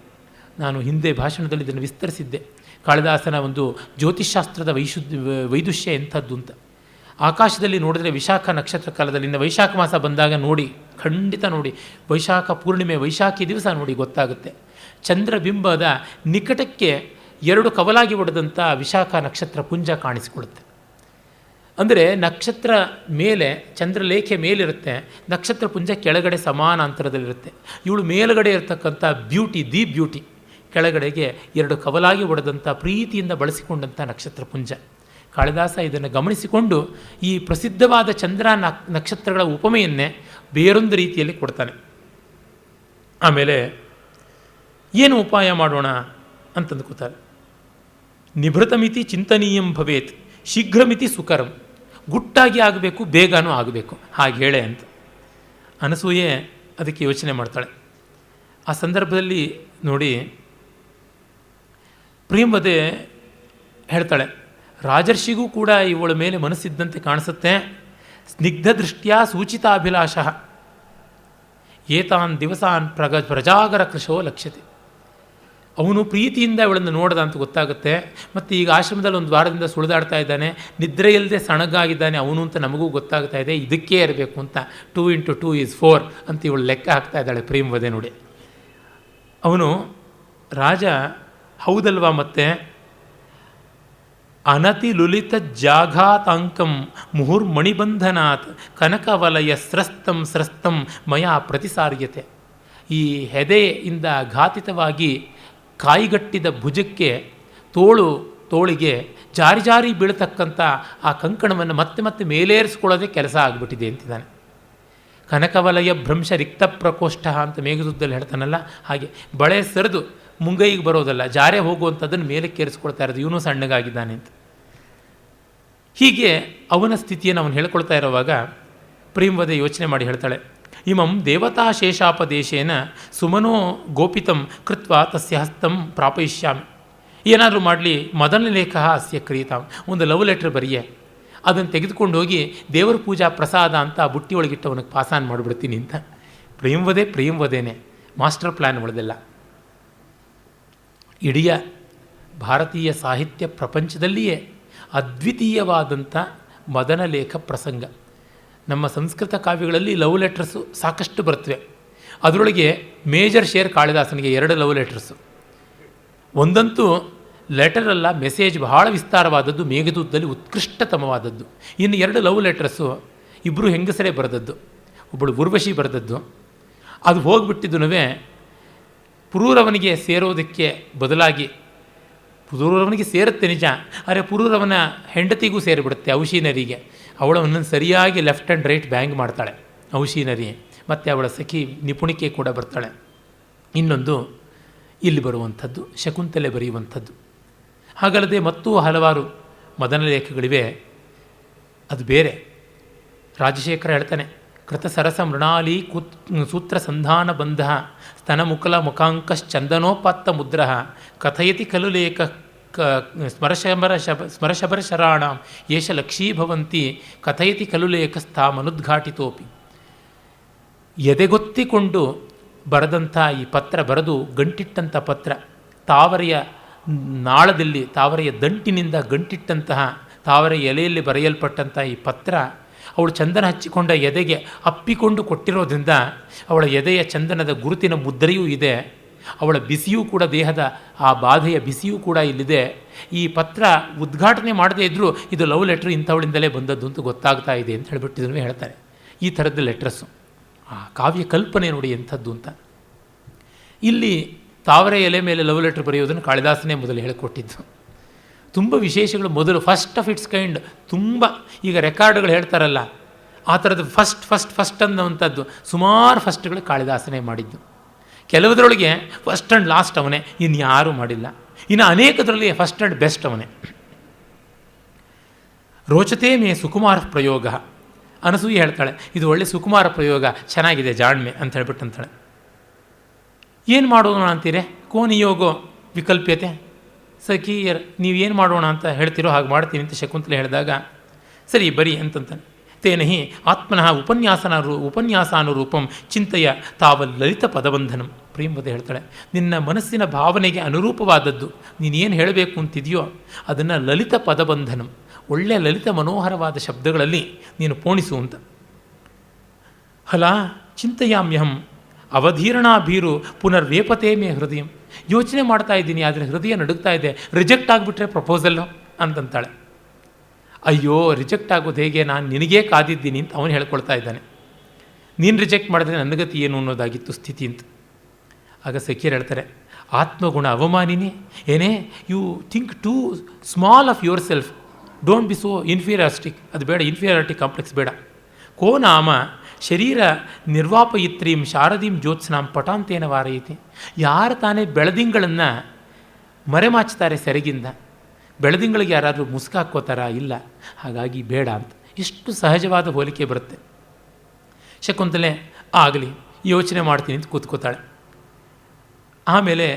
S1: ನಾನು ಹಿಂದೆ ಭಾಷಣದಲ್ಲಿ ಇದನ್ನು ವಿಸ್ತರಿಸಿದ್ದೆ. ಕಾಳಿದಾಸನ ಒಂದು ಜ್ಯೋತಿಷಾಸ್ತ್ರದ ವೈದುಷ್ಯ ಎಂಥದ್ದು ಅಂತ. ಆಕಾಶದಲ್ಲಿ ನೋಡಿದ್ರೆ ವಿಶಾಖ ನಕ್ಷತ್ರ ಕಾಲದಲ್ಲಿ, ಇನ್ನು ವೈಶಾಖ ಮಾಸ ಬಂದಾಗ ನೋಡಿ, ಖಂಡಿತ ನೋಡಿ, ವೈಶಾಖ ಪೂರ್ಣಿಮೆ ವೈಶಾಖಿ ದಿವಸ ನೋಡಿ ಗೊತ್ತಾಗುತ್ತೆ. ಚಂದ್ರಬಿಂಬದ ನಿಕಟಕ್ಕೆ ಎರಡು ಕವಲಾಗಿ ಒಡೆದಂಥ ವಿಶಾಖ ನಕ್ಷತ್ರ ಪುಂಜ ಕಾಣಿಸಿಕೊಳ್ಳುತ್ತೆ. ಅಂದರೆ ನಕ್ಷತ್ರ ಮೇಲೆ, ಚಂದ್ರಲೇಖೆ ಮೇಲಿರುತ್ತೆ, ನಕ್ಷತ್ರ ಪುಂಜ ಕೆಳಗಡೆ ಸಮಾನಾಂತರದಲ್ಲಿರುತ್ತೆ. ಇವಳು ಮೇಲುಗಡೆ ಇರತಕ್ಕಂಥ ದಿ ಬ್ಯೂಟಿ ಕೆಳಗಡೆಗೆ ಎರಡು ಕವಲಾಗಿ ಒಡೆದಂಥ ಪ್ರೀತಿಯಿಂದ ಬಳಸಿಕೊಂಡಂಥ ನಕ್ಷತ್ರ ಪುಂಜ. ಕಾಳಿದಾಸ ಇದನ್ನು ಗಮನಿಸಿಕೊಂಡು ಈ ಪ್ರಸಿದ್ಧವಾದ ಚಂದ್ರ ನಕ್ಷತ್ರಗಳ ಉಪಮೆಯನ್ನೇ ಬೇರೊಂದು ರೀತಿಯಲ್ಲಿ ಕೊಡ್ತಾನೆ. ಆಮೇಲೆ ಏನು ಉಪಾಯ ಮಾಡೋಣ ಅಂತಂದುಕೋತಾರೆ. ನಿಭೃತಮಿತಿ ಚಿಂತನೀಯಂ ಭವೇತ್, ಶೀಘ್ರಮಿತಿ ಸುಕರಂ. ಗುಟ್ಟಾಗಿ ಆಗಬೇಕು, ಬೇಗನೂ ಆಗಬೇಕು, ಹಾಗೆ ಹೇಳೆ ಅಂತ. ಅನಸೂಯೆ ಅದಕ್ಕೆ ಯೋಚನೆ ಮಾಡ್ತಾಳೆ. ಆ ಸಂದರ್ಭದಲ್ಲಿ ನೋಡಿ, ಪ್ರಿಯಂವದೆ ಹೇಳ್ತಾಳೆ, ರಾಜರ್ಷಿಗೂ ಕೂಡ ಇವಳ ಮೇಲೆ ಮನಸ್ಸಿದ್ದಂತೆ ಕಾಣಿಸುತ್ತೆ. ಸ್ನಿಗ್ಧ ದೃಷ್ಟ್ಯಾ ಸೂಚಿತಾಭಿಲಾಷ ಏತಾನ್ ದಿವಸಾನ್ ಪ್ರಜಾಗರ ಕೃಶೋ ಲಕ್ಷ್ಯತೆ. ಅವನು ಪ್ರೀತಿಯಿಂದ ಇವಳನ್ನು ನೋಡ್ದ ಅಂತ ಗೊತ್ತಾಗುತ್ತೆ. ಮತ್ತು ಈಗ ಆಶ್ರಮದಲ್ಲಿ ಒಂದು ವಾರದಿಂದ ಸುಳಿದಾಡ್ತಾ ಇದ್ದಾನೆ, ನಿದ್ರೆಯಿಲ್ಲದೆ ಸಣಗಾಗಿದ್ದಾನೆ ಅವನು ಅಂತ ನಮಗೂ ಗೊತ್ತಾಗ್ತಾ ಇದೆ. ಇದಕ್ಕೇ ಇರಬೇಕು ಅಂತ 2 × 2 = 4 ಅಂತ ಇವಳು ಲೆಕ್ಕ ಹಾಕ್ತಾ ಇದ್ದಾಳೆ ಪ್ರೇಮವದೆ ನೋಡಿ. ಅವನು ರಾಜ ಹೌದಲ್ವಾ ಮತ್ತೆ ಅನತಿಲುಲಿತ ಜಾಘಾತಾಂಕಂ ಮುಹುರ್ಮಣಿಬಂಧನಾತ್ ಕನಕವಲಯ ಸ್ರಸ್ತಂ ಸ್ರಸ್ತಂ ಮಯಾ ಪ್ರತಿಸಾರ್ಯತೆ. ಈ ಹೆದೆಯಿಂದ ಘಾತಿತವಾಗಿ ಕಾಯಿಗಟ್ಟಿದ ಭುಜಕ್ಕೆ ತೋಳಿಗೆ ಜಾರಿ ಜಾರಿ ಬೀಳತಕ್ಕಂಥ ಆ ಕಂಕಣವನ್ನು ಮತ್ತೆ ಮತ್ತೆ ಮೇಲೇರಿಸ್ಕೊಳ್ಳೋದೇ ಕೆಲಸ ಆಗಿಬಿಟ್ಟಿದೆ ಅಂತಿದ್ದಾನೆ. ಕನಕವಲಯ ಭ್ರಂಶ ರಿಕ್ತ ಪ್ರಕೋಷ್ಠ ಅಂತ ಮೇಘದೂತದಲ್ಲಿ ಹೇಳ್ತಾನಲ್ಲ, ಹಾಗೆ ಬಳೆ ಸರಿದು ಮುಂಗೈಗೆ ಬರೋದಲ್ಲ, ಜಾರೇ ಹೋಗುವಂಥದ್ದನ್ನು ಮೇಲೆ ಕೇರಿಸ್ಕೊಳ್ತಾ ಇರೋದು, ಇವನು ಸಣ್ಣಗಾಗಿದ್ದಾನೆ ಅಂತ. ಹೀಗೆ ಅವನ ಸ್ಥಿತಿಯನ್ನು ಅವನು ಹೇಳ್ಕೊಳ್ತಾ ಇರುವಾಗ ಪ್ರೇಮವದೆ ಯೋಚನೆ ಮಾಡಿ ಹೇಳ್ತಾಳೆ, ಇಮಂ ದೇವತಾ ಶೇಷಾಪದೇಶೇನ ಸುಮನೋ ಗೋಪಿತಂ ಕೃತ್ವ ತಸ್ಯ ಹಸ್ತಂ ಪ್ರಾಪಯಿಷ್ಯಾಮಿ. ಏನಾದರೂ ಮಾಡಲಿ ಮದನ ಲೇಖ ಅಸ್ಯ ಕ್ರಿಯತಾಂ, ಒಂದು ಲವ್ ಲೆಟ್ರ್ ಬರೆಯೇ, ಅದನ್ನು ತೆಗೆದುಕೊಂಡು ಹೋಗಿ ದೇವರ ಪೂಜಾ ಪ್ರಸಾದ ಅಂತ ಆ ಬುಟ್ಟಿ ಒಳಗಿಟ್ಟು ಅವನಿಗೆ ಪಾಸಾನ್ ಮಾಡಿಬಿಡ್ತೀನಿ ಅಂತ. ಪ್ರೇಮವದೇನೆ ಮಾಸ್ಟರ್ ಪ್ಲ್ಯಾನ್ ಒಳದೆಲ್ಲ. ಇಡೀ ಭಾರತೀಯ ಸಾಹಿತ್ಯ ಪ್ರಪಂಚದಲ್ಲಿಯೇ ಅದ್ವಿತೀಯವಾದಂಥ ಮದನ ಲೇಖ ಪ್ರಸಂಗ. ನಮ್ಮ ಸಂಸ್ಕೃತ ಕಾವ್ಯಗಳಲ್ಲಿ ಲವ್ ಲೆಟರ್ಸು ಸಾಕಷ್ಟು ಬರ್ತವೆ. ಅದರೊಳಗೆ ಮೇಜರ್ ಶೇರ್ ಕಾಳಿದಾಸನಿಗೆ 2 ಲವ್ ಲೆಟರ್ಸು. ಒಂದಂತೂ ಲೆಟರಲ್ಲ, ಮೆಸೇಜ್ ಬಹಳ ವಿಸ್ತಾರವಾದದ್ದು, ಮೇಘದೂತದಲ್ಲಿ ಉತ್ಕೃಷ್ಟತಮವಾದದ್ದು. ಇನ್ನು 2 ಲವ್ ಲೆಟರ್ಸು ಇಬ್ಬರು ಹೆಂಗಸರೇ ಬರೆದದ್ದು. ಒಬ್ಬಳು ಉರ್ವಶಿ ಬರೆದದ್ದು. ಅದು ಹೋಗಿಬಿಟ್ಟಿದ್ದು ಪುರೂರವನಿಗೆ ಸೇರೋದಕ್ಕೆ ಬದಲಾಗಿ, ಪುರೂರವನಿಗೆ ಸೇರುತ್ತೆ ನಿಜ, ಆದರೆ ಪುರೂರವನ ಹೆಂಡತಿಗೂ ಸೇರಿಬಿಡುತ್ತೆ ಔಶೀನರಿಗೆ. ಅವಳವನ್ನು ಸರಿಯಾಗಿ ಲೆಫ್ಟ್ ಆ್ಯಂಡ್ ರೈಟ್ ಬ್ಯಾಂಗ್ ಮಾಡ್ತಾಳೆ ಔಶೀನರಿ, ಮತ್ತು ಅವಳ ಸಖಿ ನಿಪುಣಿಕೆ ಕೂಡ ಬರ್ತಾಳೆ. ಇನ್ನೊಂದು ಇಲ್ಲಿ ಬರುವಂಥದ್ದು ಶಕುಂತಲೆ ಬರೆಯುವಂಥದ್ದು. ಹಾಗಲ್ಲದೆ ಮತ್ತೂ ಹಲವಾರು ಮದನ ಲೇಖಗಳಿವೆ, ಅದು ಬೇರೆ. ರಾಜಶೇಖರ ಹೇಳ್ತಾನೆ, ಕೃತಸರಸ ಮೃಣಾಲಿ ಸೂತ್ರ ಸಂಧಾನ ಬಂಧ ಸ್ತನಮುಕಲ ಮುಖಾಂಕಶ್ಚಂದನೋಪಾತ್ತ ಮುದ್ರ ಕಥಯತಿ ಖಲು ಲೇಖ ಸ್ಮರಶಬರ ಶರಾಣ ಯೇಷ ಲಕ್ಷೀಭವಂತಿ ಕಥಯತಿ ಖಲು ಲೇಖಸ್ಥಾಮನುದ್ಘಾಟಿತೋಪಿ. ಎದೆಗೊತ್ತಿಕೊಂಡು ಬರೆದಂಥ ಈ ಪತ್ರ, ಬರೆದು ಗಂಟಿಟ್ಟಂಥ ಪತ್ರ, ತಾವರೆಯ ನಾಳದಲ್ಲಿ ತಾವರೆಯ ದಂಟಿನಿಂದ ಗಂಟಿಟ್ಟಂತಹ ತಾವರೆಯ ಎಲೆಯಲ್ಲಿ ಬರೆಯಲ್ಪಟ್ಟಂಥ ಈ ಪತ್ರ ಅವಳು ಚಂದನ ಹಚ್ಚಿಕೊಂಡ ಎದೆಗೆ ಅಪ್ಪಿಕೊಂಡು ಕೊಟ್ಟಿರೋದ್ರಿಂದ ಅವಳ ಎದೆಯ ಚಂದನದ ಗುರುತಿನ ಮುದ್ರೆಯೂ ಇದೆ. ಅವಳ ಬಿಸಿಯೂ ಕೂಡ, ದೇಹದ ಆ ಬಾಧೆಯ ಬಿಸಿಯೂ ಕೂಡ ಇಲ್ಲಿದೆ. ಈ ಪತ್ರ ಉದ್ಘಾಟನೆ ಮಾಡದೇ ಇದ್ದರೂ ಇದು ಲವ್ ಲೆಟ್ರ್ ಇಂಥವಳಿಂದಲೇ ಬಂದದ್ದು ಅಂತ ಗೊತ್ತಾಗ್ತಾ ಇದೆ ಅಂತ ಹೇಳಿಬಿಟ್ಟಿದ್ರು ಹೇಳ್ತಾರೆ. ಈ ಥರದ್ದು ಲೆಟ್ರಸ್ಸು, ಆ ಕಾವ್ಯ ಕಲ್ಪನೆ ನೋಡಿ ಎಂಥದ್ದು ಅಂತ. ಇಲ್ಲಿ ತಾವರೆ ಎಲೆ ಮೇಲೆ ಲವ್ ಲೆಟ್ರ್ ಬರೆಯೋದನ್ನು ಕಾಳಿದಾಸನೇ ಮೊದಲು ಹೇಳಿಕೊಟ್ಟಿದ್ದು. ತುಂಬ ವಿಶೇಷಗಳು ಮೊದಲು, ಫಸ್ಟ್ ಆಫ್ ಇಟ್ಸ್ ಕೈಂಡ್. ತುಂಬ ಈಗ ರೆಕಾರ್ಡ್ಗಳು ಹೇಳ್ತಾರಲ್ಲ, ಆ ಥರದ್ದು ಫಸ್ಟ್ ಅನ್ನುವಂಥದ್ದು ಸುಮಾರು ಫಸ್ಟ್ಗಳು ಕಾಳಿದಾಸನೇ ಮಾಡಿದ್ದು. ಕೆಲವುದರೊಳಗೆ ಫಸ್ಟ್ ಆ್ಯಂಡ್ ಲಾಸ್ಟ್ ಅವನೇ, ಇನ್ಯಾರೂ ಮಾಡಿಲ್ಲ. ಇನ್ನು ಅನೇಕದರಲ್ಲಿ ಫಸ್ಟ್ ಆ್ಯಂಡ್ ಬೆಸ್ಟ್ ಅವನೇ. ರೋಚತೆ ಮೇ ಸುಕುಮಾರ ಪ್ರಯೋಗ. ಅನಸೂಯೆ ಹೇಳ್ತಾಳೆ, ಇದು ಒಳ್ಳೆ ಸುಕುಮಾರ ಪ್ರಯೋಗ, ಚೆನ್ನಾಗಿದೆ, ಜಾಣ್ಮೆ ಅಂತ ಹೇಳ್ಬಿಟ್ಟು ಅಂತಾಳೆ. ಏನು ಮಾಡೋಣ ಅಂತೀರೆ? ಕೋ ನಿಯೋಗೋ ವಿಕಲ್ಪ್ಯತೆ ಸಖಿಯರ್, ನೀವೇನು ಮಾಡೋಣ ಅಂತ ಹೇಳ್ತಿರೋ ಹಾಗೆ ಮಾಡ್ತೀನಿ ಅಂತ ಶಕುಂತಲೆ ಹೇಳಿದಾಗ, ಸರಿ ಬರಿ ಅಂತಂತಾನೆ. ತೇನ ಹಿ ಆತ್ಮನಃ ಉಪನ್ಯಾಸಾನುರೂಪಂ ಚಿಂತೆಯ ತಾವ ಲಲಿತ ಪದಬಂಧನಂ. ಪ್ರೇಮವದೆ ಹೇಳ್ತಾಳೆ, ನಿನ್ನ ಮನಸ್ಸಿನ ಭಾವನೆಗೆ ಅನುರೂಪವಾದದ್ದು ನೀನೇನು ಹೇಳಬೇಕು ಅಂತಿದೆಯೋ ಅದನ್ನು ಲಲಿತ ಪದಬಂಧನಂ, ಒಳ್ಳೆಯ ಲಲಿತ ಮನೋಹರವಾದ ಶಬ್ದಗಳಲ್ಲಿ ನೀನು ಪೋಣಿಸು ಅಂತ. ಹಲ ಚಿಂತೆಯಾಮ್ಯಹಂ ಅವಧೀರ್ಣಾಭೀರು ಪುನರ್ವೇಪತೆ ಮೇ ಹೃದಯ. ಯೋಚನೆ ಮಾಡ್ತಾ ಇದ್ದೀನಿ, ಆದರೆ ಹೃದಯ ನಡುಗ್ತಾ ಇದೆ. ರಿಜೆಕ್ಟ್ ಆಗಿಬಿಟ್ರೆ ಪ್ರಪೋಸಲ್ಲು ಅಂತಂತಾಳೆ. ಅಯ್ಯೋ, ರಿಜೆಕ್ಟ್ ಆಗೋದು ಹೇಗೆ, ನಾನು ನಿನಗೇ ಕಾದಿದ್ದೀನಿ ಅಂತ ಅವನು ಹೇಳ್ಕೊಳ್ತಾ ಇದ್ದಾನೆ. ನೀನು ರಿಜೆಕ್ಟ್ ಮಾಡಿದ್ರೆ ನನ್ನ ಗತಿ ಏನು ಅನ್ನೋದಾಗಿತ್ತು ಸ್ಥಿತಿ ಅಂತ. ಆಗ ಸಖಿಯರು ಹೇಳ್ತಾರೆ, ಆತ್ಮಗುಣ ಅವಮಾನಿನಿ ಏನೇ, you think too small of yourself, don't be so inferioristic. ಅದು ಬೇಡ, ಇನ್ಫೀರಿಯಾರಿಟಿ ಕಾಂಪ್ಲೆಕ್ಸ್ ಬೇಡ. ಕೋ ನಾಮ ಶರೀರ ನಿರ್ವಾಪಯಿತ್ರೀಂ ಶಾರದೀಂ ಜ್ಯೋತ್ಸ್ನಾಂ ಪಟಾಂತೇನ ವಾರಯಿತಿ. ಯಾರು ತಾನೇ ಬೆಳದಿಂಗಳನ್ನು ಮರೆಮಾಚ್ತಾರೆ ಸೆರಗಿಂದ, ಬೆಳದಿಂಗಳಿಗೆ ಯಾರಾದರೂ ಮುಸ್ಕಾಕೋತಾರ? ಇಲ್ಲ. ಹಾಗಾಗಿ ಬೇಡ ಅಂತ. ಎಷ್ಟು ಸಹಜವಾದ ಹೋಲಿಕೆ ಬರುತ್ತೆ. ಶಕುಂತಲೆ ಆಗಲಿ ಯೋಚನೆ ಮಾಡ್ತೀನಿ ಅಂತ ಕೂತ್ಕೋತಾಳೆ. ಆಮೇಲೆ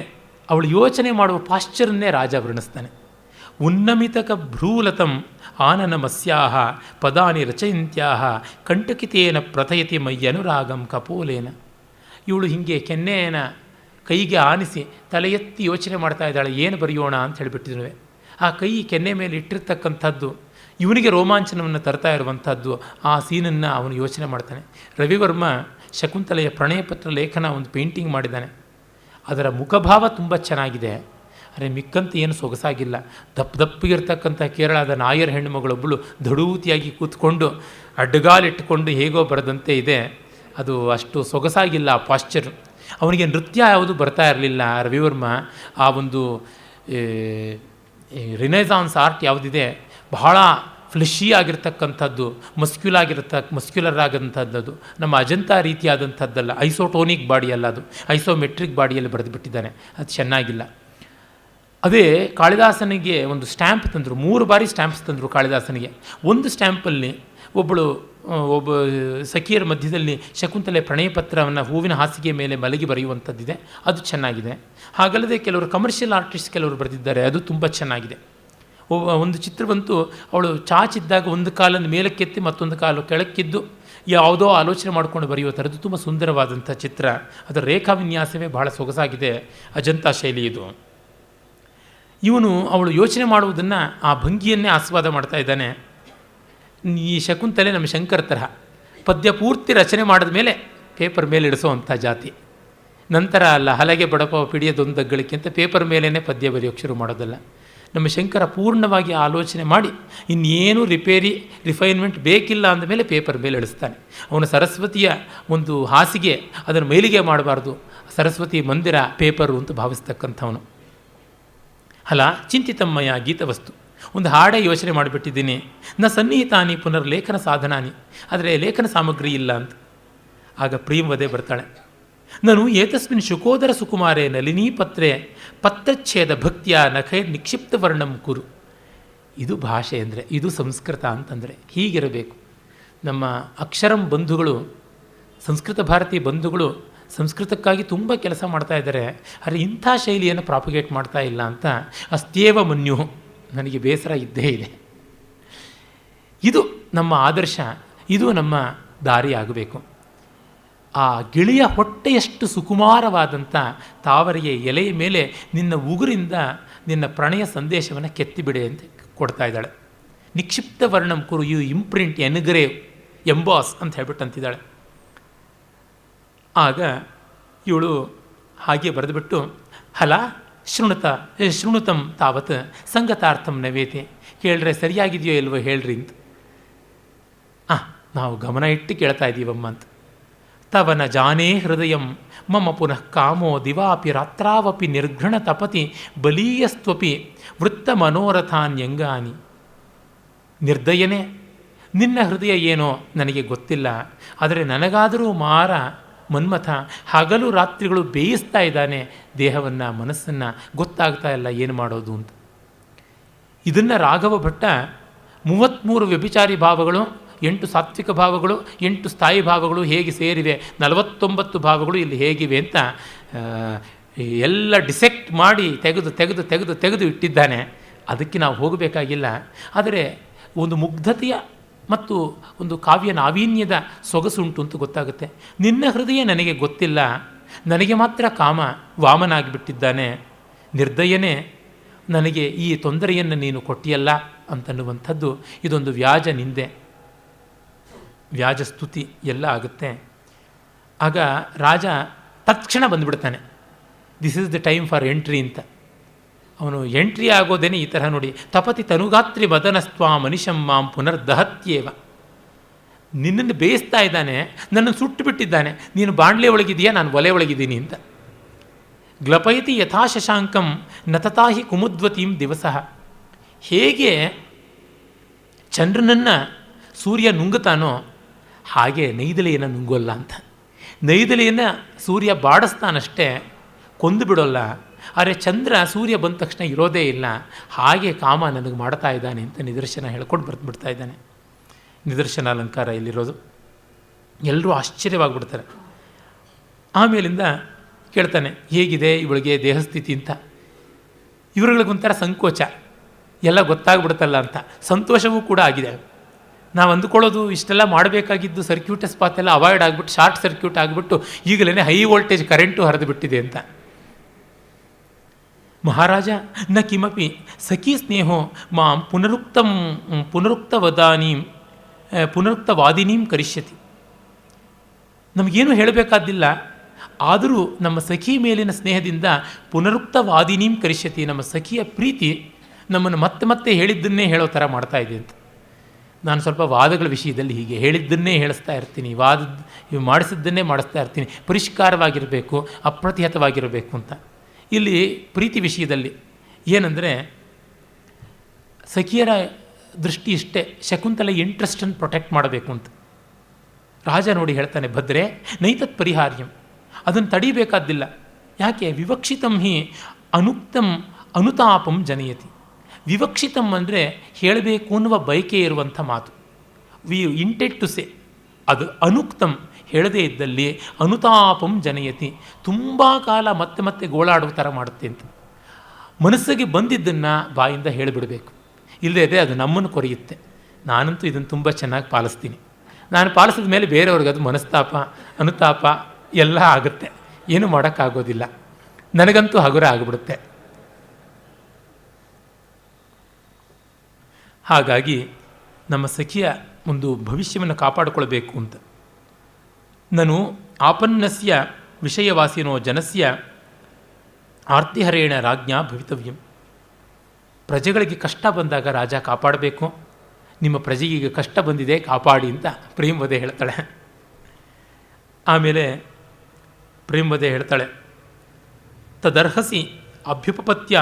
S1: ಅವಳು ಯೋಚನೆ ಮಾಡುವ ಪಾಶ್ಚರನ್ನೇ ರಾಜ ವರ್ಣಿಸ್ತಾನೆ. ಉನ್ನಮಿತಕ ಭ್ರೂಲತಂ ಆನನಮಸ್ಯಾಹ ಪದಾನಿ ರಚಯಂತ್ಯಾಹ ಕಂಟಕಿತೇನ ಪ್ರಥಯತಿ ಮಯ್ಯನುರಾಗಂ ಕಪೋಲೇನ. ಇವಳು ಹೀಗೆ ಕೆನ್ನೆಯನ ಕೈಗೆ ಆನಿಸಿ ತಲೆ ಎತ್ತಿ ಯೋಚನೆ ಮಾಡ್ತಾ ಇದ್ದಾಳೆ, ಏನು ಬರೆಯೋಣ ಅಂತ ಹೇಳಿಬಿಟ್ಟಿದ್ವಿ. ಆ ಕೈ ಕೆನ್ನೆ ಮೇಲೆ ಇಟ್ಟಿರ್ತಕ್ಕಂಥದ್ದು ಇವನಿಗೆ ರೋಮಾಂಚನವನ್ನು ತರ್ತಾ ಇರುವಂಥದ್ದು. ಆ ಸೀನನ್ನು ಅವನು ಯೋಚನೆ ಮಾಡ್ತಾನೆ. ರವಿವರ್ಮ ಶಕುಂತಲೆಯ ಪ್ರಣಯಪತ್ರ ಲೇಖನ ಒಂದು ಪೇಂಟಿಂಗ್ ಮಾಡಿದ್ದಾನೆ. ಅದರ ಮುಖಭಾವ ತುಂಬ ಚೆನ್ನಾಗಿದೆ. ಅರೆ ಮಿಕ್ಕಂತ ಏನು ಸೊಗಸಾಗಿಲ್ಲ. ದಪ್ಪಿಗಿರ್ತಕ್ಕಂಥ ಕೇರಳದ ನಾಯರ್ ಹೆಣ್ಣುಮಗಳೊಬ್ಬಳು ದಡೂತಿಯಾಗಿ ಕೂತ್ಕೊಂಡು ಅಡ್ಡಗಾಲಿಟ್ಟುಕೊಂಡು ಹೇಗೋ ಬರದಂತೆ ಇದೆ. ಅದು ಅಷ್ಟು ಸೊಗಸಾಗಿಲ್ಲ ಆ ಪಾಶ್ಚರ್. ಅವನಿಗೆ ನೃತ್ಯ ಯಾವುದು ಬರ್ತಾ ಇರಲಿಲ್ಲ. ರವಿವರ್ಮ ಆ ಒಂದು ರಿನೈಸಾನ್ಸ್ ಆರ್ಟ್ ಯಾವುದಿದೆ ಬಹಳ ಫ್ಲೆಶಿ ಆಗಿರ್ತಕ್ಕಂಥದ್ದು, ಮಸ್ಕ್ಯುಲರ್ ಆಗೋಂಥದ್ದು, ನಮ್ಮ ಅಜಂತಾ ರೀತಿಯಾದಂಥದ್ದಲ್ಲ. ಐಸೋಟೋನಿಕ್ ಬಾಡಿ ಅಲ್ಲ, ಅದು ಐಸೋಮೆಟ್ರಿಕ್ ಬಾಡಿಯಲ್ಲಿ ಬರೆದು ಬಿಟ್ಟಿದ್ದಾನೆ. ಅದು ಚೆನ್ನಾಗಿಲ್ಲ. ಅದೇ ಕಾಳಿದಾಸನಿಗೆ ಒಂದು ಸ್ಟ್ಯಾಂಪ್ ತಂದರು, 3 ಬಾರಿ ಸ್ಟ್ಯಾಂಪ್ಸ್ ತಂದರು ಕಾಳಿದಾಸನಿಗೆ. ಒಂದು ಸ್ಟ್ಯಾಂಪಲ್ಲಿ ಒಬ್ಬ ಸಖಿಯರ ಮಧ್ಯದಲ್ಲಿ ಶಕುಂತಲೆ ಪ್ರಣಯ ಪತ್ರವನ್ನು ಹೂವಿನ ಹಾಸಿಗೆ ಮೇಲೆ ಮಲಗಿ ಬರೆಯುವಂಥದ್ದಿದೆ, ಅದು ಚೆನ್ನಾಗಿದೆ. ಹಾಗಲ್ಲದೆ ಕೆಲವರು ಕಮರ್ಷಿಯಲ್ ಆರ್ಟಿಸ್ಟ್ ಕೆಲವರು ಬರೆದಿದ್ದಾರೆ, ಅದು ತುಂಬ ಚೆನ್ನಾಗಿದೆ. ಒಂದು ಚಿತ್ರವಂತೂ ಅವಳು ಚಾಚಿದ್ದಾಗ ಒಂದು ಕಾಲನ್ನು ಮೇಲಕ್ಕೆತ್ತಿ ಮತ್ತೊಂದು ಕಾಲು ಕೆಳಕ್ಕಿದ್ದು ಯಾವುದೋ ಆಲೋಚನೆ ಮಾಡಿಕೊಂಡು ಬರೆಯುವ ಥರದ್ದು ತುಂಬ ಸುಂದರವಾದಂಥ ಚಿತ್ರ. ಅದರ ರೇಖಾ ವಿನ್ಯಾಸವೇ ಬಹಳ ಸೊಗಸಾಗಿದೆ, ಅಜಂತಾ ಶೈಲಿ ಇದು. ಇವನು ಅವಳು ಯೋಚನೆ ಮಾಡುವುದನ್ನು ಆ ಭಂಗಿಯನ್ನೇ ಆಸ್ವಾದ ಮಾಡ್ತಾ ಇದ್ದಾನೆ. ಈ ಶಕುಂತಲೆ ನಮ್ಮ ಶಂಕರ ತರಹ ಪದ್ಯ ಪೂರ್ತಿ ರಚನೆ ಮಾಡಿದ ಮೇಲೆ ಪೇಪರ್ ಮೇಲೆ ಇಡಿಸೋವಂಥ ಜಾತಿ. ನಂತರ ಅಲ್ಲ ಹಲಗೆ ಬಡಪ ಪಿಡಿಯೋದೊಂದಗ್ಗಳಿಕೆ ಅಂತ ಪೇಪರ್ ಮೇಲೇ ಪದ್ಯ ಬರೆಯೋಕ್ಕೆ ಶುರು ಮಾಡೋದಲ್ಲ. ನಮ್ಮ ಶಂಕರ ಪೂರ್ಣವಾಗಿ ಆಲೋಚನೆ ಮಾಡಿ ಇನ್ನೇನು ರಿಫೈನ್ಮೆಂಟ್ ಬೇಕಿಲ್ಲ ಅಂದಮೇಲೆ ಪೇಪರ್ ಮೇಲೆ ಇಳಿಸ್ತಾನೆ. ಅವನು ಸರಸ್ವತಿಯ ಒಂದು ಹಾಸಿಗೆ ಅದನ್ನು ಮೈಲಿಗೆ ಮಾಡಬಾರ್ದು, ಸರಸ್ವತಿ ಮಂದಿರ ಪೇಪರು ಅಂತ ಭಾವಿಸ್ತಕ್ಕಂಥವನು. ಅಲ್ಲ ಚಿಂತಿತಮ್ಮಯ ಗೀತವಸ್ತು, ಒಂದು ಹಾಡೇ ಯೋಚನೆ ಮಾಡಿಬಿಟ್ಟಿದ್ದೀನಿ. ನ ಸನ್ನಿಹಿತಾನಿ ಪುನರ್ಲೇಖನ ಸಾಧನಾನಿ, ಆದರೆ ಲೇಖನ ಸಾಮಗ್ರಿ ಇಲ್ಲ ಅಂತ. ಆಗ ಪ್ರಿಯಂವದೆ ಬರ್ತಾಳೆ. ನಾನು ಏತಸ್ಮಿನ್ ಶುಕೋದರ ಸುಕುಮಾರೇ ನಲಿನೀ ಪತ್ರೆ ಪತ್ರಚ್ಛೇದ ಭಕ್ತಿಯ ನಖೈರ್ ನಿಕ್ಷಿಪ್ತ ವರ್ಣಂ ಕುರು. ಇದು ಭಾಷೆ ಅಂದರೆ, ಇದು ಸಂಸ್ಕೃತ ಅಂತಂದರೆ ಹೀಗಿರಬೇಕು. ನಮ್ಮ ಅಕ್ಷರಂ ಬಂಧುಗಳು, ಸಂಸ್ಕೃತ ಭಾರತಿ ಬಂಧುಗಳು ಸಂಸ್ಕೃತಕ್ಕಾಗಿ ತುಂಬ ಕೆಲಸ ಮಾಡ್ತಾ ಇದ್ದಾರೆ. ಆದರೆ ಇಂಥ ಶೈಲಿಯನ್ನು ಪ್ರಾಪಗೇಟ್ ಮಾಡ್ತಾ ಇಲ್ಲ ಅಂತ ಅಸ್ತ್ಯೇವ ಮನ್ಯು, ನನಗೆ ಬೇಸರ ಇದ್ದೇ ಇದೆ. ಇದು ನಮ್ಮ ಆದರ್ಶ, ಇದು ನಮ್ಮ ದಾರಿ ಆಗಬೇಕು. ಆ ಗಿಳಿಯ ಹೊಟ್ಟೆಯಷ್ಟು ಸುಕುಮಾರವಾದಂಥ ತಾವರೆಯ ಎಲೆಯ ಮೇಲೆ ನಿನ್ನ ಉಗುರಿಂದ ನಿನ್ನ ಪ್ರಣಯ ಸಂದೇಶವನ್ನು ಕೆತ್ತಿಬಿಡೆ ಅಂತ ಕೊಡ್ತಾ ಇದ್ದಾಳೆ. ನಿಕ್ಷಿಪ್ತ ವರ್ಣಂ ಕುರು, ಯು ಇಂಪ್ರಿಂಟ್ ಎನ್ಗ್ರೇವ್ ಎಂಬಾಸ್ ಅಂತ ಹೇಳ್ಬಿಟ್ಟು ಅಂತಿದ್ದಾಳೆ. ಆಗ ಇವಳು ಹಾಗೆ ಬರೆದುಬಿಟ್ಟು ಹಲ ಶೃಣುತಂ ತಾವತ್ ಸಂಗತಾರ್ಥಂ ನವೇತಿ, ಕೇಳ್ರೆ ಸರಿಯಾಗಿದೆಯೋ ಇಲ್ವೋ ಹೇಳ್ರಿ ಅಂತ. ನಾವು ಗಮನ ಇಟ್ಟು ಕೇಳ್ತಾ ಇದ್ದೀವಮ್ಮ ಅಂತ. ತವನ ಜಾನೇ ಹೃದಯಂ ಮಮ ಪುನಃ ಕಾಮೋ ದಿವಾಪಿ ರಾತ್ರಾವಪಿ ನಿರ್ಘೃಣ ತಪತಿ ಬಲೀಯಸ್ತ್ವಪಿ ವೃತ್ತ ಮನೋರಥಾನ್ಯಂಗಾನಿ. ನಿರ್ದಯನೇ, ನಿನ್ನ ಹೃದಯ ಏನೋ ನನಗೆ ಗೊತ್ತಿಲ್ಲ, ಆದರೆ ನನಗಾದರೂ ಮಾರ ಮನ್ಮಥ ಹಗಲು ರಾತ್ರಿಗಳು ಬೇಯಿಸ್ತಾ ಇದ್ದಾನೆ ದೇಹವನ್ನು ಮನಸ್ಸನ್ನು, ಗೊತ್ತಾಗ್ತಾ ಇಲ್ಲ ಏನು ಮಾಡೋದು ಅಂತ. ಇದನ್ನು ರಾಘವ ಭಟ್ಟ 33 ವ್ಯಭಿಚಾರಿ ಭಾವಗಳು, 8 ಸಾತ್ವಿಕ ಭಾವಗಳು, 8 ಸ್ಥಾಯಿ ಭಾವಗಳು ಹೇಗೆ ಸೇರಿವೆ, 49 ಭಾವಗಳು ಇಲ್ಲಿ ಹೇಗಿವೆ ಅಂತ ಎಲ್ಲ ಡಿಸೆಕ್ಟ್ ಮಾಡಿ ತೆಗೆದು ತೆಗೆದು ತೆಗೆದು ತೆಗೆದು ಇಟ್ಟಿದ್ದಾನೆ. ಅದಕ್ಕೆ ನಾವು ಹೋಗಬೇಕಾಗಿಲ್ಲ. ಆದರೆ ಒಂದು ಮುಗ್ಧತೆಯ ಮತ್ತು ಒಂದು ಕಾವ್ಯ ನಾವೀನ್ಯದ ಸೊಗಸುಂಟು ಅಂತ ಗೊತ್ತಾಗುತ್ತೆ. ನಿನ್ನ ಹೃದಯ ನನಗೆ ಗೊತ್ತಿಲ್ಲ, ನನಗೆ ಮಾತ್ರ ಕಾಮ ವಾಮನಾಗಿಬಿಟ್ಟಿದ್ದಾನೆ, ನಿರ್ದಯನೇ ನನಗೆ ಈ ತೊಂದರೆಯನ್ನು ನೀನು ಕೊಟ್ಟಿಯಲ್ಲ ಅಂತನ್ನುವಂಥದ್ದು ಇದೊಂದು ವ್ಯಾಜ ನಿಂದೆ, ವ್ಯಾಜ ಸ್ತುತಿ ಎಲ್ಲ ಆಗುತ್ತೆ. ಆಗ ರಾಜ ತಕ್ಷಣ ಬಂದುಬಿಡ್ತಾನೆ, this is the time for entry ಅಂತ. ಅವನು ಎಂಟ್ರಿ ಆಗೋದೇನೆ ಈ ತರಹ ನೋಡಿ, ತಪತಿ ತನುಗಾತ್ರಿ ಮದನಸ್ತ್ವಾ ಮನಿಷಂ ಮಾಂ ಪುನರ್ದಹತ್ಯೇವ. ನಿನ್ನನ್ನು ಬೇಯಿಸ್ತಾ ಇದ್ದಾನೆ, ನನ್ನನ್ನು ಸುಟ್ಟು ಬಿಟ್ಟಿದ್ದಾನೆ, ನೀನು ಬಾಂಡ್ಲೆ ಒಳಗಿದೆಯಾ, ನಾನು ಒಲೆ ಒಳಗಿದ್ದೀನಿ ಅಂತ. ಗ್ಲಪಯತಿ ಯಥಾ ಶಶಾಂಕಂ ನತತಾಹಿ ಕುಮುದ್ವತೀಂ ದಿವಸ. ಹೇಗೆ ಚಂದ್ರನನ್ನು ಸೂರ್ಯ ನುಂಗುತ್ತಾನೋ ಹಾಗೆ ನೈದಲೆಯನ್ನು ನುಂಗೋಲ್ಲ ಅಂತ. ನೈದಲೆಯನ್ನು ಸೂರ್ಯ ಬಾಡಿಸ್ತಾನಷ್ಟೇ, ಕೊಂದು ಬಿಡೋಲ್ಲ. ಆದರೆ ಚಂದ್ರ ಸೂರ್ಯ ಬಂದ ತಕ್ಷಣ ಇರೋದೇ ಇಲ್ಲ. ಹಾಗೆ ಕಾಮ ನನಗೆ ಮಾಡ್ತಾ ಇದ್ದಾನೆ ಅಂತ ನಿದರ್ಶನ ಹೇಳ್ಕೊಂಡು ಬರೆದುಬಿಡ್ತಾ ಇದ್ದಾನೆ. ನಿದರ್ಶನ ಅಲಂಕಾರ ಇಲ್ಲಿರೋದು. ಎಲ್ಲರೂ ಆಶ್ಚರ್ಯವಾಗಿಬಿಡ್ತಾರೆ. ಆಮೇಲಿಂದ ಕೇಳ್ತಾನೆ, ಹೇಗಿದೆ ಇವಳಿಗೆ ದೇಹಸ್ಥಿತಿ ಅಂತ. ಇವ್ರುಗಳಿಗೊಂಥರ ಸಂಕೋಚ, ಎಲ್ಲ ಗೊತ್ತಾಗ್ಬಿಡುತ್ತಲ್ಲ ಅಂತ. ಸಂತೋಷವೂ ಕೂಡ ಆಗಿದೆ. ನಾವು ಅಂದುಕೊಳ್ಳೋದು ಇಷ್ಟೆಲ್ಲ ಮಾಡಬೇಕಾಗಿದ್ದು ಸರ್ಕ್ಯೂಟಸ್ ಪಾತ್ ಎಲ್ಲ ಅವಾಯ್ಡ್ ಆಗಿಬಿಟ್ಟು ಶಾರ್ಟ್ ಸರ್ಕ್ಯೂಟ್ ಆಗಿಬಿಟ್ಟು ಈಗಲೇ ಹೈ ವೋಲ್ಟೇಜ್ ಕರೆಂಟು ಹರಿದು ಬಿಟ್ಟಿದೆ ಅಂತ. ಮಹಾರಾಜ ನ ಕಿಮಪಿ ಸಖಿ ಸ್ನೇಹೋ ಮಾಂ ಪುನರುಕ್ತವಾದಿನೀಂ ಕರಿಷ್ಯತಿ. ನಮಗೇನು ಹೇಳಬೇಕಾದಿಲ್ಲ, ಆದರೂ ನಮ್ಮ ಸಖಿ ಮೇಲಿನ ಸ್ನೇಹದಿಂದ ಪುನರುಕ್ತವಾದಿನೀಂ ಕರಿಷ್ಯತಿ, ನಮ್ಮ ಸಖಿಯ ಪ್ರೀತಿ ನಮ್ಮನ್ನು ಮತ್ತೆ ಮತ್ತೆ ಹೇಳಿದ್ದನ್ನೇ ಹೇಳೋ ಥರ ಮಾಡ್ತಾ ಇದೆ ಅಂತ. ನಾನು ಸ್ವಲ್ಪ ವಾದಗಳ ವಿಷಯದಲ್ಲಿ ಹೀಗೆ ಹೇಳಿದ್ದನ್ನೇ ಹೇಳಿಸ್ತಾ ಇರ್ತೀನಿ, ಇವು ಮಾಡಿಸಿದ್ದನ್ನೇ ಮಾಡಿಸ್ತಾ ಇರ್ತೀನಿ, ಪರಿಷ್ಕಾರವಾಗಿರಬೇಕು, ಅಪ್ರತಿಹತವಾಗಿರಬೇಕು ಅಂತ. ಇಲ್ಲಿ ಪ್ರೀತಿ ವಿಷಯದಲ್ಲಿ ಏನಂದರೆ ಸಖಿಯರ ದೃಷ್ಟಿ ಇಷ್ಟೇ, ಶಕುಂತಲೆ ಇಂಟ್ರೆಸ್ಟನ್ನು ಪ್ರೊಟೆಕ್ಟ್ ಮಾಡಬೇಕು ಅಂತ. ರಾಜ ನೋಡಿ ಹೇಳ್ತಾನೆ, ಭದ್ರೆ ನೈತತ್ ಪರಿಹಾರ್ಯಂ, ಅದನ್ನು ತಡಿಬೇಕಾದ್ದಿಲ್ಲ. ಯಾಕೆ? ವಿವಕ್ಷಿತಂ ಹಿ ಅನುಕ್ತಂ ಅನುತಾಪಂ ಜನಯತಿ. ವಿವಕ್ಷಿತಂ ಅಂದರೆ ಹೇಳಬೇಕು ಅನ್ನುವ ಬಯಕೆ ಇರುವಂಥ ಮಾತು, ವಿ ಇಂಟೆಡ್ ಟು ಸೇ. ಅದು ಅನುಕ್ತಂ, ಹೇಳದೇ ಇದ್ದಲ್ಲಿ ಅನುತಾಪಂ ಜನಯತಿ, ತುಂಬ ಕಾಲ ಮತ್ತೆ ಮತ್ತೆ ಗೋಳಾಡುವ ಥರ ಮಾಡುತ್ತೆ ಅಂತ. ಮನಸ್ಸಿಗೆ ಬಂದಿದ್ದನ್ನು ಬಾಯಿಂದ ಹೇಳಿಬಿಡಬೇಕು, ಇಲ್ಲದೇ ಅದು ನಮ್ಮನ್ನು ಕೊರೆಯುತ್ತೆ. ನಾನಂತೂ ಇದನ್ನು ತುಂಬ ಚೆನ್ನಾಗಿ ಪಾಲಿಸ್ತೀನಿ. ನಾನು ಪಾಲಿಸಿದ ಮೇಲೆ ಬೇರೆಯವ್ರಿಗೆ ಅದು ಮನಸ್ತಾಪ ಅನುತಾಪ ಎಲ್ಲ ಆಗುತ್ತೆ, ಏನು ಮಾಡೋಕ್ಕಾಗೋದಿಲ್ಲ. ನನಗಂತೂ ಹಗುರ ಆಗಿಬಿಡುತ್ತೆ. ಹಾಗಾಗಿ ನಮ್ಮ ಸಖಿಯ ಒಂದು ಭವಿಷ್ಯವನ್ನು ಕಾಪಾಡಿಕೊಳ್ಬೇಕು ಅಂತ. ನಾನು ಆಪನ್ನಸ್ಯ ವಿಷಯವಾಸಿನೋ ಜನಸ್ಯ ಆರ್ತಿಹರೇಣ ರಾಜ್ಞಾ ಭವಿತವ್ಯಂ. ಪ್ರಜೆಗಳಿಗೆ ಕಷ್ಟ ಬಂದಾಗ ರಾಜ ಕಾಪಾಡಬೇಕು. ನಿಮ್ಮ ಪ್ರಜೆಗೆ ಕಷ್ಟ ಬಂದಿದೆ, ಕಾಪಾಡಿ ಅಂತ ಪ್ರೇಮವದೆ ಹೇಳ್ತಾಳೆ. ಆಮೇಲೆ ಪ್ರೇಮವದೆ ಹೇಳ್ತಾಳೆ, ತದರ್ಹಸಿ ಅಭ್ಯುಪಪತ್ಯ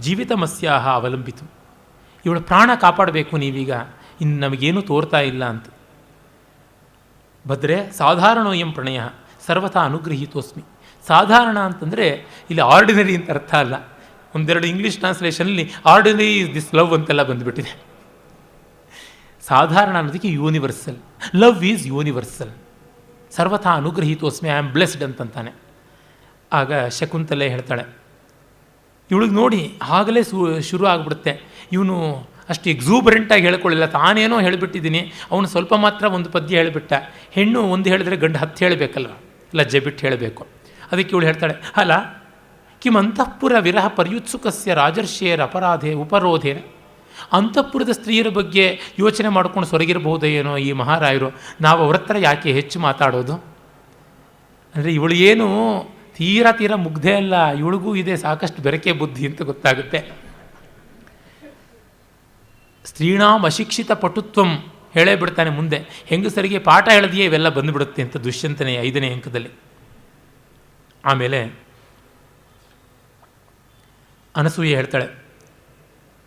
S1: ಜೀವಿತಮಸ್ಯಾಹ ಅವಲಂಬಿತು. ಇವಳ ಪ್ರಾಣ ಕಾಪಾಡಬೇಕು ನೀವೀಗ, ಇನ್ನು ನಮಗೇನೂ ತೋರ್ತಾ ಇಲ್ಲ ಅಂತ. ಭದ್ರೆ ಸಾಧಾರಣೋಯಂ ಪ್ರಣಯ ಸರ್ವಥಾ ಅನುಗೃಹೀತೋಸ್ಮಿ. ಸಾಧಾರಣ ಅಂತಂದರೆ ಇಲ್ಲಿ ಆರ್ಡಿನರಿ ಅಂತ ಅರ್ಥ ಅಲ್ಲ. ಒಂದೆರಡು ಇಂಗ್ಲೀಷ್ ಟ್ರಾನ್ಸ್ಲೇಷನಲ್ಲಿ ಆರ್ಡಿನರಿ ಇಸ್ ದಿಸ್ ಲವ್ ಅಂತೆಲ್ಲ ಬಂದುಬಿಟ್ಟಿದೆ. ಸಾಧಾರಣ ಅನ್ನೋದಕ್ಕೆ ಯೂನಿವರ್ಸಲ್, ಲವ್ ಈಸ್ ಯೂನಿವರ್ಸಲ್. ಸರ್ವಥಾ ಅನುಗ್ರಹೀತೋಸ್ಮಿ, ಐ ಆಮ್ ಬ್ಲೆಸ್ಡ್ ಅಂತಂತಾನೆ. ಆಗ ಶಕುಂತಲೆ ಹೇಳ್ತಾಳೆ, ಇವಳಿಗೆ ನೋಡಿ ಆಗಲೇ ಶುರು ಆಗಿಬಿಡುತ್ತೆ. ಇವನು ಅಷ್ಟು ಎಕ್ಸೂಬರೆಂಟಾಗಿ ಹೇಳ್ಕೊಳ್ಳಿಲ್ಲ, ತಾನೇನೋ ಹೇಳಿಬಿಟ್ಟಿದ್ದೀನಿ, ಅವನು ಸ್ವಲ್ಪ ಮಾತ್ರ ಒಂದು ಪದ್ಯ ಹೇಳಿಬಿಟ್ಟ. ಹೆಣ್ಣು ಒಂದು ಹೇಳಿದ್ರೆ ಗಂಡು 10 ಹೇಳಬೇಕಲ್ವ, ಲಜ್ಜೆ ಬಿಟ್ಟು ಹೇಳಬೇಕು. ಅದಕ್ಕೆ ಇವಳು ಹೇಳ್ತಾಳೆ, ಅಲ್ಲ ಕಿಮ್ ಅಂತಃಪುರ ವಿರಹ ಪರ್ಯುತ್ಸುಕಸ್ಯ ರಾಜರ್ಷಿಯರ ಅಪರಾಧೆ ಉಪರೋಧೇನ. ಅಂತಃಪುರದ ಸ್ತ್ರೀಯರ ಬಗ್ಗೆ ಯೋಚನೆ ಮಾಡ್ಕೊಂಡು ಸೊರಗಿರಬಹುದೇ ಏನೋ ಈ ಮಹಾರಾಯರು, ನಾವು ಅವ್ರ ಹತ್ರ ಯಾಕೆ ಹೆಚ್ಚು ಮಾತಾಡೋದು? ಅಂದರೆ ಇವಳು ಏನು ತೀರಾ ಮುಗ್ಧೆ ಅಲ್ಲ, ಇವಳಿಗೂ ಇದೆ ಸಾಕಷ್ಟು ಬೆರಕೆ ಬುದ್ಧಿ ಅಂತ ಗೊತ್ತಾಗುತ್ತೆ. ಸ್ತ್ರೀಣಾಂ ಅಶಿಕ್ಷಿತ ಪಟುತ್ವಂ ಹೇಳೇ ಬಿಡ್ತಾನೆ ಮುಂದೆ. ಹೆಂಗಸರಿಗೆ ಪಾಠ ಹೇಳದೆಯೇ ಇವೆಲ್ಲ ಬಂದುಬಿಡುತ್ತೆ ಅಂತ ದುಷ್ಯಂತನೇ 5ನೇ ಅಂಕದಲ್ಲಿ. ಆಮೇಲೆ ಅನಸೂಯೆ ಹೇಳ್ತಾಳೆ,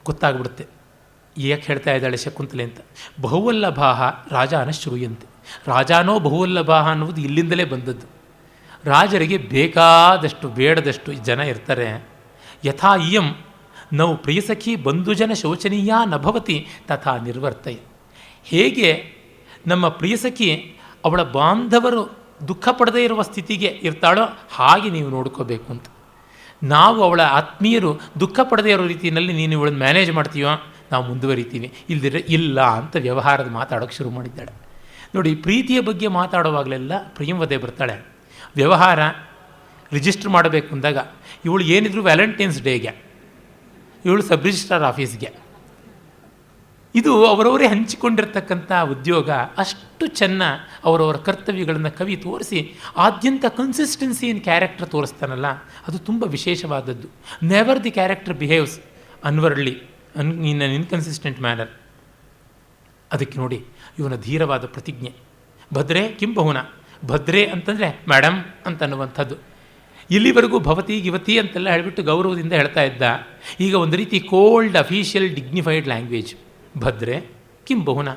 S1: ಗೊತ್ತಾಗ್ಬಿಡುತ್ತೆ ಏಕೆ ಹೇಳ್ತಾ ಇದ್ದಾಳೆ ಶಕುಂತಲೆ ಅಂತ. ಬಹುವಲ್ಲಭಾಹ ರಾಜ ಅನಶ್ರೂಯಂತೆ. ರಾಜಾನೋ ಬಹುವಲ್ಲಭಾಹ ಅನ್ನುವುದು ಇಲ್ಲಿಂದಲೇ ಬಂದದ್ದು. ರಾಜರಿಗೆ ಬೇಕಾದಷ್ಟು ಬೇಡದಷ್ಟು ಜನ ಇರ್ತಾರೆ. ಯಥಾ ಇಯಂ ನೌ ಪ್ರಿಯಸಖಿ ಬಂಧುಜನ ಶೋಚನೀಯ ನಭವತಿ ತಥಾ ನಿರ್ವರ್ತಯ. ಹೇಗೆ ನಮ್ಮ ಪ್ರಿಯಸಖಿ ಅವಳ ಬಾಂಧವರು ದುಃಖ ಪಡದೇ ಇರುವ ಸ್ಥಿತಿಗೆ ಇರ್ತಾಳೋ ಹಾಗೆ ನೀವು ನೋಡ್ಕೋಬೇಕು ಅಂತ. ನಾವು ಅವಳ ಆತ್ಮೀಯರು ದುಃಖ ಪಡದೇ ಇರೋ ರೀತಿಯಲ್ಲಿ ನೀನು ಇವಳನ್ನು ಮ್ಯಾನೇಜ್ ಮಾಡ್ತೀವೋ ನಾವು ಮುಂದುವರಿತೀವಿ, ಇಲ್ದಿದ್ರೆ ಇಲ್ಲ ಅಂತ ವ್ಯವಹಾರದ ಮಾತಾಡೋಕ್ಕೆ ಶುರು ಮಾಡಿದ್ದಾಳೆ. ನೋಡಿ, ಪ್ರೀತಿಯ ಬಗ್ಗೆ ಮಾತಾಡುವಾಗಲೆಲ್ಲ ಪ್ರಿಯಂವದೆ ಬರ್ತಾಳೆ. ವ್ಯವಹಾರ ರಿಜಿಸ್ಟರ್ ಮಾಡಬೇಕು ಅಂದಾಗ ಇವಳು ಏನಿದ್ರು ವ್ಯಾಲೆಂಟೈನ್ಸ್ ಡೇಗೆ, ಇವಳು ಸಬ್ ರಿಜಿಸ್ಟ್ರಾರ್ ಆಫೀಸ್ಗೆ. ಇದು ಅವರವರೇ ಹಂಚಿಕೊಂಡಿರ್ತಕ್ಕಂಥ ಉದ್ಯೋಗ. ಅಷ್ಟು ಚೆನ್ನ ಅವರವರ ಕರ್ತವ್ಯಗಳನ್ನು ಕವಿ ತೋರಿಸಿ ಆದ್ಯಂತ ಕನ್ಸಿಸ್ಟೆನ್ಸಿ ಇನ್ ಕ್ಯಾರೆಕ್ಟರ್ ತೋರಿಸ್ತಾನಲ್ಲ, ಅದು ತುಂಬ ವಿಶೇಷವಾದದ್ದು. Never the character behaves unworthily in an inconsistent manner. ಅದಕ್ಕೆ ನೋಡಿ ಇವನ ಧೀರವಾದ ಪ್ರತಿಜ್ಞೆ. ಭದ್ರೆ ಕಿಂ ಬಹುನ, ಭದ್ರೆ ಅಂತಂದರೆ ಮೇಡಮ್ ಅಂತನ್ನುವಂಥದ್ದು. ಇಲ್ಲಿವರೆಗೂ ಭವತಿ ಗಿವತಿ ಅಂತೆಲ್ಲ ಹೇಳಿಬಿಟ್ಟು ಗೌರವದಿಂದ ಹೇಳ್ತಾ ಇದ್ದ. ಈಗ ಒಂದು ರೀತಿ cold official dignified language. Bhadre ಕಿಂ ಬಹುನ,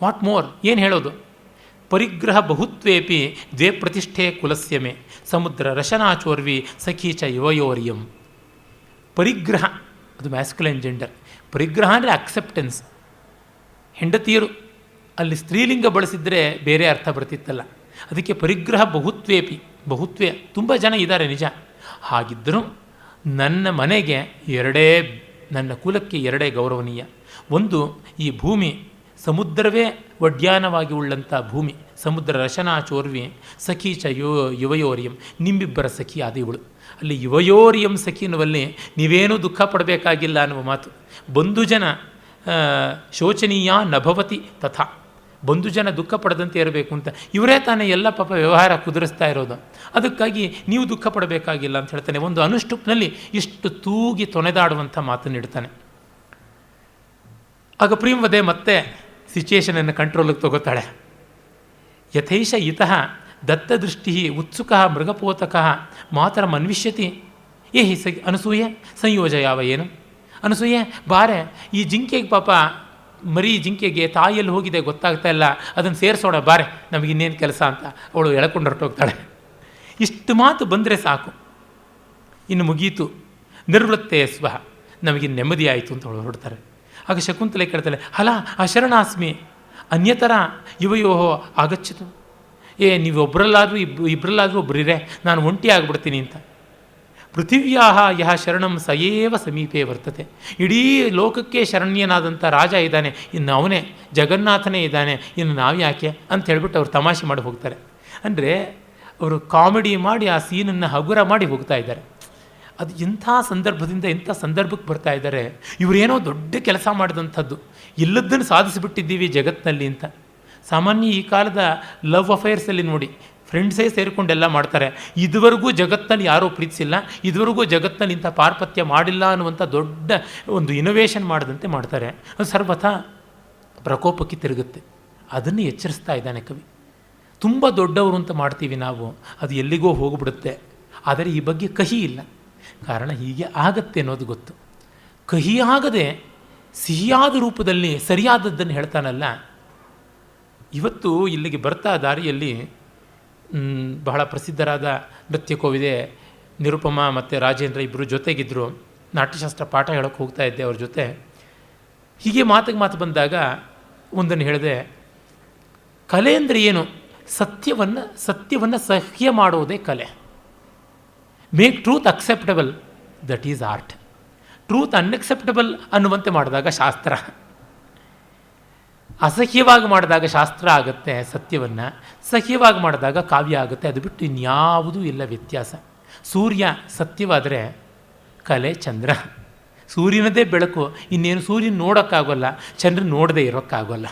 S1: ವಾಟ್ ಮೋರ್, ಏನು ಹೇಳೋದು? ಪರಿಗ್ರಹ ಬಹುತ್ವೇಪಿ ದ್ವೇ ಪ್ರತಿಷ್ಠೆ ಕುಲಸ್ಯಮೆ ಸಮುದ್ರ ರಶನಾಚೋರ್ವಿ ಸಖೀಚ ಯುವಯೋರ್ಯಂ. ಪರಿಗ್ರಹ ಅದು ಮ್ಯಾಸ್ಕ್ಯುಲೈನ್ ಜೆಂಡರ್. ಪರಿಗ್ರಹ ಅಂದರೆ ಅಕ್ಸೆಪ್ಟೆನ್ಸ್. ಹೆಂಡತಿಯರು ಅಲ್ಲಿ ಸ್ತ್ರೀಲಿಂಗ ಬಳಸಿದರೆ ಬೇರೆ ಅರ್ಥ ಬರ್ತಿತ್ತಲ್ಲ. ಅದಕ್ಕೆ ಪರಿಗ್ರಹ ಬಹುತ್ವೇಪಿ, ಬಹುತ್ವೇ ತುಂಬ ಜನ ಇದ್ದಾರೆ ನಿಜ. ಹಾಗಿದ್ದರೂ ನನ್ನ ಮನೆಗೆ ನನ್ನ ಕುಲಕ್ಕೆ ಎರಡೇ ಗೌರವನೀಯ. ಒಂದು, ಈ ಭೂಮಿ ಸಮುದ್ರವೇ ಒಡ್ಯಾನವಾಗಿ ಉಳ್ಳಂಥ ಭೂಮಿ, ಸಮುದ್ರ ರಶನಾಚೋರ್ವಿ ಸಖೀಚ ಯುವಯೋರಿಯಂ, ನಿಮ್ಮಿಬ್ಬರ ಸಖಿ ಆದ ಇವಳು. ಅಲ್ಲಿ ಯುವಯೋರಿಯಂ ಸಖಿ ಅನ್ನುವಲ್ಲಿ ನೀವೇನೂ ದುಃಖ ಪಡಬೇಕಾಗಿಲ್ಲ ಅನ್ನುವ ಮಾತು. ಬಂಧುಜನ ಶೋಚನೀಯ ನಭವತಿ ತಥಾ, ಬಂಧು ಜನ ದುಃಖ ಪಡದಂತೆ ಇರಬೇಕು ಅಂತ. ಇವರೇ ತಾನೇ ಎಲ್ಲ ಪಾಪ ವ್ಯವಹಾರ ಕುದುರಿಸ್ತಾ ಇರೋದು, ಅದಕ್ಕಾಗಿ ನೀವು ದುಃಖ ಪಡಬೇಕಾಗಿಲ್ಲ ಅಂತ ಹೇಳ್ತಾನೆ. ಒಂದು ಅನುಷ್ಠುಪ್ನಲ್ಲಿ ಇಷ್ಟು ತೂಗಿ ತೊನೆದಾಡುವಂಥ ಮಾತನ್ನು ಇಡ್ತಾನೆ. ಆಗ ಪ್ರೀಂವದೆ ಮತ್ತೆ ಸಿಚುಯೇಷನನ್ನು ಕಂಟ್ರೋಲಿಗೆ ತಗೋತಾಳೆ. ಯಥೈಷ ಇತಃ ದತ್ತದೃಷ್ಟಿ ಉತ್ಸುಕ ಮೃಗಪೋತಕ ಮಾತರ ಅನ್ವಿಷ್ಯತಿ ಏಹಿ ಅನಸೂಯೆ ಸಂಯೋಜಯಾವ ಏನು. ಅನಸೂಯೆ ಬಾರೆ, ಈ ಜಿಂಕೆಗೆ ಪಾಪ ಮರಿ ಜಿಂಕೆಗೆ ತಾಯಿಯಲ್ಲಿ ಹೋಗಿದೆ ಗೊತ್ತಾಗ್ತಾ ಇಲ್ಲ, ಅದನ್ನು ಸೇರಿಸೋಣ ಬಾರೆ, ನಮಗಿನ್ನೇನು ಕೆಲಸ ಅಂತ ಅವಳು ಎಳ್ಕೊಂಡು ಹೊರಟೋಗ್ತಾಳೆ. ಇಷ್ಟು ಮಾತು ಬಂದರೆ ಸಾಕು, ಇನ್ನು ಮುಗೀತು, ನಿರ್ವೃತ್ತೇ ಸ್ವಃ, ನಮಗಿನ್ನು ನೆಮ್ಮದಿ ಆಯಿತು ಅಂತ ಅವಳು ಹೊರಡ್ತಾರೆ. ಆಗ ಶಕುಂತಲೆ ಕೇಳ್ತಾಳೆ, ಹಲ ಅಶರಣಾಸ್ಮಿ ಅನ್ಯತರ ಯುವಯೋ ಆಗಚ್ಚಿತು. ನೀವು ಒಬ್ಬರಲ್ಲಾದರೂ ಇಬ್ಬರಲ್ಲಾದರೂ ಒಬ್ಬರಿರೇ, ನಾನು ಒಂಟಿ ಆಗಿಬಿಡ್ತೀನಿ ಅಂತ. ಪೃಥಿವ್ಯಾ ಯಹ ಶರಣಂ ಸಯೇವ ಸಮೀಪೇ ವರ್ತತೆ. ಇಡೀ ಲೋಕಕ್ಕೆ ಶರಣ್ಯನಾದಂಥ ರಾಜ ಇದ್ದಾನೆ, ಇನ್ನು ಅವನೇ ಜಗನ್ನಾಥನೇ ಇದ್ದಾನೆ, ಇನ್ನು ನಾವು ಯಾಕೆ ಅಂತ ಹೇಳ್ಬಿಟ್ಟು ಅವ್ರು ತಮಾಷೆ ಮಾಡಿ ಹೋಗ್ತಾರೆ. ಅಂದರೆ ಅವರು ಕಾಮಿಡಿ ಮಾಡಿ ಆ ಸೀನನ್ನು ಹಗುರ ಮಾಡಿ ಹೋಗ್ತಾ ಇದ್ದಾರೆ. ಅದು ಇಂಥ ಸಂದರ್ಭದಿಂದ ಇಂಥ ಸಂದರ್ಭಕ್ಕೆ ಬರ್ತಾ ಇದ್ದಾರೆ. ಇವರೇನೋ ದೊಡ್ಡ ಕೆಲಸ ಮಾಡಿದಂಥದ್ದು, ಇಲ್ಲದನ್ನು ಸಾಧಿಸಿಬಿಟ್ಟಿದ್ದೀವಿ ಜಗತ್ತಿನಲ್ಲಿ ಅಂತ. ಸಾಮಾನ್ಯ ಈ ಕಾಲದ ಲವ್ ಅಫೇರ್ಸಲ್ಲಿ ನೋಡಿ, ಫ್ರೆಂಡ್ಸೇ ಸೇರಿಕೊಂಡೆಲ್ಲ ಮಾಡ್ತಾರೆ. ಇದುವರೆಗೂ ಜಗತ್ತಿನಲ್ಲಿ ಯಾರೂ ಪ್ರೀತಿಸಿಲ್ಲ, ಇದುವರೆಗೂ ಜಗತ್ತಿನಲ್ಲಿ ಇಂಥ ಪಾರ್ಪತ್ಯ ಮಾಡಿಲ್ಲ ಅನ್ನುವಂಥ ದೊಡ್ಡ ಒಂದು ಇನೋವೇಷನ್ ಮಾಡಿದಂತೆ ಮಾಡ್ತಾರೆ. ಅದು ಸರ್ವಥಾ ಪ್ರಕೋಪಕ್ಕೆ ತಿರುಗುತ್ತೆ. ಅದನ್ನು ಎಚ್ಚರಿಸ್ತಾ ಇದ್ದಾನೆ ಕವಿ. ತುಂಬ ದೊಡ್ಡವರು ಅಂತ ಮಾಡ್ತೀವಿ ನಾವು, ಅದು ಎಲ್ಲಿಗೋ ಹೋಗಿಬಿಡುತ್ತೆ. ಆದರೆ ಈ ಬಗ್ಗೆ ಕಹಿ ಇಲ್ಲ, ಕಾರಣ ಹೀಗೆ ಆಗತ್ತೆ ಅನ್ನೋದು ಗೊತ್ತು. ಕಹಿಯಾಗದೆ ಸಿಹಿಯಾದ ರೂಪದಲ್ಲಿ ಸರಿಯಾದದ್ದನ್ನು ಹೇಳ್ತಾನಲ್ಲ. ಇವತ್ತು ಇಲ್ಲಿಗೆ ಬರ್ತಾ ದಾರಿಯಲ್ಲಿ ಬಹಳ ಪ್ರಸಿದ್ಧರಾದ ನೃತ್ಯ ಕೋವಿದೆ ನಿರುಪಮ ಮತ್ತು ರಾಜೇಂದ್ರ ಇಬ್ಬರು ಜೊತೆಗಿದ್ದರು. ನಾಟ್ಯಶಾಸ್ತ್ರ ಪಾಠ ಹೇಳೋಕ್ಕೆ ಹೋಗ್ತಾ ಇದ್ದೆ ಅವ್ರ ಜೊತೆ. ಹೀಗೆ ಮಾತು ಬಂದಾಗ ಒಂದನ್ನು ಹೇಳಿದೆ, ಕಲೆ ಅಂದರೆ ಏನು? ಸತ್ಯವನ್ನು ಸಹ್ಯ ಮಾಡೋದೇ ಕಲೆ. Make truth acceptable, that is art. Truth unacceptable ಅನ್ನುವಂತೆ ಮಾಡಿದಾಗ ಶಾಸ್ತ್ರ, ಅಸಹ್ಯವಾಗಿ ಮಾಡಿದಾಗ ಶಾಸ್ತ್ರ ಆಗುತ್ತೆ ಸತ್ಯವನ್ನು, ಸಹ್ಯವಾಗಿ ಮಾಡಿದಾಗ ಕಾವ್ಯ ಆಗುತ್ತೆ. ಅದು ಬಿಟ್ಟು ಇನ್ಯಾವುದೂ ಇಲ್ಲ ವ್ಯತ್ಯಾಸ. ಸೂರ್ಯ ಸತ್ಯವಾದರೆ ಕಲೆ ಚಂದ್ರ. ಸೂರ್ಯನದೇ ಬೆಳಕು, ಇನ್ನೇನು ಸೂರ್ಯನ ನೋಡೋಕ್ಕಾಗೋಲ್ಲ, ಚಂದ್ರನ ನೋಡದೇ ಇರೋಕ್ಕಾಗೋಲ್ಲ.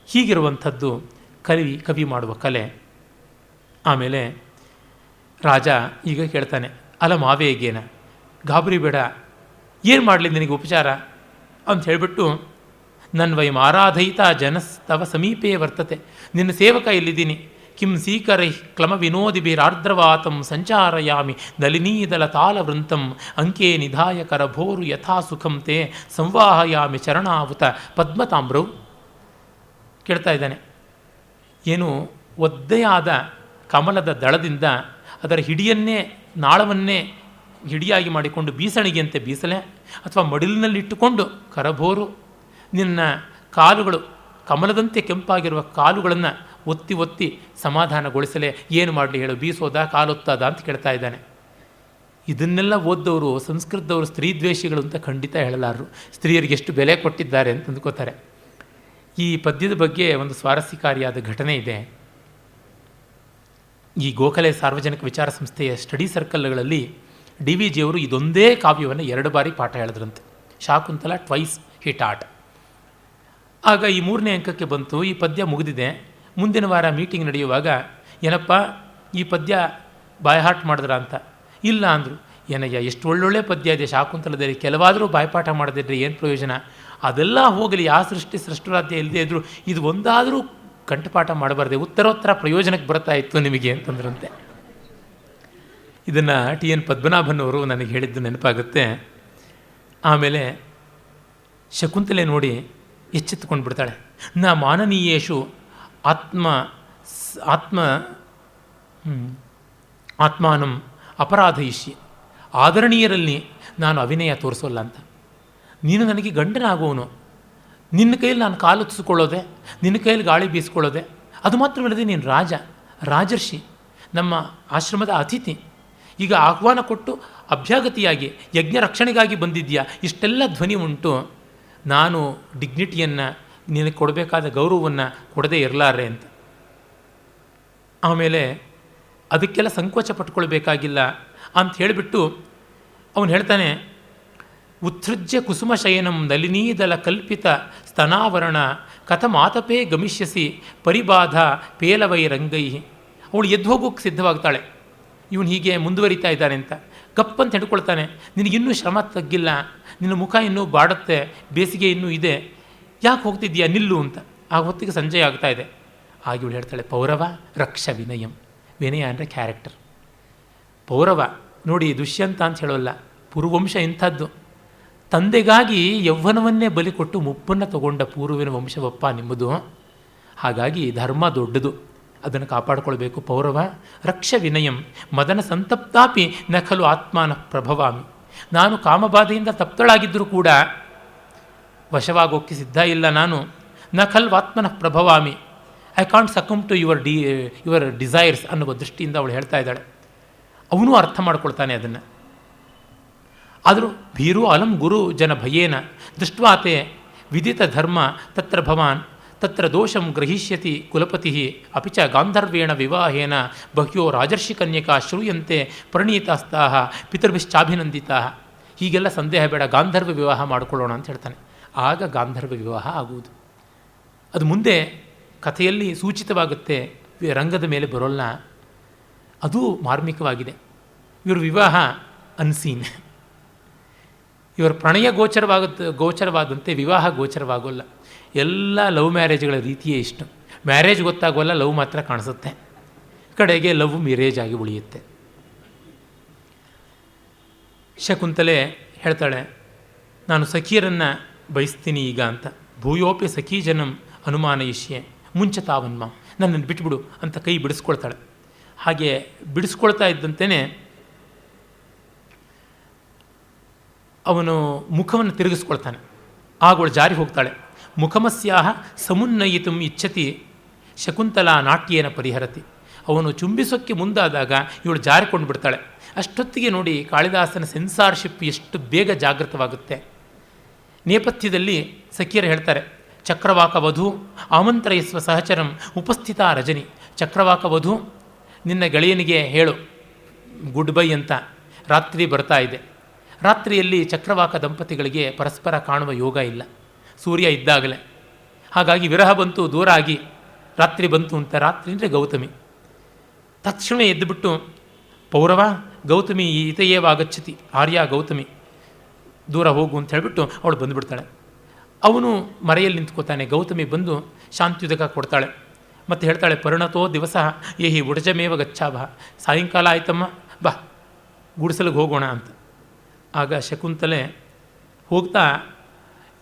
S1: ಹೀಗಿರುವಂಥದ್ದು ಕವಿ ಮಾಡುವ ಕಲೆ. ಆಮೇಲೆ ರಾಜ ಈಗ ಕೇಳ್ತಾನೆ, ಅಲ ಮಾವೇಗೇನ, ಗಾಬರಿ ಬೇಡ, ಏನು ಮಾಡಲಿ ನಿನಗೆ ಉಪಚಾರ ಅಂತ ಹೇಳಿಬಿಟ್ಟು, ನನ್ನ ವಯಂ ಆರಾಧಯಿತ ಜನಸ್ತವ ಸಮೀಪೇ ವರ್ತತೆ, ನಿನ್ನ ಸೇವಕ ಇಲ್ಲಿದ್ದೀನಿ. ಕಿಂ ಸೀಕರೈ ಕ್ಲಮ ವಿನೋದಿಭಿರಾರ್ದ್ರವಾತಂ ಸಂಚಾರಯಾಮಿ ನಲಿನೀದಲ ತಾಲವೃಂತಂ ಅಂಕೆ ನಿಧಾಯ ಕರಭೋರು ಯಥಾ ಸುಖಂ ತೇ ಸಂವಾಹಯಾಮಿ ಚರಣಾವೃತ ಪದ್ಮತಾಮ್ರೌ. ಕೇಳ್ತಾ ಇದ್ದಾನೆ, ಏನು ಒದ್ದೆಯಾದ ಕಮಲದ ದಳದಿಂದ ಅದರ ಹಿಡಿಯನ್ನೇ ನಾಳವನ್ನೇ ಹಿಡಿಯಾಗಿ ಮಾಡಿಕೊಂಡು ಬೀಸಣಿಗೆಯಂತೆ ಬೀಸಲೆ, ಅಥವಾ ಮಡಿಲಿನಲ್ಲಿಟ್ಟುಕೊಂಡು ಕರಭೋರು ನಿನ್ನ ಕಾಲುಗಳು ಕಮಲದಂತೆ ಕೆಂಪಾಗಿರುವ ಕಾಲುಗಳನ್ನು ಒತ್ತಿ ಒತ್ತಿ ಸಮಾಧಾನಗೊಳಿಸಲೇ. ಏನು ಮಾಡಲಿ ಹೇಳು, ಬೀಸೋದ ಕಾಲೊತ್ತದ ಅಂತ ಕೇಳ್ತಾ ಇದ್ದಾನೆ. ಇದನ್ನೆಲ್ಲ ಓದ್ದವರು ಸಂಸ್ಕೃತದವರು ಸ್ತ್ರೀ ದ್ವೇಷಿಗಳು ಅಂತ ಖಂಡಿತ ಹೇಳಲಾರರು. ಸ್ತ್ರೀಯರಿಗೆ ಎಷ್ಟು ಬೆಲೆ ಕೊಟ್ಟಿದ್ದಾರೆ ಅಂತ ಅಂದ್ಕೋತಾರೆ. ಈ ಪದ್ಯದ ಬಗ್ಗೆ ಒಂದು ಸ್ವಾರಸ್ಯಕಾರಿಯಾದ ಘಟನೆ ಇದೆ. ಈ ಗೋಖಲೆ ಸಾರ್ವಜನಿಕ ವಿಚಾರ ಸಂಸ್ಥೆಯ ಸ್ಟಡಿ ಸರ್ಕಲ್ಗಳಲ್ಲಿ DVG ಅವರು ಇದೊಂದೇ ಕಾವ್ಯವನ್ನು 2 ಬಾರಿ ಪಾಠ ಹೇಳಿದ್ರಂತೆ. ಶಾಕುಂತಲ ಟ್ವೈಸ್ ಹಿಟ್ ಆಟ್. ಆಗ ಈ 3ನೇ ಅಂಕಕ್ಕೆ ಬಂತು, ಈ ಪದ್ಯ ಮುಗಿದಿದೆ, ಮುಂದಿನ ವಾರ ಮೀಟಿಂಗ್ ನಡೆಯುವಾಗ ಏನಪ್ಪ ಈ ಪದ್ಯ ಬಾಯ್ಹಾಟ್ ಮಾಡಿದ್ರ ಅಂತ. ಇಲ್ಲ ಅಂದರು. ಏನಯ್ಯ, ಎಷ್ಟು ಒಳ್ಳೊಳ್ಳೆ ಪದ್ಯ ಇದೆ ಶಾಕುಂತಲದಲ್ಲಿ, ಕೆಲವಾದರೂ ಬಾಯ್ಪಾಠ ಮಾಡದಿದ್ರೆ ಏನು ಪ್ರಯೋಜನ? ಅದೆಲ್ಲ ಹೋಗಲಿ, ಯಾವ ಸೃಷ್ಟರಾಧ್ಯ ಇಲ್ಲದೆ ಇದ್ದರೂ ಇದು ಒಂದಾದರೂ ಕಂಠಪಾಠ ಮಾಡಬಾರ್ದೆ, ಉತ್ತರೋತ್ತರ ಪ್ರಯೋಜನಕ್ಕೆ ಬರ್ತಾ ಇತ್ತು ನಿಮಗೆ ಅಂತಂದ್ರಂತೆ. ಇದನ್ನು TN ಪದ್ಮನಾಭನ್ ಅವರು ನನಗೆ ಹೇಳಿದ್ದು ನೆನಪಾಗುತ್ತೆ. ಆಮೇಲೆ ಶಕುಂತಲೆ ನೋಡಿ ಎಚ್ಚೆತ್ತುಕೊಂಡು ಬಿಡ್ತಾಳೆ. ನ ಮಾನನೀಯೇಷು ಆತ್ಮಾನಂ ಅಪರಾಧಯಿಷ್ಯ, ಆದರಣೀಯರಲ್ಲಿ ನಾನು ಅವಿನಯ ತೋರಿಸೋಲ್ಲ ಅಂತ. ನೀನು ನನಗೆ ಗಂಡನಾಗುವನು, ನಿನ್ನ ಕೈಯಲ್ಲಿ ನಾನು ಕಾಲೊತ್ತಿಸ್ಕೊಳ್ಳೋದೆ, ನಿನ್ನ ಕೈಯಲ್ಲಿ ಗಾಳಿ ಬೀಸ್ಕೊಳ್ಳೋದೆ. ಅದು ಮಾತ್ರವಲ್ಲದೆ ನೀನು ರಾಜರ್ಷಿ, ನಮ್ಮ ಆಶ್ರಮದ ಅತಿಥಿ. ಈಗ ಆಹ್ವಾನ ಕೊಟ್ಟು ಅಭ್ಯಾಗತಿಯಾಗಿ ಯಜ್ಞ ರಕ್ಷಣೆಗಾಗಿ ಬಂದಿದ್ದೀಯಾ, ಇಷ್ಟೆಲ್ಲ ಧ್ವನಿ ಉಂಟು. ನಾನು ಡಿಗ್ನಿಟಿಯನ್ನು, ನಿನಗೆ ಕೊಡಬೇಕಾದ ಗೌರವವನ್ನು ಕೊಡದೇ ಇರಲಾರೆ ಅಂತ. ಆಮೇಲೆ ಅದಕ್ಕೆಲ್ಲ ಸಂಕೋಚ ಪಟ್ಕೊಳ್ಬೇಕಾಗಿಲ್ಲ ಅಂತ ಹೇಳಿಬಿಟ್ಟು ಅವನು ಹೇಳ್ತಾನೆ, ಉತ್ಸೃಜ್ಯ ಕುಸುಮಶಯನಂ ನಲಿನೀದಲ ಕಲ್ಪಿತ ಸ್ತನಾವರಣ ಕಥಮಾತಪೇ ಗಮಿಷ್ಯಸಿ ಪರಿಬಾಧ ಪೇಲವೈರಂಗೈ. ಅವಳು ಎದ್ದು ಹೋಗೋಕ್ಕೆ ಸಿದ್ಧವಾಗ್ತಾಳೆ. ಇವನು ಹೀಗೆ ಮುಂದುವರಿತಾ ಇದ್ದಾನೆ ಅಂತ ಕಪ್ಪಂತ ಹಿಡ್ಕೊಳ್ತಾನೆ. ನಿನಗಿನ್ನೂ ಶ್ರಮ ತಗ್ಗಿಲ್ಲ, ನಿನ್ನ ಮುಖ ಇನ್ನೂ ಬಾಡುತ್ತೆ, ಬೇಸಿಗೆ ಇನ್ನೂ ಇದೆ, ಯಾಕೆ ಹೋಗ್ತಿದ್ದೀಯಾ, ನಿಲ್ಲು ಅಂತ. ಆ ಹೊತ್ತಿಗೆ ಸಂಜೆ ಆಗ್ತಾ ಇದೆ. ಆಗ ಇವಳು ಹೇಳ್ತಾಳೆ, ಪೌರವ ರಕ್ಷ ವಿನಯಂ. ವಿನಯ ಅಂದರೆ ಕ್ಯಾರೆಕ್ಟರ್. ಪೌರವ ನೋಡಿ, ದುಷ್ಯಂತ ಅಂತ ಹೇಳೋಲ್ಲ, ಪುರುವಂಶ ಇಂಥದ್ದು. ತಂದೆಗಾಗಿ ಯೌವನವನ್ನೇ ಬಲಿ ಕೊಟ್ಟು ಮುಪ್ಪನ್ನು ತಗೊಂಡ ಪೂರ್ವಿನ ವಂಶವಪ್ಪ ನಿಮ್ಮದು. ಹಾಗಾಗಿ ಧರ್ಮ ದೊಡ್ಡದು, ಅದನ್ನು ಕಾಪಾಡಿಕೊಳ್ಬೇಕು. ಪೌರವ ರಕ್ಷ ವಿನಯಂ ಮದನ ಸಂತಪ್ತಾಪಿ ನಖಲು ಆತ್ಮಾನ ಪ್ರಭವಾಮಿ. ನಾನು ಕಾಮಬಾಧೆಯಿಂದ ತಪ್ತಳಾಗಿದ್ದರೂ ಕೂಡ ವಶವಾಗೋಕ್ಕೆ ಸಿದ್ಧ ಇಲ್ಲ ನಾನು. ನಖಲ್ ಆತ್ಮನ ಪ್ರಭವಾಮಿ, I can't succumb to your desires ಅನ್ನುವ ದೃಷ್ಟಿಯಿಂದ ಅವಳು ಹೇಳ್ತಾ ಇದ್ದಾಳೆ. ಅವನು ಅರ್ಥ ಮಾಡ್ಕೊಳ್ತಾನೆ ಅದನ್ನು. ಆದರೂ ಭೀರು ಅಲಂ ಗುರು ಜನ ಭಯೇನ ದೃಷ್ಟ್ವಾತೆ ವಿದಿತ ಧರ್ಮ ತತ್ರ ಭವಾನ್ ತತ್ರ ದೋಷಂ ಗ್ರಹಿಷ್ಯತಿ ಕುಲಪತಿ ಅಪಿ ಚ ಗಾಂಧರ್ವೇಣ ವಿವಾಹೇನ ಬಹ್ಯೋ ರಾಜರ್ಷಿ ಕನ್ಯಕಾ ಶ್ರೂಯಂತೆ ಪರಿಣೀತಾಸ್ತಾ ಪಿತೃಭಿಶ್ಚಾಭಿನಂದಿತಾ. ಹೀಗೆಲ್ಲ ಸಂದೇಹ ಬೇಡ, ಗಾಂಧರ್ವ ವಿವಾಹ ಮಾಡಿಕೊಳ್ಳೋಣ ಅಂತ ಹೇಳ್ತಾನೆ. ಆಗ ಗಾಂಧರ್ವ ವಿವಾಹ ಆಗುವುದು. ಅದು ಮುಂದೆ ಕಥೆಯಲ್ಲಿ ಸೂಚಿತವಾಗುತ್ತೆ, ರಂಗದ ಮೇಲೆ ಬರೋಲ್ಲ. ಅದು ಮಾರ್ಮಿಕವಾಗಿದೆ. ಇವರು ವಿವಾಹ ಅನ್ಸೀನ್. ಇವರ ಪ್ರಣಯ ಗೋಚರವಾದಂತೆ ವಿವಾಹ ಗೋಚರವಾಗೋಲ್ಲ. ಎಲ್ಲ ಲವ್ ಮ್ಯಾರೇಜ್ಗಳ ರೀತಿಯೇ ಇಷ್ಟು. ಮ್ಯಾರೇಜ್ ಗೊತ್ತಾಗೋಲ್ಲ, ಲವ್ ಮಾತ್ರ ಕಾಣಿಸುತ್ತೆ, ಕಡೆಗೆ ಲವ್ ಮಿರೇಜ್ ಆಗಿ ಉಳಿಯುತ್ತೆ. ಶಕುಂತಲೆ ಹೇಳ್ತಾಳೆ, ನಾನು ಸಖಿಯರನ್ನು ಬಯಸ್ತೀನಿ ಈಗ ಅಂತ. ಭೂಯೋಪಿ ಸಖೀ ಜನಂ ಅನುಮಾನಯಿಷ್ಯೆ ಮುಂಚತಾವನ್ಮ, ನನ್ನನ್ನು ಬಿಟ್ಬಿಡು ಅಂತ ಕೈ ಬಿಡಿಸ್ಕೊಳ್ತಾಳೆ. ಹಾಗೆ ಬಿಡಿಸ್ಕೊಳ್ತಾ ಇದ್ದಂತೆಯೇ ಅವನು ಮುಖವನ್ನು ತಿರುಗಿಸ್ಕೊಳ್ತಾನೆ. ಆಗೋಳು ಜಾರಿ ಹೋಗ್ತಾಳೆ. ಮುಖಮಸ್ಯಾಹ ಸಮುನ್ನಯಿತು ಇಚ್ಛತಿ ಶಕುಂತಲಾ ನಾಟ್ಯೇನ ಪರಿಹರತಿ. ಅವನು ಚುಂಬಿಸೋಕ್ಕೆ ಮುಂದಾದಾಗ ಇವಳು ಜಾರಿಕೊಂಡು ಬಿಡ್ತಾಳೆ. ಅಷ್ಟೊತ್ತಿಗೆ ನೋಡಿ ಕಾಳಿದಾಸನ ಸೆನ್ಸಾರ್ಶಿಪ್ ಎಷ್ಟು ಬೇಗ ಜಾಗೃತವಾಗುತ್ತೆ. ನೇಪಥ್ಯದಲ್ಲಿ ಸಖಿಯರು ಹೇಳ್ತಾರೆ, ಚಕ್ರವಾಕ ವಧು ಆಮಂತ್ರಯಸ್ವ ಸಹಚರಂ ಉಪಸ್ಥಿತ ರಜನಿ. ಚಕ್ರವಾಕ ವಧು, ನಿನ್ನ ಗೆಳೆಯನಿಗೆ ಹೇಳು ಗುಡ್ ಬೈ ಅಂತ, ರಾತ್ರಿ ಬರ್ತಾ ಇದೆ. ರಾತ್ರಿಯಲ್ಲಿ ಚಕ್ರವಾಕ ದಂಪತಿಗಳಿಗೆ ಪರಸ್ಪರ ಕಾಣುವ ಯೋಗ ಇಲ್ಲ, ಸೂರ್ಯ ಇದ್ದಾಗಲೇ. ಹಾಗಾಗಿ ವಿರಹ ಬಂತು, ದೂರ ಆಗಿ ರಾತ್ರಿ ಬಂತು ಅಂತ. ರಾತ್ರಿ ಅಂದರೆ ಗೌತಮಿ. ತಕ್ಷಣ ಎದ್ದುಬಿಟ್ಟು, ಪೌರವ ಗೌತಮಿ ಈತಯೇವಾಗಚ್ಚತಿ, ಆರ್ಯ ಗೌತಮಿ, ದೂರ ಹೋಗು ಅಂತ ಹೇಳಿಬಿಟ್ಟು ಅವಳು ಬಂದುಬಿಡ್ತಾಳೆ. ಅವನು ಮರೆಯಲ್ಲಿ ನಿಂತ್ಕೋತಾನೆ. ಗೌತಮಿ ಬಂದು ಶಾಂತ್ಯುದಕ ಕೊಡ್ತಾಳೆ. ಮತ್ತು ಹೇಳ್ತಾಳೆ, ಪರಿಣತೋ ದಿವಸ ಏಹಿ ಉಡಜಮೇವ ಗಚ್ಚಾವ. ಸಾಯಂಕಾಲ ಆಯ್ತಮ್ಮ, ಬಾ ಗುಡಿಸಲಿಗೆ ಹೋಗೋಣ ಅಂತ. ಆಗ ಶಕುಂತಲೆ ಹೋಗ್ತಾ,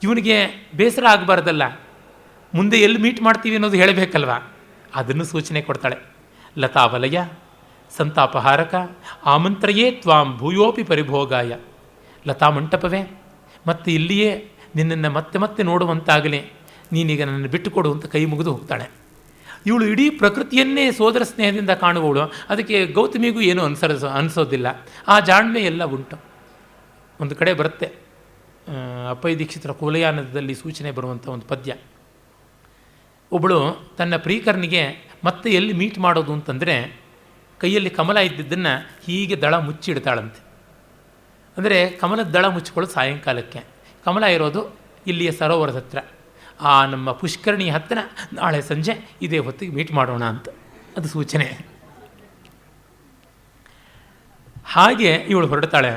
S1: ಇವನಿಗೆ ಬೇಸರ ಆಗಬಾರ್ದಲ್ಲ, ಮುಂದೆ ಎಲ್ಲಿ ಮೀಟ್ ಮಾಡ್ತೀವಿ ಅನ್ನೋದು ಹೇಳಬೇಕಲ್ವ, ಅದನ್ನು ಸೂಚನೆ ಕೊಡ್ತಾಳೆ. ಲತಾವಲಯ ಸಂತಾಪಹಾರಕ ಆಮಂತ್ರಯೇ ತ್ವಾಂ ಭೂಯೋಪಿ ಪರಿಭೋಗಾಯ. ಲತಾ ಮಂಟಪವೇ, ಮತ್ತು ಇಲ್ಲಿಯೇ ನಿನ್ನನ್ನು ಮತ್ತೆ ಮತ್ತೆ ನೋಡುವಂತಾಗಲಿ, ನೀನೀಗ ನನ್ನನ್ನು ಬಿಟ್ಟುಕೊಡು ಅಂತ ಕೈ ಮುಗಿದು ಹೋಗ್ತಾಳೆ. ಇವಳು ಇಡೀ ಪ್ರಕೃತಿಯನ್ನೇ ಸೋದರ ಸ್ನೇಹದಿಂದ ಕಾಣುವವಳು. ಅದಕ್ಕೆ ಗೌತಮಿಗೂ ಏನೂ ಅನಿಸೋದಿಲ್ಲ. ಆ ಜಾಣ್ಮೆ ಎಲ್ಲ ಉಂಟು. ಒಂದು ಕಡೆ ಬರುತ್ತೆ, ಅಪ್ಪಯ್ಯ ದೀಕ್ಷಿತರ ಕುವಲಯಾನದಲ್ಲಿ ಸೂಚನೆ ಬರುವಂಥ ಒಂದು ಪದ್ಯ. ಒಬ್ಬಳು ತನ್ನ ಪ್ರೀಕರನಿಗೆ ಮತ್ತೆ ಎಲ್ಲಿ ಮೀಟ್ ಮಾಡೋದು ಅಂತಂದರೆ ಕೈಯಲ್ಲಿ ಕಮಲ ಇದ್ದಿದ್ದನ್ನು ಹೀಗೆ ದಳ ಮುಚ್ಚಿಡ್ತಾಳಂತೆ. ಅಂದರೆ ಕಮಲದ ದಳ ಮುಚ್ಚಿಕೊಳ್ಳೋದು ಸಾಯಂಕಾಲಕ್ಕೆ, ಕಮಲ ಇರೋದು ಇಲ್ಲಿಯ ಸರೋವರದ ಹತ್ರ, ಆ ನಮ್ಮ ಪುಷ್ಕರಣಿ ಹತ್ತಿರ ನಾಳೆ ಸಂಜೆ ಇದೇ ಹೊತ್ತಿಗೆ ಮೀಟ್ ಮಾಡೋಣ ಅಂತ ಅದು ಸೂಚನೆ. ಹಾಗೆ ಇವಳು ಹೊರಡ್ತಾಳೆ.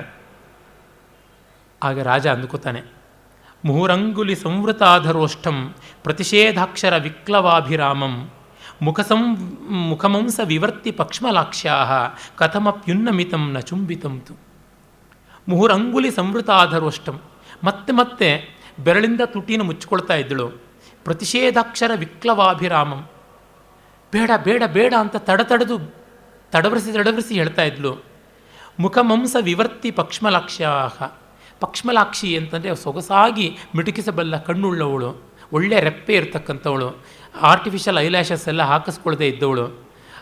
S1: ಆಗ ರಾಜ ಅಂದುಕೋತಾನೆ, ಮುಹುರಂಗುಲಿ ಸಂವೃತಾಧರೋಷ್ಟಂ ಪ್ರತಿಷೇಧಾಕ್ಷರ ವಿಕ್ಲವಾಭಿರಾಮಂ ಮುಖಮಂಸ ವಿವರ್ತಿ ಪಕ್ಷ್ಮಲಾಕ್ಷ್ಯಾ ಕಥಮಪ್ಯುನ್ನಮಿತಂ ನ ಚುಂಬಿತಂತು. ಮುಹುರಂಗುಲಿ ಸಂವೃತಾಧರೋಷ್ಟಂ, ಮತ್ತೆ ಮತ್ತೆ ಬೆರಳಿಂದ ತುಟಿನ ಮುಚ್ಚಿಕೊಳ್ತಾ ಇದ್ದಳು. ಪ್ರತಿಷೇಧಾಕ್ಷರ ವಿಕ್ಲವಾಭಿರಾಮಂ, ಬೇಡ ಬೇಡ ಬೇಡ ಅಂತ ತಡವರಿಸಿ ಹೇಳ್ತಾ ಇದ್ಳು. ಮುಖಮಂಸ ವಿವರ್ತಿ ಪಕ್ಷ್ಮಲಾಕ್ಷ್ಯಾ, ಪಕ್ಷ್ಮಲಾಕ್ಷಿ ಅಂತಂದರೆ ಸೊಗಸಾಗಿ ಮಿಟುಕಿಸಬಲ್ಲ ಕಣ್ಣುಳ್ಳವಳು, ಒಳ್ಳೆ ರೆಪ್ಪೆ ಇರ್ತಕ್ಕಂಥವಳು, ಆರ್ಟಿಫಿಷಿಯಲ್ ಐಲ್ಯಾಶಸ್ ಎಲ್ಲ ಹಾಕಿಸ್ಕೊಳ್ಳದೆ ಇದ್ದವಳು.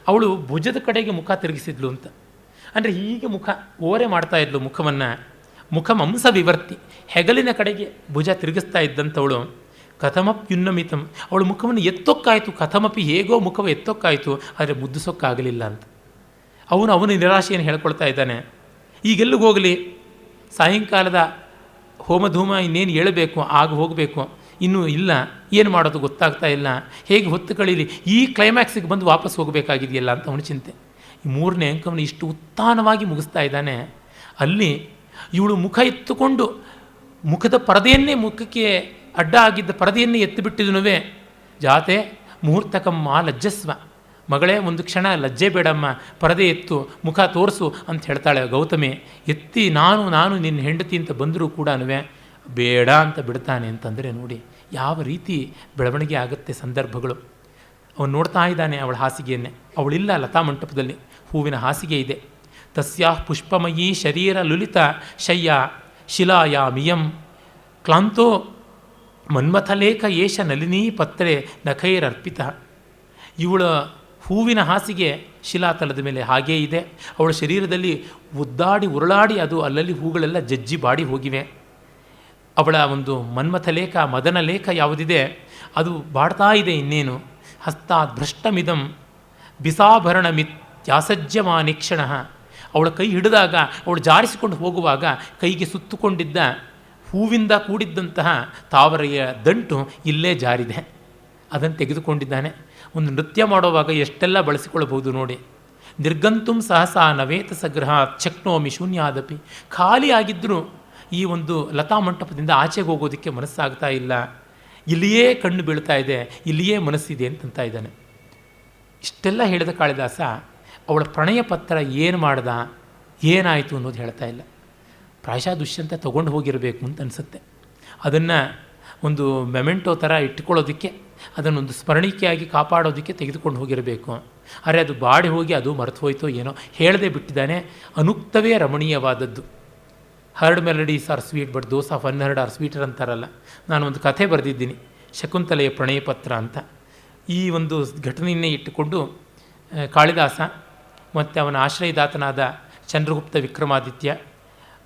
S1: ಅವಳು ಭುಜದ ಕಡೆಗೆ ಮುಖ ತಿರುಗಿಸಿದ್ಲು ಅಂತ, ಅಂದರೆ ಹೀಗೆ ಮುಖ ಓರೆ ಮಾಡ್ತಾ ಇದ್ಲು ಮುಖವನ್ನು. ಮುಖಮಂಸ ವಿವರ್ತಿ, ಹೆಗಲಿನ ಕಡೆಗೆ ಭುಜ ತಿರುಗಿಸ್ತಾ ಇದ್ದಂಥವಳು. ಕಥಮಪ್ಯುನ್ನಮಿತಂ, ಅವಳು ಮುಖವನ್ನು ಎತ್ತೊಕ್ಕಾಯಿತು. ಕಥಮಪಿ, ಹೇಗೋ ಮುಖವು ಎತ್ತೊಕ್ಕಾಯಿತು, ಆದರೆ ಮುದ್ದಿಸೋಕ್ಕಾಗಲಿಲ್ಲ ಅಂತ ಅವನ ನಿರಾಶೆಯನ್ನು ಹೇಳ್ಕೊಳ್ತಾ ಇದ್ದಾನೆ. ಈಗೆಲ್ಲಿಗೆ ಹೋಗಲಿ, ಸಾಯಂಕಾಲದ ಹೋಮಧೂಮ ಇನ್ನೇನು ಹೇಳಬೇಕು, ಆಗ ಹೋಗಬೇಕು, ಇನ್ನೂ ಇಲ್ಲ, ಏನು ಮಾಡೋದು ಗೊತ್ತಾಗ್ತಾ ಇಲ್ಲ, ಹೇಗೆ ಹೊತ್ತು ಕಳೀಲಿ, ಈ ಕ್ಲೈಮ್ಯಾಕ್ಸಿಗೆ ಬಂದು ವಾಪಸ್ ಹೋಗಬೇಕಾಗಿದೆಯಲ್ಲ ಅಂತ ಅವನ ಚಿಂತೆ. ಈ 3ನೇ ಅಂಕವನ್ನು ಇಷ್ಟು ಉತ್ಥಾನವಾಗಿ ಮುಗಿಸ್ತಾ ಇದ್ದಾನೆ. ಅಲ್ಲಿ ಇವಳು ಮುಖ ಎತ್ತುಕೊಂಡು ಮುಖದ ಪರದೆಯನ್ನೇ, ಮುಖಕ್ಕೆ ಅಡ್ಡ ಆಗಿದ್ದ ಪರದೆಯನ್ನೇ ಎತ್ತಿಬಿಟ್ಟಿದನು. ಜಾತೆ ಮುಹೂರ್ತಕಮ್ಮ ಲಜ್ಜಸ್ವ, ಮಗಳೇ ಒಂದು ಕ್ಷಣ ಲಜ್ಜೆ ಬೇಡಮ್ಮ, ಪರದೆ ಎತ್ತು, ಮುಖ ತೋರಿಸು ಅಂತ ಹೇಳ್ತಾಳೆ ಗೌತಮಿ. ಎತ್ತಿ ನಾನು ನಿನ್ನ ಹೆಂಡತಿ ಅಂತ ಬಂದರೂ ಕೂಡ ಬೇಡ ಅಂತ ಬಿಡ್ತಾನೆ ಅಂತಂದರೆ ನೋಡಿ ಯಾವ ರೀತಿ ಬೆಳವಣಿಗೆ ಆಗುತ್ತೆ ಸಂದರ್ಭಗಳು. ಅವನು ನೋಡ್ತಾ ಇದ್ದಾನೆ ಅವಳ ಹಾಸಿಗೆಯನ್ನೇ. ಅವಳಿಲ್ಲ ಲತಾ ಮಂಟಪದಲ್ಲಿ, ಹೂವಿನ ಹಾಸಿಗೆ ಇದೆ. ತಸ್ಯಾ ಪುಷ್ಪಮಯೀ ಶರೀರ ಲುಲಿತ ಶಯ್ಯ ಶಿಲಾಯಾಮಿಯಂ ಕ್ಲಾಂತೋ ಮನ್ಮಥಲೇಖ ಏಷ ನಲಿನೀ ಪತ್ರೆ ನಖೈರರ್ಪಿತ. ಇವಳ ಹೂವಿನ ಹಾಸಿಗೆ ಶಿಲಾತಲದ ಮೇಲೆ ಹಾಗೇ ಇದೆ. ಅವಳ ಶರೀರದಲ್ಲಿ ಉದ್ದಾಡಿ ಉರುಳಾಡಿ ಅದು ಅಲ್ಲಲ್ಲಿ ಹೂಗಳೆಲ್ಲ ಜಜ್ಜಿ ಬಾಡಿ ಹೋಗಿವೆ. ಅವಳ ಒಂದು ಮನ್ಮಥಲೇಖ, ಮದನ ಲೇಖ ಯಾವುದಿದೆ ಅದು ಬಾಡ್ತಾ ಇದೆ. ಇನ್ನೇನು ಹಸ್ತಾತ್ ಭ್ರಷ್ಟಮಿದಂ ಬಿಸಾಭರಣಮಿತ್ಯಾಸಜ್ಯಮಾನಿಕ್ಷಣ. ಅವಳ ಕೈ ಹಿಡಿದಾಗ, ಅವಳು ಜಾರಿಸಿಕೊಂಡು ಹೋಗುವಾಗ ಕೈಗೆ ಸುತ್ತುಕೊಂಡಿದ್ದ ಹೂವಿಂದ ಕೂಡಿದ್ದಂತಹ ತಾವರೆಯ ದಂಟು ಇಲ್ಲೇ ಜಾರಿದೆ. ಅದನ್ನು ತೆಗೆದುಕೊಂಡಿದ್ದಾನೆ. ಒಂದು ನೃತ್ಯ ಮಾಡುವಾಗ ಎಷ್ಟೆಲ್ಲ ಬಳಸಿಕೊಳ್ಳಬಹುದು ನೋಡಿ. ನಿರ್ಗಂತುಂ ಸಹಸಾ ನವೇತ ಸಗ್ರಹ ಚಕ್ನೋಮಿ ಶೂನ್ಯಾದಪಿ. ಖಾಲಿ ಆಗಿದ್ದರೂ ಈ ಒಂದು ಲತಾ ಮಂಟಪದಿಂದ ಆಚೆಗೆ ಹೋಗೋದಕ್ಕೆ ಮನಸ್ಸಾಗ್ತಾ ಇಲ್ಲ. ಇಲ್ಲಿಯೇ ಕಣ್ಣು ಬೀಳ್ತಾ ಇದೆ, ಇಲ್ಲಿಯೇ ಮನಸ್ಸಿದೆ ಅಂತಂತ ಇದ್ದಾನೆ. ಇಷ್ಟೆಲ್ಲ ಹೇಳಿದ ಕಾಳಿದಾಸ ಅವಳ ಪ್ರಣಯ ಪತ್ರ ಏನು ಮಾಡ್ದ, ಏನಾಯಿತು ಅನ್ನೋದು ಹೇಳ್ತಾ ಇಲ್ಲ. ಪ್ರಾಯಶಃ ದುಷ್ಯಂತ ತೊಗೊಂಡು ಹೋಗಿರಬೇಕು ಅಂತ ಅನಿಸುತ್ತೆ. ಅದನ್ನು ಒಂದು ಮೆಮೆಂಟೋ ಥರ ಇಟ್ಕೊಳ್ಳೋದಕ್ಕೆ, ಅದನ್ನೊಂದು ಸ್ಮರಣಿಕೆಯಾಗಿ ಕಾಪಾಡೋದಕ್ಕೆ ತೆಗೆದುಕೊಂಡು ಹೋಗಿರಬೇಕು. ಆದರೆ ಅದು ಬಾಡಿ ಹೋಗಿ ಅದು ಮರೆತು ಹೋಯ್ತೋ ಏನೋ, ಹೇಳದೆ ಬಿಟ್ಟಿದ್ದಾನೆ. ಅನುಕ್ತವೇ ರಮಣೀಯವಾದದ್ದು. Heard melodies are sweet but those of unheard are sweeter ಅಂತಾರಲ್ಲ. ನಾನು ಒಂದು ಕಥೆ ಬರೆದಿದ್ದೀನಿ, ಶಕುಂತಲೆಯ ಪ್ರಣಯ ಪತ್ರ ಅಂತ. ಈ ಒಂದು ಘಟನೆಯನ್ನೇ ಇಟ್ಟುಕೊಂಡು ಕಾಳಿದಾಸ ಮತ್ತು ಅವನ ಆಶ್ರಯದಾತನಾದ ಚಂದ್ರಗುಪ್ತ ವಿಕ್ರಮಾದಿತ್ಯ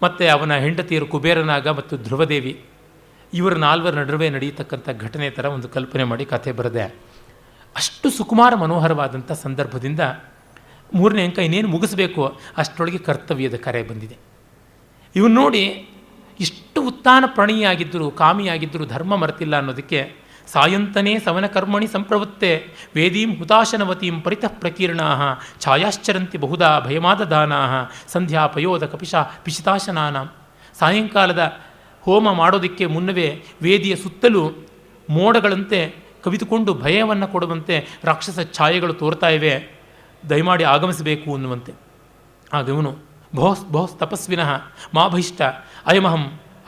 S1: ಮತ್ತು ಅವನ ಹೆಂಡತಿಯರು ಕುಬೇರನಾಗ ಮತ್ತು ಧ್ರುವದೇವಿ, ಇವರ 4 ನಡುವೆ ನಡೆಯತಕ್ಕಂಥ ಘಟನೆ ಥರ ಒಂದು ಕಲ್ಪನೆ ಮಾಡಿ ಕಥೆ ಬರೆದೆ. ಅಷ್ಟು ಸುಕುಮಾರ ಮನೋಹರವಾದಂಥ ಸಂದರ್ಭದಿಂದ 3ನೇ ಅಂಕ ಇನ್ನೇನು ಮುಗಿಸ್ಬೇಕು ಅಷ್ಟರೊಳಗೆ ಕರ್ತವ್ಯದ ಕರೆ ಬಂದಿದೆ. ಇವನು ನೋಡಿ ಇಷ್ಟು ಉತ್ಥಾನ ಪ್ರಣಯಿಯಾಗಿದ್ದರು, ಕಾಮಿಯಾಗಿದ್ದರು, ಧರ್ಮ ಮರೆತಿಲ್ಲ ಅನ್ನೋದಕ್ಕೆ ಸಾಯಂತನೇ ಸವನ ಕರ್ಮಣಿ ಸಂಪ್ರವೃತ್ತೆ ವೇದೀಂ ಹುತಾಶನವತೀಂ ಪರಿತಃ ಪ್ರಕೀರ್ಣಾ ಛಾಯಾಶ್ಚರಂತಿ ಬಹುಧಾ ಭಯಮಾದದಾನಾ ಸಂಧ್ಯಾ ಪಯೋಧ ಕಪಿಶ ಪಿಶಿತಾಶನಾನ. ಸಾಯಂಕಾಲದ ಹೋಮ ಮಾಡೋದಕ್ಕೆ ಮುನ್ನವೇ ವೇದಿಯ ಸುತ್ತಲೂ ಮೋಡಗಳಂತೆ ಕವಿದುಕೊಂಡು ಭಯವನ್ನು ಕೊಡುವಂತೆ ರಾಕ್ಷಸ ಛಾಯೆಗಳು ತೋರ್ತಾ ಇವೆ, ದಯಮಾಡಿ ಆಗಮಿಸಬೇಕು ಅನ್ನುವಂತೆ. ಆಗ ಇವನು ಬಹುಸ್ ತಪಸ್ವಿನಃ ಮಾ ಭಯಿಷ್ಟ ಅಯಮಹಂ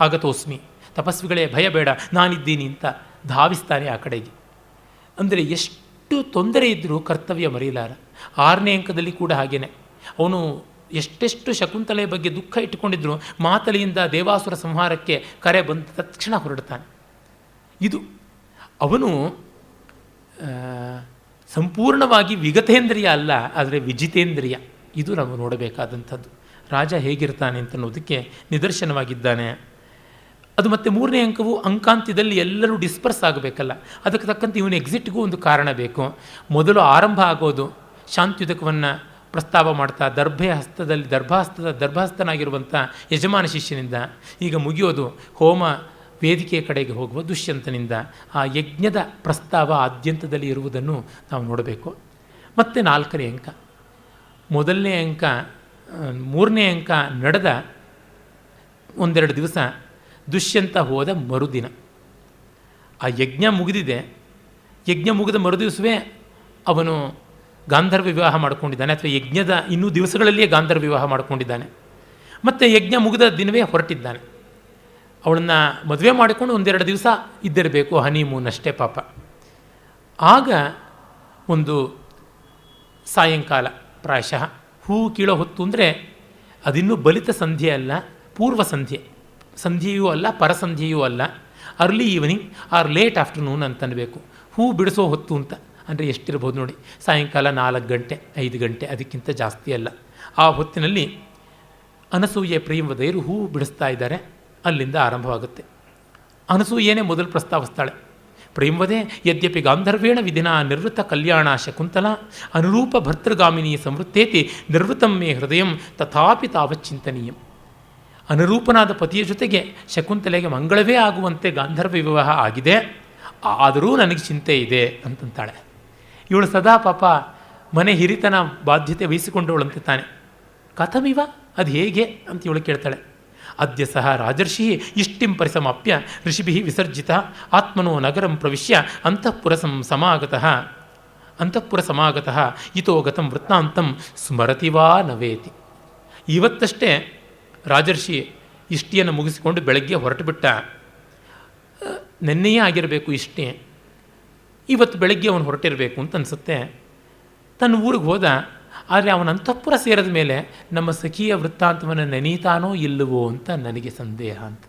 S1: ಆಗತೋಸ್ಮಿ, ತಪಸ್ವಿಗಳೇ ಭಯ ಬೇಡ, ನಾನಿದ್ದೀನಿ ಅಂತ ಧಾವಿಸ್ತಾನೆ ಆ ಕಡೆಗೆ. ಅಂದರೆ ಎಷ್ಟು ತೊಂದರೆ ಇದ್ದರೂ ಕರ್ತವ್ಯ ಮರೆಯಲಾರ. 6ನೇ ಅಂಕದಲ್ಲಿ ಕೂಡ ಹಾಗೇನೆ. ಅವನು ಎಷ್ಟೆಷ್ಟು ಶಕುಂತಲೆಯ ಬಗ್ಗೆ ದುಃಖ ಇಟ್ಟುಕೊಂಡಿದ್ರು, ಮಾತಲಿಯಿಂದ ದೇವಾಸುರ ಸಂಹಾರಕ್ಕೆ ಕರೆ ಬಂದ ತಕ್ಷಣ ಹೊರಡ್ತಾನೆ. ಇದು ಅವನು ಸಂಪೂರ್ಣವಾಗಿ ವಿಗತೇಂದ್ರಿಯ ಅಲ್ಲ, ಆದರೆ ವಿಜಿತೇಂದ್ರಿಯ. ಇದು ನಾವು ನೋಡಬೇಕಾದಂಥದ್ದು. ರಾಜ ಹೇಗಿರ್ತಾನೆ ಅಂತನ್ನೋದಕ್ಕೆ ನಿದರ್ಶನವಾಗಿದ್ದಾನೆ. ಅದು ಮತ್ತು 3ನೇ ಅಂಕವು ಅಂಕಾಂತ್ಯದಲ್ಲಿ ಎಲ್ಲರೂ ಡಿಸ್ಪರ್ಸ್ ಆಗಬೇಕಲ್ಲ, ಅದಕ್ಕೆ ತಕ್ಕಂತೆ ಇವನು ಎಕ್ಸಿಟ್ಗೂ ಒಂದು ಕಾರಣ ಬೇಕು. ಮೊದಲು ಆರಂಭ ಆಗೋದು ಶಾಂತ್ಯುದಕವನ್ನು ಪ್ರಸ್ತಾವ ಮಾಡ್ತಾ ದರ್ಭಹಸ್ತನಾಗಿರುವಂಥ ಯಜಮಾನ ಶಿಷ್ಯನಿಂದ, ಈಗ ಮುಗಿಯೋದು ಹೋಮ ವೇದಿಕೆಯ ಕಡೆಗೆ ಹೋಗುವ ದುಷ್ಯಂತನಿಂದ. ಆ ಯಜ್ಞದ ಪ್ರಸ್ತಾವ ಆದ್ಯಂತದಲ್ಲಿ ಇರುವುದನ್ನು ನಾವು ನೋಡಬೇಕು. ಮತ್ತು 4ನೇ ಅಂಕ, ಮೊದಲನೇ ಅಂಕ 3ನೇ ಅಂಕ ನಡೆದ 1-2 ದಿವಸ, ದುಷ್ಯಂತ ಹೋದ ಮರುದಿನ ಆ ಯಜ್ಞ ಮುಗಿದಿದೆ. ಯಜ್ಞ ಮುಗಿದ ಮರುದಿವಸವೇ ಅವನು ಗಾಂಧರ್ವ ವಿವಾಹ ಮಾಡಿಕೊಂಡಿದ್ದಾನೆ, ಅಥವಾ ಯಜ್ಞದ ಇನ್ನೂ ದಿವಸಗಳಲ್ಲಿಯೇ ಗಾಂಧರ್ವ ವಿವಾಹ ಮಾಡಿಕೊಂಡಿದ್ದಾನೆ. ಮತ್ತು ಯಜ್ಞ ಮುಗಿದ ದಿನವೇ ಹೊರಟಿದ್ದಾನೆ. ಅವಳನ್ನು ಮದುವೆ ಮಾಡಿಕೊಂಡು 1-2 ದಿವಸ ಇದ್ದಿರಬೇಕು, ಹನಿಮೂನ್ ಅಷ್ಟೇ ಪಾಪ. ಆಗ ಒಂದು ಸಾಯಂಕಾಲ, ಪ್ರಾಯಶಃ ಹೂ ಕೀಳೋ ಹೊತ್ತು, ಅಂದರೆ ಅದಿನ್ನೂ ಬಲಿತ ಸಂಧ್ಯೆ ಅಲ್ಲ, ಪೂರ್ವ ಸಂಧ್ಯೆ, ಸಂಧ್ಯೆಯೂ ಅಲ್ಲ, ಪರಸಂಧ್ಯೆಯೂ ಅಲ್ಲ, early evening or late afternoon ಅಂತನಬೇಕು. ಹೂ ಬಿಡಿಸೋ ಹೊತ್ತು ಅಂತ ಅಂದರೆ ಎಷ್ಟಿರ್ಬೋದು ನೋಡಿ, ಸಾಯಂಕಾಲ 4 ಗಂಟೆ 5 ಗಂಟೆ, ಅದಕ್ಕಿಂತ ಜಾಸ್ತಿ ಅಲ್ಲ. ಆ ಹೊತ್ತಿನಲ್ಲಿ ಅನಸೂಯೆ ಪ್ರಿಯಂವದೆಯರು ಹೂ ಬಿಡಿಸ್ತಾ ಇದ್ದಾರೆ. ಅಲ್ಲಿಂದ ಆರಂಭವಾಗುತ್ತೆ. ಅನಸೂಯೇನೇ ಮೊದಲು ಪ್ರಸ್ತಾವಿಸ್ತಾಳೆ. ಪ್ರೇಮವದೇ ಯದ್ಯಪಿ ಗಾಂಧರ್ವೇಣ ವಿಧಿನ ನಿರ್ವೃತ ಕಲ್ಯಾಣ ಶಕುಂತಲ ಅನುರೂಪ ಭರ್ತೃಗಾಮಿನಿ ಸಂವೃತ್ತೇತಿ ನಿರ್ವೃತಂ ಮೇ ಹೃದಯಂ ತಥಾಪಿ ತಾವಚ್ಚಿಂತನೀಯಂ. ಅನುರೂಪನಾದ ಪತಿಯ ಜೊತೆಗೆ ಶಕುಂತಲೆಗೆ ಮಂಗಳವೇ ಆಗುವಂತೆ ಗಾಂಧರ್ವ ವಿವಾಹ ಆಗಿದೆ, ಆದರೂ ನನಗೆ ಚಿಂತೆ ಇದೆ ಅಂತಂತಾಳೆ. ಇವಳು ಸದಾ ಪಾಪ ಮನೆ ಹಿರಿತನ ಬಾಧ್ಯತೆ ವಹಿಸಿಕೊಂಡವಳಂತೆ ತಾನೆ. ಕಥಮಿವ, ಅದು ಹೇಗೆ ಅಂತ ಇವಳು ಕೇಳ್ತಾಳೆ. ಅದ್ಯ ಸಹ ರಾಜರ್ಷಿ ಇಷ್ಟಿಂ ಪರಿಸಮಾಪ್ಯ ಋಷಿಭಿ ವಿಸರ್ಜಿತ ಆತ್ಮನೋ ನಗರಂ ಪ್ರವಿಶ್ಯ ಅಂತಃಪುರ ಸಮಾಗತಃ ಇತೋ ಗತಂ ವೃತ್ತಾಂತಂ ಸ್ಮರತಿ ವಾ ನವೇತಿ. ಇವತ್ತಷ್ಟೇ ರಾಜರ್ಷಿ ಇಷ್ಟಿಯನ್ನು ಮುಗಿಸಿಕೊಂಡು ಬೆಳಗ್ಗೆ ಹೊರಟು ಬಿಟ್ಟ. ನೆನ್ನೆಯೇ ಆಗಿರಬೇಕು ಇಷ್ಟೇ, ಇವತ್ತು ಬೆಳಗ್ಗೆ ಅವನು ಹೊರಟಿರಬೇಕು ಅಂತ ಅನಿಸುತ್ತೆ. ತನ್ನ ಊರಿಗೆ ಹೋದ, ಆದರೆ ಅವನ ಅಂತಃಪುರ ಸೇರಿದ ಮೇಲೆ ನಮ್ಮ ಸಖಿಯ ವೃತ್ತಾಂತವನ್ನು ನೆನೀತಾನೋ ಇಲ್ಲವೋ ಅಂತ ನನಗೆ ಸಂದೇಹ ಅಂತ.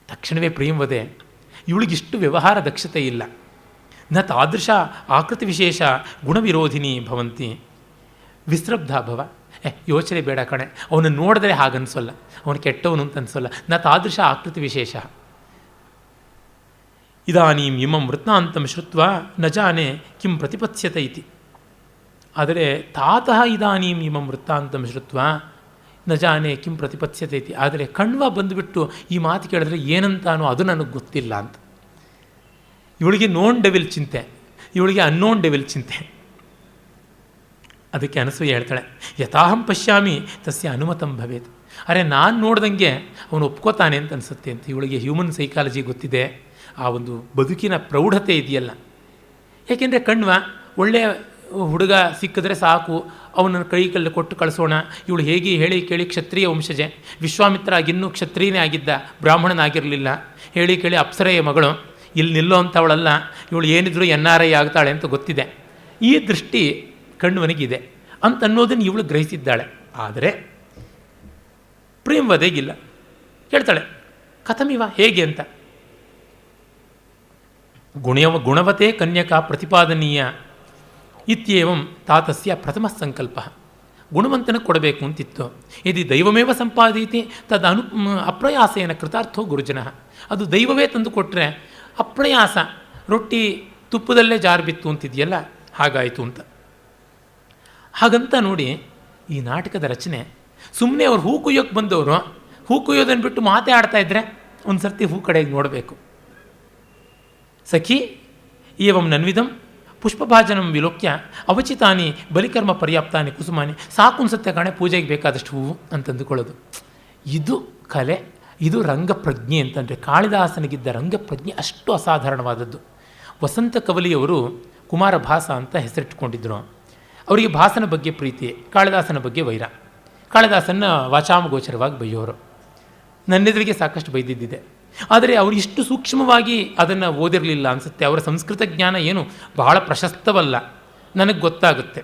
S1: ತಕ್ಷಣವೇ ಪ್ರಿಯಂವದೆ, ಇವಳಿಗಿಷ್ಟು ವ್ಯವಹಾರ ದಕ್ಷತೆ ಇಲ್ಲ. ನ ತಾದೃಶ ಆಕೃತಿ ವಿಶೇಷ ಗುಣವಿರೋಧಿನಿ ಭವಂತಿ ವಿಸ್ರಬ್ಧ ಭವ. ಯೋಚನೆ ಬೇಡ ಕಣೆ, ಅವನನ್ನು ನೋಡಿದ್ರೆ ಹಾಗನ್ಸೋಲ್ಲ, ಅವನು ಕೆಟ್ಟವನು ಅಂತ ಅನ್ಸೋಲ್ಲ. ನ ತಾದೃಶ ಆಕೃತಿ ವಿಶೇಷ. ಇದಾನೀಂ ಇಮಂ ವೃತ್ತಾಂತಂ ಶ್ರುತ್ವ ನ ಜಾನೆ ಕಿಂ ಪ್ರತಿಪತ್ಸ್ಯತೆ ಇತಿ. ಆದರೆ ತಾತಃ ಇದಾನೀಂ ಇಮಂ ವೃತ್ತಾಂತಂ ಶ್ರುತ್ವ ನ ಜಾನೆ ಕಿಂ ಪ್ರತಿಪತ್ಸ್ಯತೆ ಇತಿ. ಆದರೆ ಕಣ್ವ ಬಂದುಬಿಟ್ಟು ಈ ಮಾತು ಕೇಳಿದ್ರೆ ಏನಂತಾನೋ ಅದು ನನಗೆ ಗೊತ್ತಿಲ್ಲ ಅಂತ. ಇವಳಿಗೆ ನೋನ್ ಡೆವಿಲ್ ಚಿಂತೆ, ಇವಳಿಗೆ ಅನ್ನೋನ್ ಡೆವಿಲ್ ಚಿಂತೆ. ಅದಕ್ಕೆ ಅನಸೂಯೆ ಹೇಳ್ತಾಳೆ, ಯಥಾಹಂ ಪಶ್ಯಾಮಿ ತಸ್ಯ ಅನುಮತಂ ಭವೇತ್. ಅರೆ ನಾನು ನೋಡ್ದಂಗೆ ಅವನು ಒಪ್ಕೋತಾನೆ ಅಂತ ಅನಿಸುತ್ತೆ ಅಂತ. ಇವಳಿಗೆ ಹ್ಯೂಮನ್ ಸೈಕಾಲಜಿ ಗೊತ್ತಿದೆ, ಆ ಒಂದು ಬದುಕಿನ ಪ್ರೌಢತೆ ಇದೆಯಲ್ಲ. ಏಕೆಂದರೆ ಕಣ್ವ ಒಳ್ಳೆಯ ಹುಡುಗ ಸಿಕ್ಕಿದ್ರೆ ಸಾಕು, ಅವನನ್ನು ಕೈಯಲ್ಲಿ ಕೊಟ್ಟು ಕಳಿಸೋಣ. ಇವಳು ಹೇಗೆ ಹೇಳಿ ಕೇಳಿ ಕ್ಷತ್ರಿಯ ವಂಶಜೆ, ವಿಶ್ವಾಮಿತ್ರ ಆಗಿನ್ನೂ ಕ್ಷತ್ರಿಯನೇ ಆಗಿದ್ದ, ಬ್ರಾಹ್ಮಣನಾಗಿರಲಿಲ್ಲ. ಹೇಳಿ ಕೇಳಿ ಅಪ್ಸರೆಯ ಮಗಳು, ಇಲ್ಲಿ ನಿಲ್ಲೋ ಅಂಥವಳಲ್ಲ, ಇವಳು ಏನಿದ್ರು NRI ಆಗ್ತಾಳೆ ಅಂತ ಗೊತ್ತಿದೆ. ಈ ದೃಷ್ಟಿ ಕಣ್ವನಿಗಿದೆ ಅಂತ ಅನ್ನೋದನ್ನು ಇವಳು ಗ್ರಹಿಸಿದ್ದಾಳೆ. ಆದರೆ ಪ್ರೇಮವದೆಗಿಲ್ಲ. ಕೇಳ್ತಾಳೆ, ಕಥಮಿವ, ಹೇಗೆ ಅಂತ. ಗುಣವತೆ ಕನ್ಯಕಾ ಪ್ರತಿಪಾದನೀಯ ಇತ್ಯೇವಂ ತಾತಸ್ಯ ಪ್ರಥಮ ಸಂಕಲ್ಪ. ಗುಣವಂತನ ಕೊಡಬೇಕು ಅಂತಿತ್ತು. ಯದಿ ದೈವಮೇವ ಸಂಪಾದೀತಿ ತದ್ ಅಪ್ರಯಾಸೇನ ಕೃತಾರ್ಥೋ ಗುರುಜನ. ಅದು ದೈವವೇ ತಂದು ಕೊಟ್ಟರೆ ಅಪ್ರಯಾಸ, ರೊಟ್ಟಿ ತುಪ್ಪದಲ್ಲೇ ಜಾರು ಬಿತ್ತು ಅಂತಿದೆಯಲ್ಲ, ಹಾಗಾಯಿತು ಅಂತ. ಹಾಗಂತ ನೋಡಿ ಈ ನಾಟಕದ ರಚನೆ. ಸುಮ್ಮನೆ ಅವ್ರು ಹೂ ಕುಯ್ಯೋಕ್ಕೆ ಬಂದವರು ಹೂ ಕುಯ್ಯೋದನ್ನು ಬಿಟ್ಟು ಮಾತೇ ಆಡ್ತಾ ಇದ್ದರೆ ಒಂದು ಸರ್ತಿ ಹೂ ಕಡೆಗೆ ನೋಡಬೇಕು. ಸಖಿ ಏವಂ ನನ್ವಿಧಂ ಪುಷ್ಪಭಾಜನಂ ವಿಲೋಕ್ಯ ಅವಚಿತಾನಿ ಬಲಿಕರ್ಮ ಪರ್ಯಾಪ್ತಾನಿ ಕುಸುಮಾನಿ. ಸಾಕು ಅನ್ಸುತ್ತೆ ಕಾಣೆ ಪೂಜೆಗೆ ಬೇಕಾದಷ್ಟು ಹೂವು ಅಂತಂದುಕೊಳ್ಳೋದು. ಇದು ಕಲೆ, ಇದು ರಂಗಪ್ರಜ್ಞೆ ಅಂತಂದರೆ. ಕಾಳಿದಾಸನಿಗಿದ್ದ ರಂಗಪ್ರಜ್ಞೆ ಅಷ್ಟು ಅಸಾಧಾರಣವಾದದ್ದು. ವಸಂತ ಕವಲಿಯವರು ಕುಮಾರಭಾಸ ಅಂತ ಹೆಸರಿಟ್ಟುಕೊಂಡಿದ್ದರು. ಅವರಿಗೆ ಭಾಸನ ಬಗ್ಗೆ ಪ್ರೀತಿ, ಕಾಳಿದಾಸನ ಬಗ್ಗೆ ವೈರ. ಕಾಳಿದಾಸನ ವಾಚಾಮಗೋಚರವಾಗಿ ಬೈಯೋರು. ನನ್ನೆದುರಿಗೆ ಸಾಕಷ್ಟು ಬೈದಿದ್ದಿದೆ. ಆದರೆ ಅವರು ಇಷ್ಟು ಸೂಕ್ಷ್ಮವಾಗಿ ಅದನ್ನು ಓದಿರಲಿಲ್ಲ ಅನಿಸುತ್ತೆ. ಅವರ ಸಂಸ್ಕೃತ ಜ್ಞಾನ ಏನು ಬಹಳ ಪ್ರಶಸ್ತವಲ್ಲ, ನನಗೆ ಗೊತ್ತಾಗುತ್ತೆ.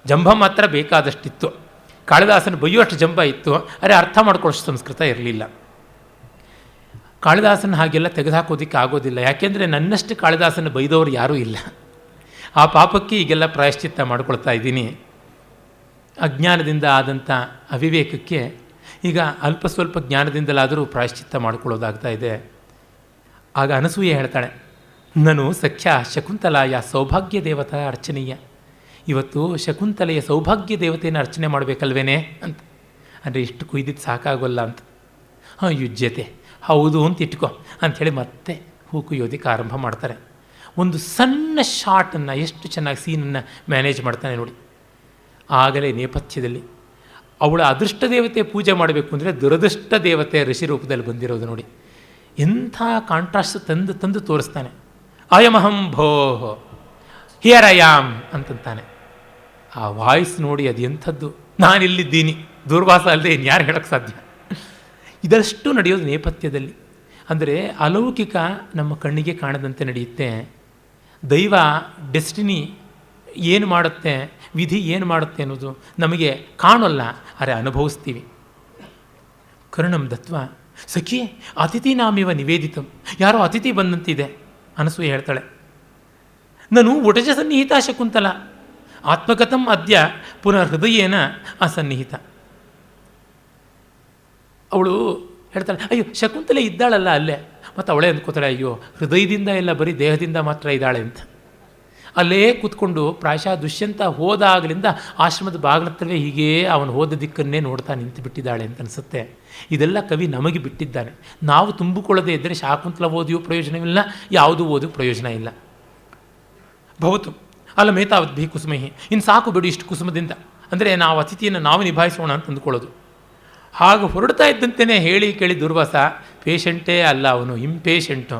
S1: ಜಂಭ ಮಾತ್ರ ಬೇಕಾದಷ್ಟಿತ್ತು. ಕಾಳಿದಾಸನ ಬೈಯುವಷ್ಟು ಜಂಭ ಇತ್ತು, ಆದರೆ ಅರ್ಥ ಮಾಡ್ಕೊಳ್ಳೋಷ್ಟು ಸಂಸ್ಕೃತ ಇರಲಿಲ್ಲ. ಕಾಳಿದಾಸನ ಹಾಗೆಲ್ಲ ತೆಗೆದುಹಾಕೋದಕ್ಕೆ ಆಗೋದಿಲ್ಲ. ಯಾಕೆಂದರೆ ನನ್ನಷ್ಟು ಕಾಳಿದಾಸನ ಬೈದವರು ಯಾರೂ ಇಲ್ಲ. ಆ ಪಾಪಕ್ಕೆ ಈಗೆಲ್ಲ ಪ್ರಾಯಶ್ಚಿತ್ತ ಮಾಡ್ಕೊಳ್ತಾ ಇದ್ದೀನಿ. ಅಜ್ಞಾನದಿಂದ ಆದಂಥ ಅವಿವೇಕಕ್ಕೆ ಈಗ ಅಲ್ಪ ಸ್ವಲ್ಪ ಜ್ಞಾನದಿಂದಲಾದರೂ ಪ್ರಾಯಶ್ಚಿತ್ತ ಮಾಡಿಕೊಳ್ಳೋದಾಗ್ತಾ ಇದೆ. ಆಗ ಅನಸೂಯೆ ಹೇಳ್ತಾಳೆ, ನಾನು ಸಖ್ಯ ಶಕುಂತಲಾಯ ಸೌಭಾಗ್ಯ ದೇವತಾ ಅರ್ಚನೀಯ. ಇವತ್ತು ಶಕುಂತಲೆಯ ಸೌಭಾಗ್ಯ ದೇವತೆಯನ್ನು ಅರ್ಚನೆ ಮಾಡಬೇಕಲ್ವೇನೆ ಅಂತ. ಅಂದರೆ ಇಷ್ಟು ಕುಯ್ದಿದ್ದು ಸಾಕಾಗೋಲ್ಲ ಅಂತ. ಯುಜ್ಯತೆ ಹೌದು ಅಂತ ಇಟ್ಕೋ ಅಂಥೇಳಿ ಮತ್ತೆ ಹೂ ಕುಯ್ಯೋದಕ್ಕೆ ಆರಂಭ ಮಾಡ್ತಾರೆ. ಒಂದು ಸಣ್ಣ ಶಾಟನ್ನು ಎಷ್ಟು ಚೆನ್ನಾಗಿ ಸೀನನ್ನು ಮ್ಯಾನೇಜ್ ಮಾಡ್ತಾನೆ ನೋಡಿ. ಆಗಲೇ ನೇಪಥ್ಯದಲ್ಲಿ ಅವಳ ಅದೃಷ್ಟ ದೇವತೆ ಪೂಜೆ ಮಾಡಬೇಕು ಅಂದರೆ ದುರದೃಷ್ಟ ದೇವತೆ ಋಷಿ ರೂಪದಲ್ಲಿ ಬಂದಿರೋದು ನೋಡಿ. ಎಂಥ ಕಾಂಟ್ರಾಸ್ಟ್ ತಂದು ತೋರಿಸ್ತಾನೆ. ಅಯಮಹಂ ಭೋಹೋ ಹಿಯರ್ ಐ ಆಮ್ ಅಂತಂತಾನೆ. ಆ ವಾಯ್ಸ್ ನೋಡಿ ಅದು ಎಂಥದ್ದು. ನಾನಿಲ್ಲಿದ್ದೀನಿ, ದೂರ್ವಾಸ ಅಲ್ಲದೆ ಇನ್ಯಾರು ಹೇಳೋಕ್ಕೆ ಸಾಧ್ಯ. ಇದಷ್ಟು ನಡೆಯೋದು ನೇಪಥ್ಯದಲ್ಲಿ. ಅಂದರೆ ಅಲೌಕಿಕ ನಮ್ಮ ಕಣ್ಣಿಗೆ ಕಾಣದಂತೆ ನಡೆಯುತ್ತೆ. ದೈವ ಡೆಸ್ಟಿನಿ ಏನು ಮಾಡುತ್ತೆ, ವಿಧಿ ಏನು ಮಾಡುತ್ತೆ ಅನ್ನೋದು ನಮಗೆ ಕಾಣೋಲ್ಲ, ಆದರೆ ಅನುಭವಿಸ್ತೀವಿ. ಕರ್ಣಂ ದತ್ವ ಸಖಿ ಅತಿಥಿ ನಾಮಿವ ನಿವೇದಿತಂ. ಯಾರೋ ಅತಿಥಿ ಬಂದಂತಿದೆ. ಅನಸೂಯೆ ಹೇಳ್ತಾಳೆ, ನಾನು ಒಟಜ ಸನ್ನಿಹಿತ ಶಕುಂತಲ ಆತ್ಮಗತಂ ಅದ್ಯ ಪುನಃ ಹೃದಯೇನ ಅಸನ್ನಿಹಿತ. ಅವಳು ಹೇಳ್ತಾಳೆ, ಅಯ್ಯೋ ಶಕುಂತಲೆ ಇದ್ದಾಳಲ್ಲ ಅಲ್ಲೇ. ಮತ್ತು ಅವಳೇ ಅಂದ್ಕೋತಾಳೆ, ಅಯ್ಯೋ ಹೃದಯದಿಂದ ಎಲ್ಲ ಬರೀ ದೇಹದಿಂದ ಮಾತ್ರ ಇದ್ದಾಳೆ ಅಂತ. ಅಲ್ಲೇ ಕೂತ್ಕೊಂಡು ಪ್ರಾಯಶಃ ದುಷ್ಯಂತ ಹೋದಾಗಲಿಂದ ಆಶ್ರಮದ ಬಾಗಿಲತ್ರವೇ ಹೀಗೇ ಅವನು ಹೋದ ದಿಕ್ಕನ್ನೇ ನೋಡ್ತಾ ನಿಂತು ಬಿಟ್ಟಿದ್ದಾಳೆ ಅಂತ ಅನಿಸುತ್ತೆ. ಇದೆಲ್ಲ ಕವಿ ನಮಗೆ ಬಿಟ್ಟಿದ್ದಾನೆ. ನಾವು ತುಂಬಿಕೊಳ್ಳದೇ ಇದ್ದರೆ ಶಾಕುಂತಲ ಓದಿಯೂ ಪ್ರಯೋಜನವಿಲ್ಲ, ಯಾವುದೂ ಓದಿಯೂ ಪ್ರಯೋಜನ ಇಲ್ಲ. ಭವತು ಅಲ್ಲ ಮೇತಾವದ್ಭಿ ಕುಸುಮಹಿ, ಇನ್ನು ಸಾಕು ಬಿಡು ಇಷ್ಟು ಕುಸುಮದಿಂದ, ಅಂದರೆ ನಾವು ಅತಿಥಿಯನ್ನು ನಾವು ನಿಭಾಯಿಸೋಣ ಅಂತ ಅಂದುಕೊಳ್ಳೋದು. ಹಾಗೆ ಹೊರಡ್ತಾ ಇದ್ದಂತೆಯೇ ಹೇಳಿ ಕೇಳಿ ದುರ್ವಾಸ ಪೇಷಂಟೇ ಅಲ್ಲ, ಅವನು ಇಂಪೇಷಂಟು.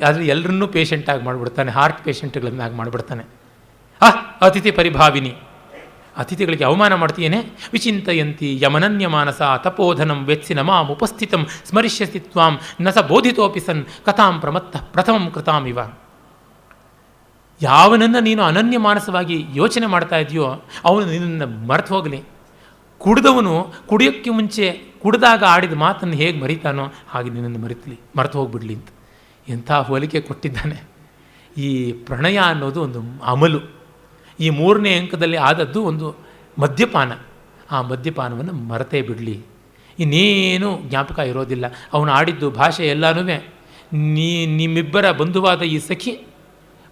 S1: ಆದರೆ ಎಲ್ಲರನ್ನೂ ಪೇಷಂಟಾಗಿ ಮಾಡಿಬಿಡ್ತಾನೆ, ಹಾರ್ಟ್ ಪೇಷಂಟ್ಗಳನ್ನಾಗಿ ಮಾಡಿಬಿಡ್ತಾನೆ. ಅತಿಥಿ ಪರಿಭಾವಿನಿ, ಅತಿಥಿಗಳಿಗೆ ಅವಮಾನ ಮಾಡ್ತೀಯೇನೆ. ವಿಚಿಂತಯಂತಿ ಯಮನನ್ಯ ಮಾನಸ ತಪೋಧನಂ ವೆತ್ಸಿ ನಮಾಂ ಉಪಸ್ಥಿತಂ ಸ್ಮರಿಷ್ಯಸಿ ತ್ವಾಂ ನ ಸ ಬೋಧಿತೋಪಿ ಸನ್ ಕಥಾಂ ಪ್ರಮತ್ತ ಪ್ರಥಮಂ ಕೃತಾಮಿವ. ಯಾವನನ್ನು ನೀನು ಅನನ್ಯ ಮಾನಸವಾಗಿ ಯೋಚನೆ ಮಾಡ್ತಾ ಇದೆಯೋ ಅವನು ನಿನ್ನನ್ನು ಮರೆತು ಹೋಗಲಿ. ಕುಡಿದವನು ಕುಡಿಯೋಕ್ಕೆ ಮುಂಚೆ ಕುಡಿದಾಗ ಆಡಿದ ಮಾತನ್ನು ಹೇಗೆ ಮರಿತಾನೋ ಹಾಗೆ ನಿನ್ನನ್ನು ಮರೆತು ಹೋಗಿಬಿಡಲಿ ಅಂತ ಎಂಥ ಹೋಲಿಕೆ ಕೊಟ್ಟಿದ್ದಾನೆ. ಈ ಪ್ರಣಯ ಅನ್ನೋದು ಒಂದು ಅಮಲು. ಈ 3ನೇ ಅಂಕದಲ್ಲಿ ಆದದ್ದು ಒಂದು ಮದ್ಯಪಾನ. ಆ ಮದ್ಯಪಾನವನ್ನು ಮರೆತೇ ಬಿಡಲಿ, ಇನ್ನೇನು ಜ್ಞಾಪಕ ಇರೋದಿಲ್ಲ. ಅವನು ಆಡಿದ್ದು ಭಾಷೆ ಎಲ್ಲನೂ ನಿಮ್ಮಿಬ್ಬರ ಬಂಧುವಾದ ಈ ಸಖಿ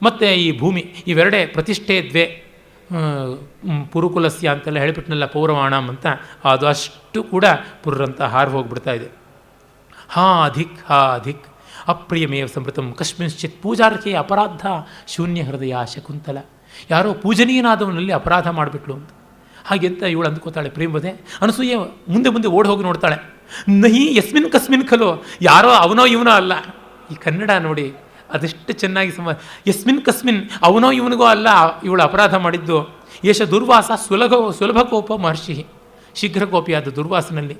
S1: ಮತ್ತು ಈ ಭೂಮಿ, ಇವೆರಡೇ ಪ್ರತಿಷ್ಠೆ ದ್ವೇ ಪುರುಕುಲಸ್ಯ ಅಂತೆಲ್ಲ ಹೇಳಿಬಿಟ್ನಲ್ಲ ಪೌರವಾಣಂ ಅಂತ, ಅದು ಅಷ್ಟು ಕೂಡ ಪುರ್ರಂತ ಹಾರು ಹೋಗಿಬಿಡ್ತಾ ಇದೆ. ಅಧಿಕ್ ಅಪ್ರಿಯಮೇವ ಸಮೃತಂ ಕಸ್ಮಿಂಶ್ಚಿತ್ ಪೂಜಾರ್ಹೆ ಅಪರಾಧ ಶೂನ್ಯ ಹೃದಯ ಶಕುಂತಲ. ಯಾರೋ ಪೂಜನೀಯನಾದವನಲ್ಲಿ ಅಪರಾಧ ಮಾಡಿಬಿಟ್ಲು ಅಂತ ಹಾಗೆ ಅಂತ ಇವಳು ಅಂದ್ಕೋತಾಳೆ ಪ್ರೇಮವದೆ. ಅನಸೂಯೆ ಮುಂದೆ ಓಡಿ ಹೋಗಿ ನೋಡ್ತಾಳೆ. ನಹಿ ಯಸ್ಮಿನ್ ಕಸ್ಮಿನ್ ಖಲೋ, ಯಾರೋ ಅವನೋ ಇವನೋ ಅಲ್ಲ. ಈ ಕನ್ನಡ ನೋಡಿ ಅದೆಷ್ಟು ಚೆನ್ನಾಗಿ ಯಸ್ಮಿನ್ ಕಸ್ಮಿನ್, ಅವನೋ ಇವನಿಗೋ ಅಲ್ಲ ಇವಳು ಅಪರಾಧ ಮಾಡಿದ್ದು. ಯಶ ದುರ್ವಾಸ ಸುಲಭಕೋಪ ಮಹರ್ಷಿ, ಶೀಘ್ರಕೋಪಿಯಾದ ದುರ್ವಾಸನಲ್ಲಿ.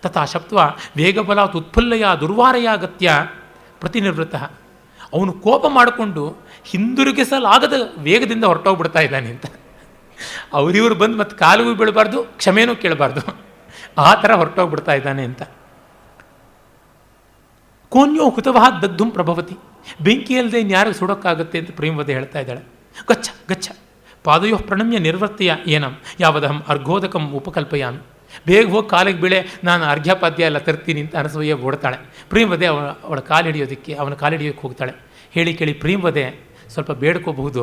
S1: ತಥಾ ಶಪ್ತ್ವ ವೇಗಬಲಾತ್ ಉತ್ಫುಲ್ಲಯ ದುರ್ವಾರಯಾಗತ್ಯ ಪ್ರತಿನಿವೃತ್ತ. ಅವನು ಕೋಪ ಮಾಡಿಕೊಂಡು ಹಿಂದಿರುಗಿಸಲಾಗದ ವೇಗದಿಂದ ಹೊರಟೋಗ್ಬಿಡ್ತಾ ಇದ್ದಾನೆ ಅಂತ. ಅವರಿವರು ಬಂದು ಮತ್ತು ಕಾಲಿಗೂ ಬೀಳಬಾರ್ದು, ಕ್ಷಮೆನೂ ಕೇಳಬಾರ್ದು, ಆ ಥರ ಹೊರಟೋಗ್ಬಿಡ್ತಾ ಇದ್ದಾನೆ ಅಂತ. ಕೋನ್ಯೋ ಹುತವಹ ದಗ್ಧುಂ ಪ್ರಭವತಿ, ಬೆಂಕಿಯಲ್ಲದೆ ಇನ್ಯಾರಿಗೆ ಸುಡೋಕ್ಕಾಗುತ್ತೆ ಅಂತ ಪ್ರೇಮವದೆ ಹೇಳ್ತಾ ಇದ್ದಾಳೆ. ಗಚ್ಚ ಪಾದಯೋ ಪ್ರಣಮ್ಯ ನಿರ್ವರ್ತಿಯ ಏನಂ ಯಾವದಹಂ ಅರ್ಘೋದಕಂ ಉಪಕಲ್ಪಯಾಮಿ. ಬೇಗ ಹೋಗಿ ಕಾಲಿಗೆ ಬೀಳೆ, ನಾನು ಅರ್ಘ್ಯಪಾದ್ಯ ಎಲ್ಲ ತರ್ತೀನಿ ಅಂತ ಅನಸೂಯೆ ಓಡ್ತಾಳೆ. ಪ್ರೇಮವದೆ ಅವಳ ಕಾಲು ಹಿಡಿಯೋದಕ್ಕೆ ಅವನ ಕಾಲು ಹಿಡಿಯೋಕ್ಕೆ ಹೋಗ್ತಾಳೆ. ಹೇಳಿ ಕೇಳಿ ಪ್ರೇಮವದೆ ಸ್ವಲ್ಪ ಬೇಡ್ಕೋಬಹುದು.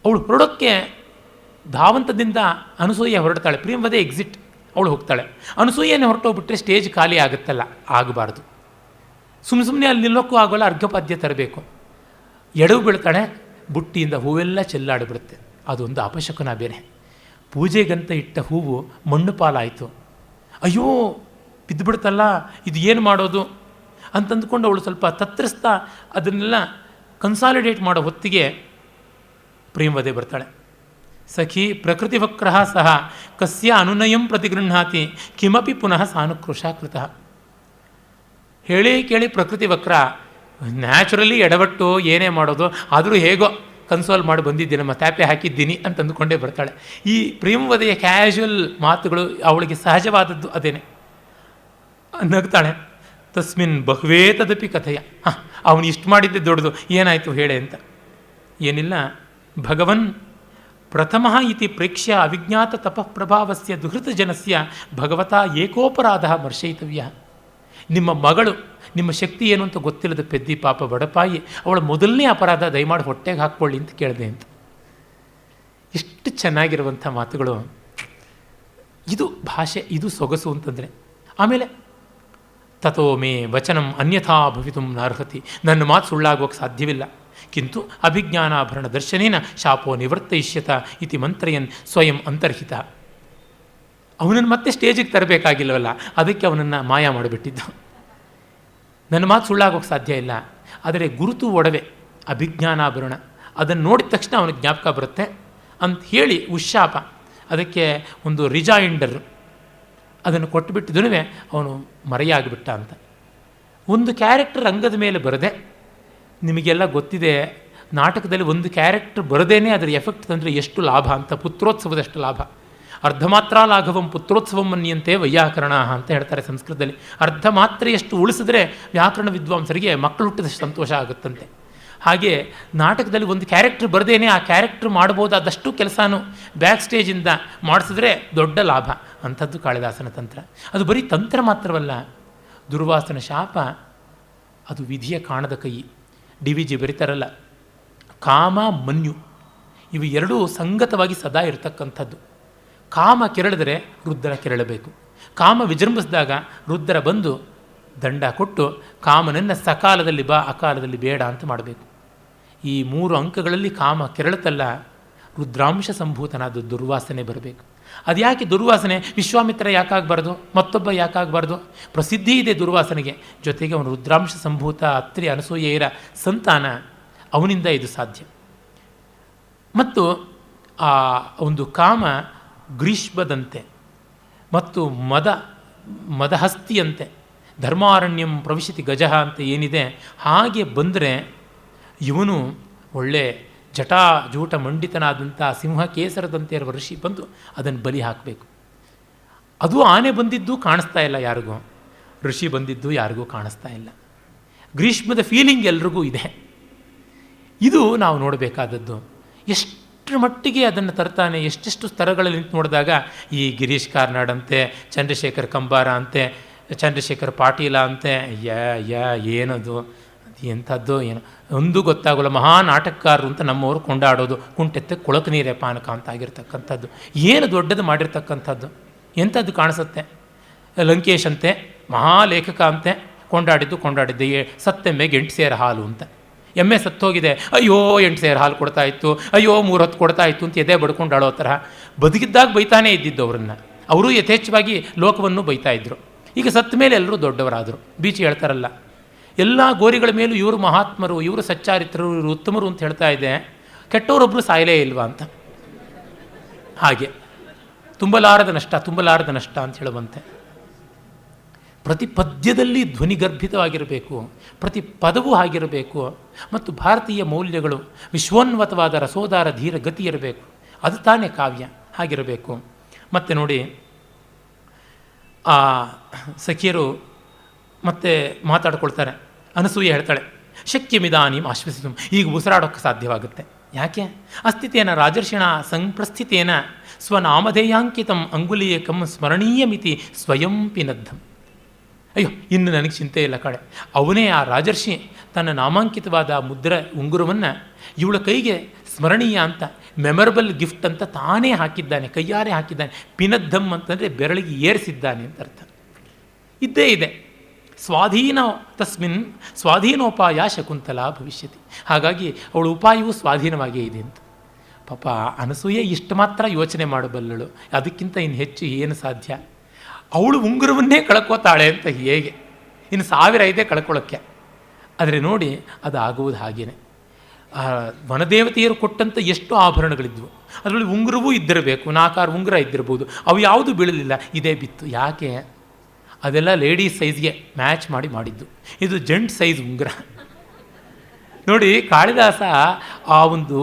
S1: ಅವಳು ಹೊರಡೋಕ್ಕೆ ಧಾವಂತದಿಂದ ಅನಸೂಯೆ ಹೊರಡ್ತಾಳೆ. ಪ್ರೇಮವದೆ ಎಕ್ಸಿಟ್, ಅವಳು ಹೋಗ್ತಾಳೆ. ಅನಸೂಯೆನೇ ಹೊರಟೋಗ್ಬಿಟ್ರೆ ಸ್ಟೇಜ್ ಖಾಲಿ ಆಗುತ್ತಲ್ಲ, ಆಗಬಾರ್ದು. ಸುಮ್ಮನೆ ಅಲ್ಲಿ ನಿಲ್ಲೋಕ್ಕೂ ಆಗೋಲ್ಲ, ಅರ್ಘ್ಯಪಾದ್ಯ ತರಬೇಕು. ಎಡವು ಬೀಳ್ತಾಳೆ, ಬುಟ್ಟಿಯಿಂದ ಹೂವೆಲ್ಲ ಚೆಲ್ಲಾಡಿಬಿಡುತ್ತೆ. ಅದೊಂದು ಅಪಶಕುನ ಬೇರೆ. ಪೂಜೆಗಂತ ಇಟ್ಟ ಹೂವು ಮಣ್ಣು ಪಾಲಾಯಿತು. ಅಯ್ಯೋ ಬಿದ್ದುಬಿಡ್ತಲ್ಲ, ಇದು ಏನು ಮಾಡೋದು ಅಂತಂದುಕೊಂಡು ಅವಳು ಸ್ವಲ್ಪ ತತ್ತರಿಸ್ತಾ ಅದನ್ನೆಲ್ಲ ಕನ್ಸಾಲಿಡೇಟ್ ಮಾಡೋ ಹೊತ್ತಿಗೆ ಪ್ರೇಮವದೆ ಬರ್ತಾಳೆ. ಸಖಿ ಪ್ರಕೃತಿ ವಕ್ರಃ ಸಹ ಕಸ್ಯ ಅನುನಯಂ ಪ್ರತಿಗೃಹಾತಿ ಕಿಮಪಿ ಪುನಃ ಸಾನುಕೃಶ ಕೃತಃ. ಹೇಳಿ ಕೇಳಿ ಪ್ರಕೃತಿ ವಕ್ರ, ನ್ಯಾಚುರಲಿ ಎಡವಟ್ಟು ಏನೇ ಮಾಡೋದು, ಆದರೂ ಹೇಗೋ ಕನ್ಸೋಲ್ ಮಾಡಿ ಬಂದಿದ್ದೀನಮ್ಮ, ತ್ಯಾಪೆ ಹಾಕಿದ್ದೀನಿ ಅಂತ ಅಂದುಕೊಂಡೇ ಬರ್ತಾಳೆ. ಈ ಪ್ರೇಮವದೆಯ ಕ್ಯಾಶುವಲ್ ಮಾತುಗಳು ಅವಳಿಗೆ ಸಹಜವಾದದ್ದು ಅದೇನೆ. ನಗ್ತಾಳೆ. ತಸ್ಮಿನ್ ಬಹುವೇ ತದಪಿ ಕಥೆಯ, ಅವನು ಇಷ್ಟು ಮಾಡಿದ್ದೆ ದೊಡ್ಡದು, ಏನಾಯಿತು ಹೇಳೆ ಅಂತ. ಏನಿಲ್ಲ, ಭಗವನ್ ಪ್ರಥಮಃ ಇತಿ ಪ್ರೇಕ್ಷ್ಯ ಅವಿಜ್ಞಾತ ತಪಃಪ್ರಭಾವಸ್ಯ ದುಹೃತ ಜನಸ್ಯ ಭಗವತಾ ಏಕೋಪರಾಧ ಮರ್ಶಯಿತವ್ಯ. ನಿಮ್ಮ ಮಗಳು ನಿಮ್ಮ ಶಕ್ತಿ ಏನು ಅಂತ ಗೊತ್ತಿಲ್ಲದ ಪೆದ್ದಿ ಪಾಪ ಬಡಪಾಯಿ, ಅವಳ ಮೊದಲನೇ ಅಪರಾಧ ದಯಮಾಡಿ ಹೊಟ್ಟೆಗೆ ಹಾಕ್ಕೊಳ್ಳಿ ಅಂತ ಕೇಳಿದೆ ಅಂತ. ಎಷ್ಟು ಚೆನ್ನಾಗಿರುವಂಥ ಮಾತುಗಳು. ಇದು ಭಾಷೆ, ಇದು ಸೊಗಸು ಅಂತಂದರೆ. ಆಮೇಲೆ ತಥೋ ಮೇ ವಚನಂ ಅನ್ಯಥಾ ಭವಿತುಂ ನಾರ್ಹತಿ, ನನ್ನ ಮಾತು ಸುಳ್ಳಾಗೋಕ್ಕೆ ಸಾಧ್ಯವಿಲ್ಲ. ಕಿಂತು ಅಭಿಜ್ಞಾನಾಭರಣ ದರ್ಶನೇನ ಶಾಪೋ ನಿವರ್ತಯಿಷ್ಯತ ಇತಿ ಮಂತ್ರಯನ್ ಸ್ವಯಂ ಅಂತರ್ಹಿತ. ಅವನನ್ನು ಮತ್ತೆ ಸ್ಟೇಜಿಗೆ ತರಬೇಕಾಗಿಲ್ಲವಲ್ಲ, ಅದಕ್ಕೆ ಅವನನ್ನು ಮಾಯ ಮಾಡಿಬಿಟ್ಟಿದ್ದು. ನನ್ನ ಮಾತು ಸುಳ್ಳಾಗೋಕ್ಕೆ ಸಾಧ್ಯ ಇಲ್ಲ. ಆದರೆ ಗುರುತು ಒಡವೆ ಅಭಿಜ್ಞಾನಾಭರಣ, ಅದನ್ನು ನೋಡಿದ ತಕ್ಷಣ ಅವನಿಗೆ ಜ್ಞಾಪಕ ಬರುತ್ತೆ ಅಂತ ಹೇಳಿ ಉಶಾಪ, ಅದಕ್ಕೆ ಒಂದು ರಿಜಾಯಿಂಡರ್ ಅದನ್ನು ಕೊಟ್ಟುಬಿಟ್ಟಿದ್ದೂ ಅವನು ಮರೆಯಾಗಿಬಿಟ್ಟ ಅಂತ. ಒಂದು ಕ್ಯಾರೆಕ್ಟರ್ ರಂಗದ ಮೇಲೆ ಬರದೆ, ನಿಮಗೆಲ್ಲ ಗೊತ್ತಿದೆ ನಾಟಕದಲ್ಲಿ ಒಂದು ಕ್ಯಾರೆಕ್ಟರ್ ಬರದೇನೆ ಅದರ ಎಫೆಕ್ಟ್ ತಂದರೆ ಎಷ್ಟು ಲಾಭ ಅಂತ. ಪುತ್ರೋತ್ಸವದಷ್ಟು ಲಾಭ. ಅರ್ಧ ಮಾತ್ರ ಲಾಘವಂ ಪುತ್ರೋತ್ಸವಂ ಅನ್ನಿಯಂತೆ ವೈಯಾಕರಣ ಅಂತ ಹೇಳ್ತಾರೆ ಸಂಸ್ಕೃತದಲ್ಲಿ. ಅರ್ಧ ಮಾತ್ರೆಯಷ್ಟು ಉಳಿಸಿದ್ರೆ ವ್ಯಾಕರಣ ವಿದ್ವಾಂಸರಿಗೆ ಮಕ್ಕಳು ಹುಟ್ಟಿದಷ್ಟು ಸಂತೋಷ ಆಗುತ್ತಂತೆ. ಹಾಗೆ ನಾಟಕದಲ್ಲಿ ಒಂದು ಕ್ಯಾರೆಕ್ಟರ್ ಬರದೇನೆ ಆ ಕ್ಯಾರೆಕ್ಟರ್ ಮಾಡ್ಬೋದಾದಷ್ಟು ಕೆಲಸನೂ ಬ್ಯಾಕ್ ಸ್ಟೇಜಿಂದ ಮಾಡಿಸಿದ್ರೆ ದೊಡ್ಡ ಲಾಭ. ಅಂಥದ್ದು ಕಾಳಿದಾಸನ ತಂತ್ರ. ಅದು ಬರೀ ತಂತ್ರ ಮಾತ್ರವಲ್ಲ, ದುರ್ವಾಸನ ಶಾಪ ಅದು ವಿಧಿಯ ಕಾಣದ ಕೈ. ಡಿ ವಿ ಜಿ ಬರೀತಾರಲ್ಲ, ಕಾಮ ಮನ್ಯು ಇವು ಎರಡೂ ಸಂಗತವಾಗಿ ಸದಾ ಇರತಕ್ಕಂಥದ್ದು. ಕಾಮ ಕೆರಳಿದರೆ ರುದ್ರ ಕೆರಳಬೇಕು. ಕಾಮ ವಿಜೃಂಭಿಸಿದಾಗ ರುದ್ರ ಬಂದು ದಂಡ ಕೊಟ್ಟು ಕಾಮನನ್ನು ಸಕಾಲದಲ್ಲಿ ಬಾ ಅಕಾಲದಲ್ಲಿ ಬೇಡ ಅಂತ ಮಾಡಬೇಕು. ಈ 3 ಅಂಕಗಳಲ್ಲಿ ಕಾಮ ಕೆರಳುತ್ತಲ್ಲ, ರುದ್ರಾಂಶ ಸಂಭೂತನಾದ ದುರ್ವಾಸನೆ ಬರಬೇಕು. ಅದು ಯಾಕೆ ದುರ್ವಾಸನೆ? ವಿಶ್ವಾಮಿತ್ರ ಯಾಕಾಗಬಾರ್ದು? ಮತ್ತೊಬ್ಬ ಯಾಕಾಗಬಾರ್ದು? ಪ್ರಸಿದ್ಧಿ ಇದೆ ದುರ್ವಾಸನೆಗೆ. ಜೊತೆಗೆ ಅವನು ರುದ್ರಾಂಶ ಸಂಭೂತ ಅತ್ರಿ ಅನಸೂಯೆಯರ ಸಂತಾನ, ಅವನಿಂದ ಇದು ಸಾಧ್ಯ. ಮತ್ತು ಆ ಒಂದು ಕಾಮ ಗ್ರೀಷ್ಮದಂತೆ ಮತ್ತು ಮದಹಸ್ತಿಯಂತೆ ಧರ್ಮಾರಣ್ಯಂ ಪ್ರವಿಶತಿ ಗಜಃ ಅಂತ ಏನಿದೆ, ಹಾಗೆ ಬಂದರೆ ಇವನು ಒಳ್ಳೆ ಜಟಾಜೂಟ ಮಂಡಿತನಾದಂಥ ಸಿಂಹ ಕೇಸರದಂತೆ ಇರುವ ಋಷಿ ಬಂದು ಅದನ್ನು ಬಲಿ ಹಾಕಬೇಕು. ಅದು ಆನೆ ಬಂದಿದ್ದು ಕಾಣಿಸ್ತಾ ಇಲ್ಲ ಯಾರಿಗೂ, ಋಷಿ ಬಂದಿದ್ದು ಯಾರಿಗೂ ಕಾಣಿಸ್ತಾ ಇಲ್ಲ. ಗ್ರೀಷ್ಮದ ಫೀಲಿಂಗ್ ಎಲ್ರಿಗೂ ಇದೆ. ಇದು ನಾವು ನೋಡಬೇಕಾದದ್ದು. ಎಷ್ಟರ ಮಟ್ಟಿಗೆ ಅದನ್ನು ತರ್ತಾನೆ, ಎಷ್ಟೆಷ್ಟು ಸ್ತರಗಳಲ್ಲಿ ನಿಂತು ನೋಡಿದಾಗ ಈ ಗಿರೀಶ್ ಕಾರ್ನಾಡ್ ಅಂತೆ, ಚಂದ್ರಶೇಖರ್ ಕಂಬಾರ ಅಂತೆ, ಚಂದ್ರಶೇಖರ್ ಪಾಟೀಲ ಅಂತೆ, ಏನದು ಎಂಥದ್ದು ಏನೋ ಒಂದು ಗೊತ್ತಾಗೋಲ್ಲ. ಮಹಾ ನಾಟಕಕಾರರು ಅಂತ ನಮ್ಮವರು ಕೊಂಡಾಡೋದು, ಕುಂಟೆತ್ತೆ ಕೊಳಕು ನೀರೇ ಪಾನಕ ಅಂತ ಆಗಿರ್ತಕ್ಕಂಥದ್ದು. ಏನು ದೊಡ್ಡದು ಮಾಡಿರ್ತಕ್ಕಂಥದ್ದು, ಎಂಥದ್ದು ಕಾಣಿಸುತ್ತೆ. ಲಂಕೇಶ್ ಅಂತೆ ಮಹಾಲೇಖಕ ಅಂತೆ, ಕೊಂಡಾಡಿದ್ದೆ ಸತ್ತೆಮ್ಮೆಗೆ 8 ಸೇರು ಹಾಲು ಅಂತ. ಎಮ್ಮೆ ಸತ್ತೋಗಿದೆ, ಅಯ್ಯೋ 8 ಸೇರು ಹಾಲು ಕೊಡ್ತಾ ಇತ್ತು, ಅಯ್ಯೋ 3 ಹೊತ್ತು ಕೊಡ್ತಾ ಇತ್ತು ಅಂತ ಎದೆ ಬಡ್ಕೊಂಡಾಡೋ ಥರ. ಬದುಕಿದ್ದಾಗ ಬೈತಾನೇ ಇದ್ದಿದ್ದು ಅವರನ್ನು. ಅವರು ಯಥೇಚ್ಛವಾಗಿ ಲೋಕವನ್ನು ಬೈತಾ ಇದ್ದರು. ಈಗ ಸತ್ತ ಮೇಲೆ ಎಲ್ಲರೂ ದೊಡ್ಡವರಾದರು. ಬೀಚಿ ಹೇಳ್ತಾರಲ್ಲ, ಎಲ್ಲ ಗೋರಿಗಳ ಮೇಲೂ ಇವರು ಮಹಾತ್ಮರು, ಇವರು ಸಚ್ಚಾರಿತ್ರರು, ಇವರು ಉತ್ತಮರು ಅಂತ ಹೇಳ್ತಾ ಇದೆ, ಕೆಟ್ಟವರೊಬ್ಬರು ಸಾಯಲೇ ಇಲ್ವಾ ಅಂತ. ಹಾಗೆ ತುಂಬಲಾರದ ನಷ್ಟ ಅಂತ ಹೇಳುವಂತೆ ಪ್ರತಿ ಪದ್ಯದಲ್ಲಿ ಧ್ವನಿಗರ್ಭಿತವಾಗಿರಬೇಕು, ಪ್ರತಿ ಪದವೂ ಆಗಿರಬೇಕು. ಮತ್ತು ಭಾರತೀಯ ಮೌಲ್ಯಗಳು ವಿಶ್ವೋನ್ವತವಾದ ರಸೋದಾರ ಧೀರ ಗತಿ ಇರಬೇಕು. ಅದು ತಾನೇ ಕಾವ್ಯ, ಹಾಗಿರಬೇಕು. ಮತ್ತು ನೋಡಿ, ಆ ಸಖಿಯರು ಮತ್ತೆ ಮಾತಾಡ್ಕೊಳ್ತಾರೆ. ಅನಸೂಯೆ ಹೇಳ್ತಾಳೆ, ಶಕ್ಯಮಿದಾನೀಂ ಆಶ್ವಸಿತು, ಈಗ ಉಸಿರಾಡೋಕ್ಕೆ ಸಾಧ್ಯವಾಗುತ್ತೆ. ಯಾಕೆ? ಅಸ್ಥಿತೇನ ರಾಜರ್ಷಿಣ ಸಂಪ್ರಸ್ಥಿತೇನ ಸ್ವನಾಮಧೇಯಾಂಕಿತಂ ಅಂಗುಲೀಯಕಂ ಸ್ಮರಣೀಯಮಿತಿ ಸ್ವಯಂ ಪಿನದ್ದಂ. ಅಯ್ಯೋ, ಇನ್ನು ನನಗೆ ಚಿಂತೆ ಇಲ್ಲ ಕಡೆ. ಅವನೇ ಆ ರಾಜರ್ಷಿ ತನ್ನ ನಾಮಾಂಕಿತವಾದ ಉಂಗುರವನ್ನು ಇವಳ ಕೈಗೆ ಸ್ಮರಣೀಯ ಅಂತ, ಮೆಮೊರಬಲ್ ಗಿಫ್ಟ್ ಅಂತ ತಾನೇ ಹಾಕಿದ್ದಾನೆ, ಕೈಯಾರೆ ಹಾಕಿದ್ದಾನೆ. ಪಿನದ್ದಂ ಅಂತಂದರೆ ಬೆರಳಿಗೆ ಏರಿಸಿದ್ದಾನೆ ಅಂತ ಅರ್ಥ. ಇದ್ದೇ ಇದೆ. ಸ್ವಾಧೀನೋಪಾಯ ಶಕುಂತಲಾ ಭವಿಷ್ಯತಿ. ಹಾಗಾಗಿ ಅವಳ ಉಪಾಯವು ಸ್ವಾಧೀನವಾಗಿಯೇ ಇದೆ ಅಂತ. ಪಾಪ ಅನಸೂಯೆ ಇಷ್ಟು ಮಾತ್ರ ಯೋಚನೆ ಮಾಡಬಲ್ಲಳು, ಅದಕ್ಕಿಂತ ಇನ್ನು ಹೆಚ್ಚು ಏನು ಸಾಧ್ಯ? ಅವಳು ಉಂಗುರವನ್ನೇ ಕಳ್ಕೋತಾಳೆ ಅಂತ ಹೇಗೆ? ಇನ್ನು 1000 ಇದೆ ಕಳ್ಕೊಳ್ಳೋಕ್ಕೆ. ಆದರೆ ನೋಡಿ, ಅದು ಆಗುವುದು ಹಾಗೇನೆ. ವನದೇವತೆಯರು ಕೊಟ್ಟಂಥ ಎಷ್ಟು ಆಭರಣಗಳಿದ್ವು, ಅದರಲ್ಲಿ ಉಂಗುರವೂ ಇದ್ದಿರಬೇಕು, 4-6 ಉಂಗುರ ಇದ್ದಿರ್ಬೋದು. ಅವು ಯಾವುದೂ ಬೀಳಲಿಲ್ಲ, ಇದೇ ಬಿತ್ತು. ಯಾಕೆ? ಅದೆಲ್ಲ ಲೇಡೀಸ್ ಸೈಜ್ಗೆ ಮ್ಯಾಚ್ ಮಾಡಿದ್ದು. ಇದು ಜೆಂಟ್ ಸೈಜ್ ಉಂಗುರ. ನೋಡಿ, ಕಾಳಿದಾಸ ಆ ಒಂದು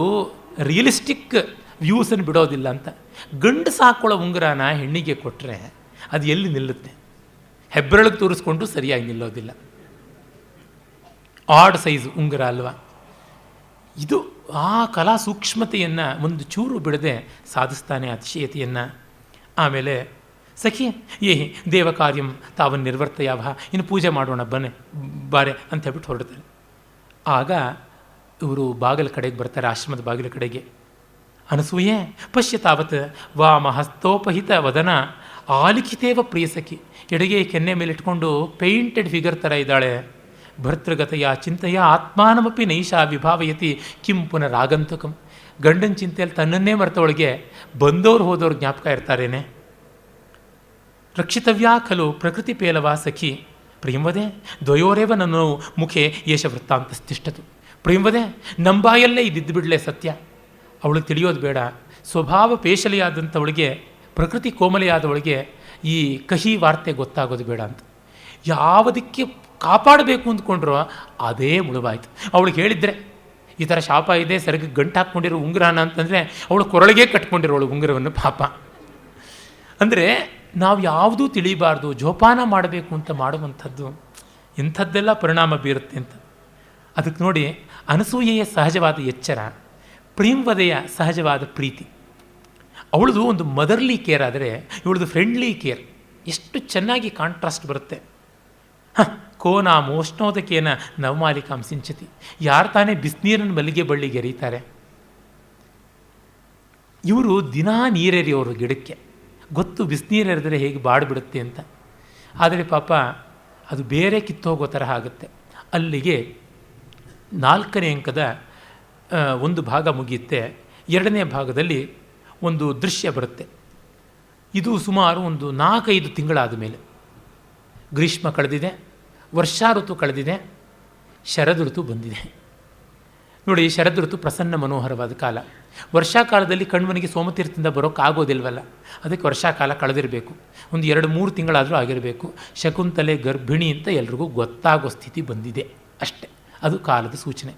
S1: ರಿಯಲಿಸ್ಟಿಕ್ ವ್ಯೂಸನ್ನು ಬಿಡೋದಿಲ್ಲ ಅಂತ. ಗಂಡು ಸಾಕೊಳ್ಳೋ ಉಂಗುರನ ಹೆಣ್ಣಿಗೆ ಕೊಟ್ಟರೆ ಅದು ಎಲ್ಲಿ ನಿಲ್ಲುತ್ತೆ? ಹೆಬ್ಬೆರಳಿಗೆ ತೋರಿಸ್ಕೊಂಡು ಸರಿಯಾಗಿ ನಿಲ್ಲೋದಿಲ್ಲ. ಆಡ್ ಸೈಜ್ ಉಂಗುರ ಅಲ್ವಾ ಇದು? ಆ ಕಲಾ ಸೂಕ್ಷ್ಮತೆಯನ್ನು ಒಂದು ಚೂರು ಬಿಡದೆ ಸಾಧಿಸ್ತಾನೆ, ಅತಿಶಯತೆಯನ್ನು. ಆಮೇಲೆ ಸಖಿ ದೇವಕಾರ್ಯಂ ತಾವನ್ನು ನಿರ್ವರ್ತಯಾವ, ಇನ್ನು ಪೂಜೆ ಮಾಡೋಣ ಬಾರೆ ಅಂತ ಹೇಳ್ಬಿಟ್ಟು ಹೊರಡ್ತಾರೆ. ಆಗ ಇವರು ಬಾಗಿಲ ಕಡೆಗೆ ಬರ್ತಾರೆ, ಆಶ್ರಮದ ಬಾಗಿಲ ಕಡೆಗೆ. ಅನಸೂಯೆ ಪಶ್ಯ ತಾವತ್ ವಾಮ ಹಸ್ತೋಪಹಿತ ವದನ ಆಲಿಖಿತೇವ ಪ್ರಿಯ ಸಖಿ. ಎಡಗೆ ಕೆನ್ನೆ ಮೇಲೆ ಇಟ್ಕೊಂಡು ಪೇಂಟೆಡ್ ಫಿಗರ್ ಥರ ಇದ್ದಾಳೆ. ಭರ್ತೃಗತೆಯ ಚಿಂತೆಯ ಆತ್ಮಾನಮಪಿ ನೈಷಾ ವಿಭಾವಯತಿ ಕಿಂ ಪುನರಾಗಂತುಕಂ. ಗಂಡನ ಚಿಂತೆಯಲ್ಲಿ ತನ್ನನ್ನೇ ಮರೆತವಳಿಗೆ ಬಂದವರು ಹೋದವ್ರು ಜ್ಞಾಪಕ ಇರ್ತಾರೇನೆ. ರಕ್ಷಿತವ್ಯಾ ಖಲು ಪ್ರಕೃತಿ ಪೇಲವಾ ಸಖಿ ಪ್ರಿಯಂವದೆ ದ್ವಯೋರೇವ ನನ್ನ ಮುಖೆ ಯೇಷ ವೃತ್ತಾಂತಸ್ತಿಷ್ಠತು. ಪ್ರಿಯಂವದೆ, ನಂಬಾಯಲ್ಲೇ ಇದ್ದಿದ್ದು ಬಿಡಲೇ ಸತ್ಯ. ಅವಳು ತಿಳಿಯೋದು ಬೇಡ. ಸ್ವಭಾವ ಪೇಶಲಿಯಾದಂಥವಳಿಗೆ, ಪ್ರಕೃತಿ ಕೋಮಲೆಯಾದವಳಿಗೆ ಈ ಕಹಿ ವಾರ್ತೆ ಗೊತ್ತಾಗೋದು ಬೇಡ ಅಂತ. ಯಾವುದಕ್ಕೆ ಕಾಪಾಡಬೇಕು ಅಂದ್ಕೊಂಡ್ರೋ ಅದೇ ಮುಳುವಾಯಿತು. ಅವಳಿಗೆ ಹೇಳಿದರೆ ಈ ಥರ ಶಾಪ ಇದೆ, ಸರಿಗೆ ಗಂಟು ಹಾಕ್ಕೊಂಡಿರೋ ಉಂಗುರಾನ ಅಂತಂದರೆ ಅವಳು ಕೊರಳಿಗೆ ಕಟ್ಕೊಂಡಿರೋಳು ಉಂಗುರವನ್ನು. ಪಾಪ ಅಂದರೆ ನಾವು ಯಾವುದೂ ತಿಳಿಬಾರ್ದು, ಜೋಪಾನ ಮಾಡಬೇಕು ಅಂತ ಮಾಡುವಂಥದ್ದು ಇಂಥದ್ದೆಲ್ಲ ಪರಿಣಾಮ ಬೀರುತ್ತೆ ಅಂತ. ಅದಕ್ಕೆ ನೋಡಿ, ಅನಸೂಯೆಯ ಸಹಜವಾದ ಎಚ್ಚರ, ಪ್ರಿಯಂವದೆಯ ಸಹಜವಾದ ಪ್ರೀತಿ. ಅವಳದು ಒಂದು ಮದರ್ಲಿ ಕೇರ್ ಆದರೆ ಇವಳದು ಫ್ರೆಂಡ್ಲಿ ಕೇರ್. ಎಷ್ಟು ಚೆನ್ನಾಗಿ ಕಾಂಟ್ರಾಸ್ಟ್ ಬರುತ್ತೆ. ಕೋ ನಾಮೋಷ್ಣೋದಕೇನ ನವಮಾಲಿಕಾಂ ಸಿಂಚತಿ. ಯಾರು ತಾನೇ ಬಿಸಿನೀರನ್ನು ಮಲ್ಲಿಗೆ ಬಳ್ಳಿಗೆ ಎರೀತಾರೆ? ಇವರು ದಿನಾ ನೀರೆರಿಯೋರು ಗಿಡಕ್ಕೆ, ಗೊತ್ತು ಬಿಸಿನೀರು ಎರೆದರೆ ಹೇಗೆ ಬಾಡಿಬಿಡುತ್ತೆ ಅಂತ. ಆದರೆ ಪಾಪ ಅದು ಬೇರೆ ಕಿತ್ತೋಗೋ ತರಹ ಆಗುತ್ತೆ. ಅಲ್ಲಿಗೆ 4ನೇ ಅಂಕದ ಒಂದು ಭಾಗ ಮುಗಿಯುತ್ತೆ. 2ನೇ ಭಾಗದಲ್ಲಿ ಒಂದು ದೃಶ್ಯ ಬರುತ್ತೆ. ಇದು ಸುಮಾರು ಒಂದು 4-5 ತಿಂಗಳಾದ ಮೇಲೆ. ಗ್ರೀಷ್ಮ ಕಳೆದಿದೆ, ವರ್ಷಾ ಋತು ಕಳೆದಿದೆ, ಶರದ್ ಋತು ಬಂದಿದೆ. ನೋಡಿ, ಶರದ್ ಋತು ಪ್ರಸನ್ನ ಮನೋಹರವಾದ ಕಾಲ. ವರ್ಷಾಕಾಲದಲ್ಲಿ ಕಣ್ವನಿಗೆ ಸೋಮತೀರ್ಥದಿಂದ ಬರೋಕ್ಕಾಗೋದಿಲ್ವಲ್ಲ, ಅದಕ್ಕೆ ವರ್ಷಾಕಾಲ ಕಳೆದಿರಬೇಕು. ಒಂದು 2-3 ತಿಂಗಳಾದರೂ ಆಗಿರಬೇಕು. ಶಕುಂತಲೆ ಗರ್ಭಿಣಿ ಅಂತ ಎಲ್ರಿಗೂ ಗೊತ್ತಾಗೋ ಸ್ಥಿತಿ ಬಂದಿದೆ ಅಷ್ಟೆ. ಅದು ಕಾಲದ ಸೂಚನೆ.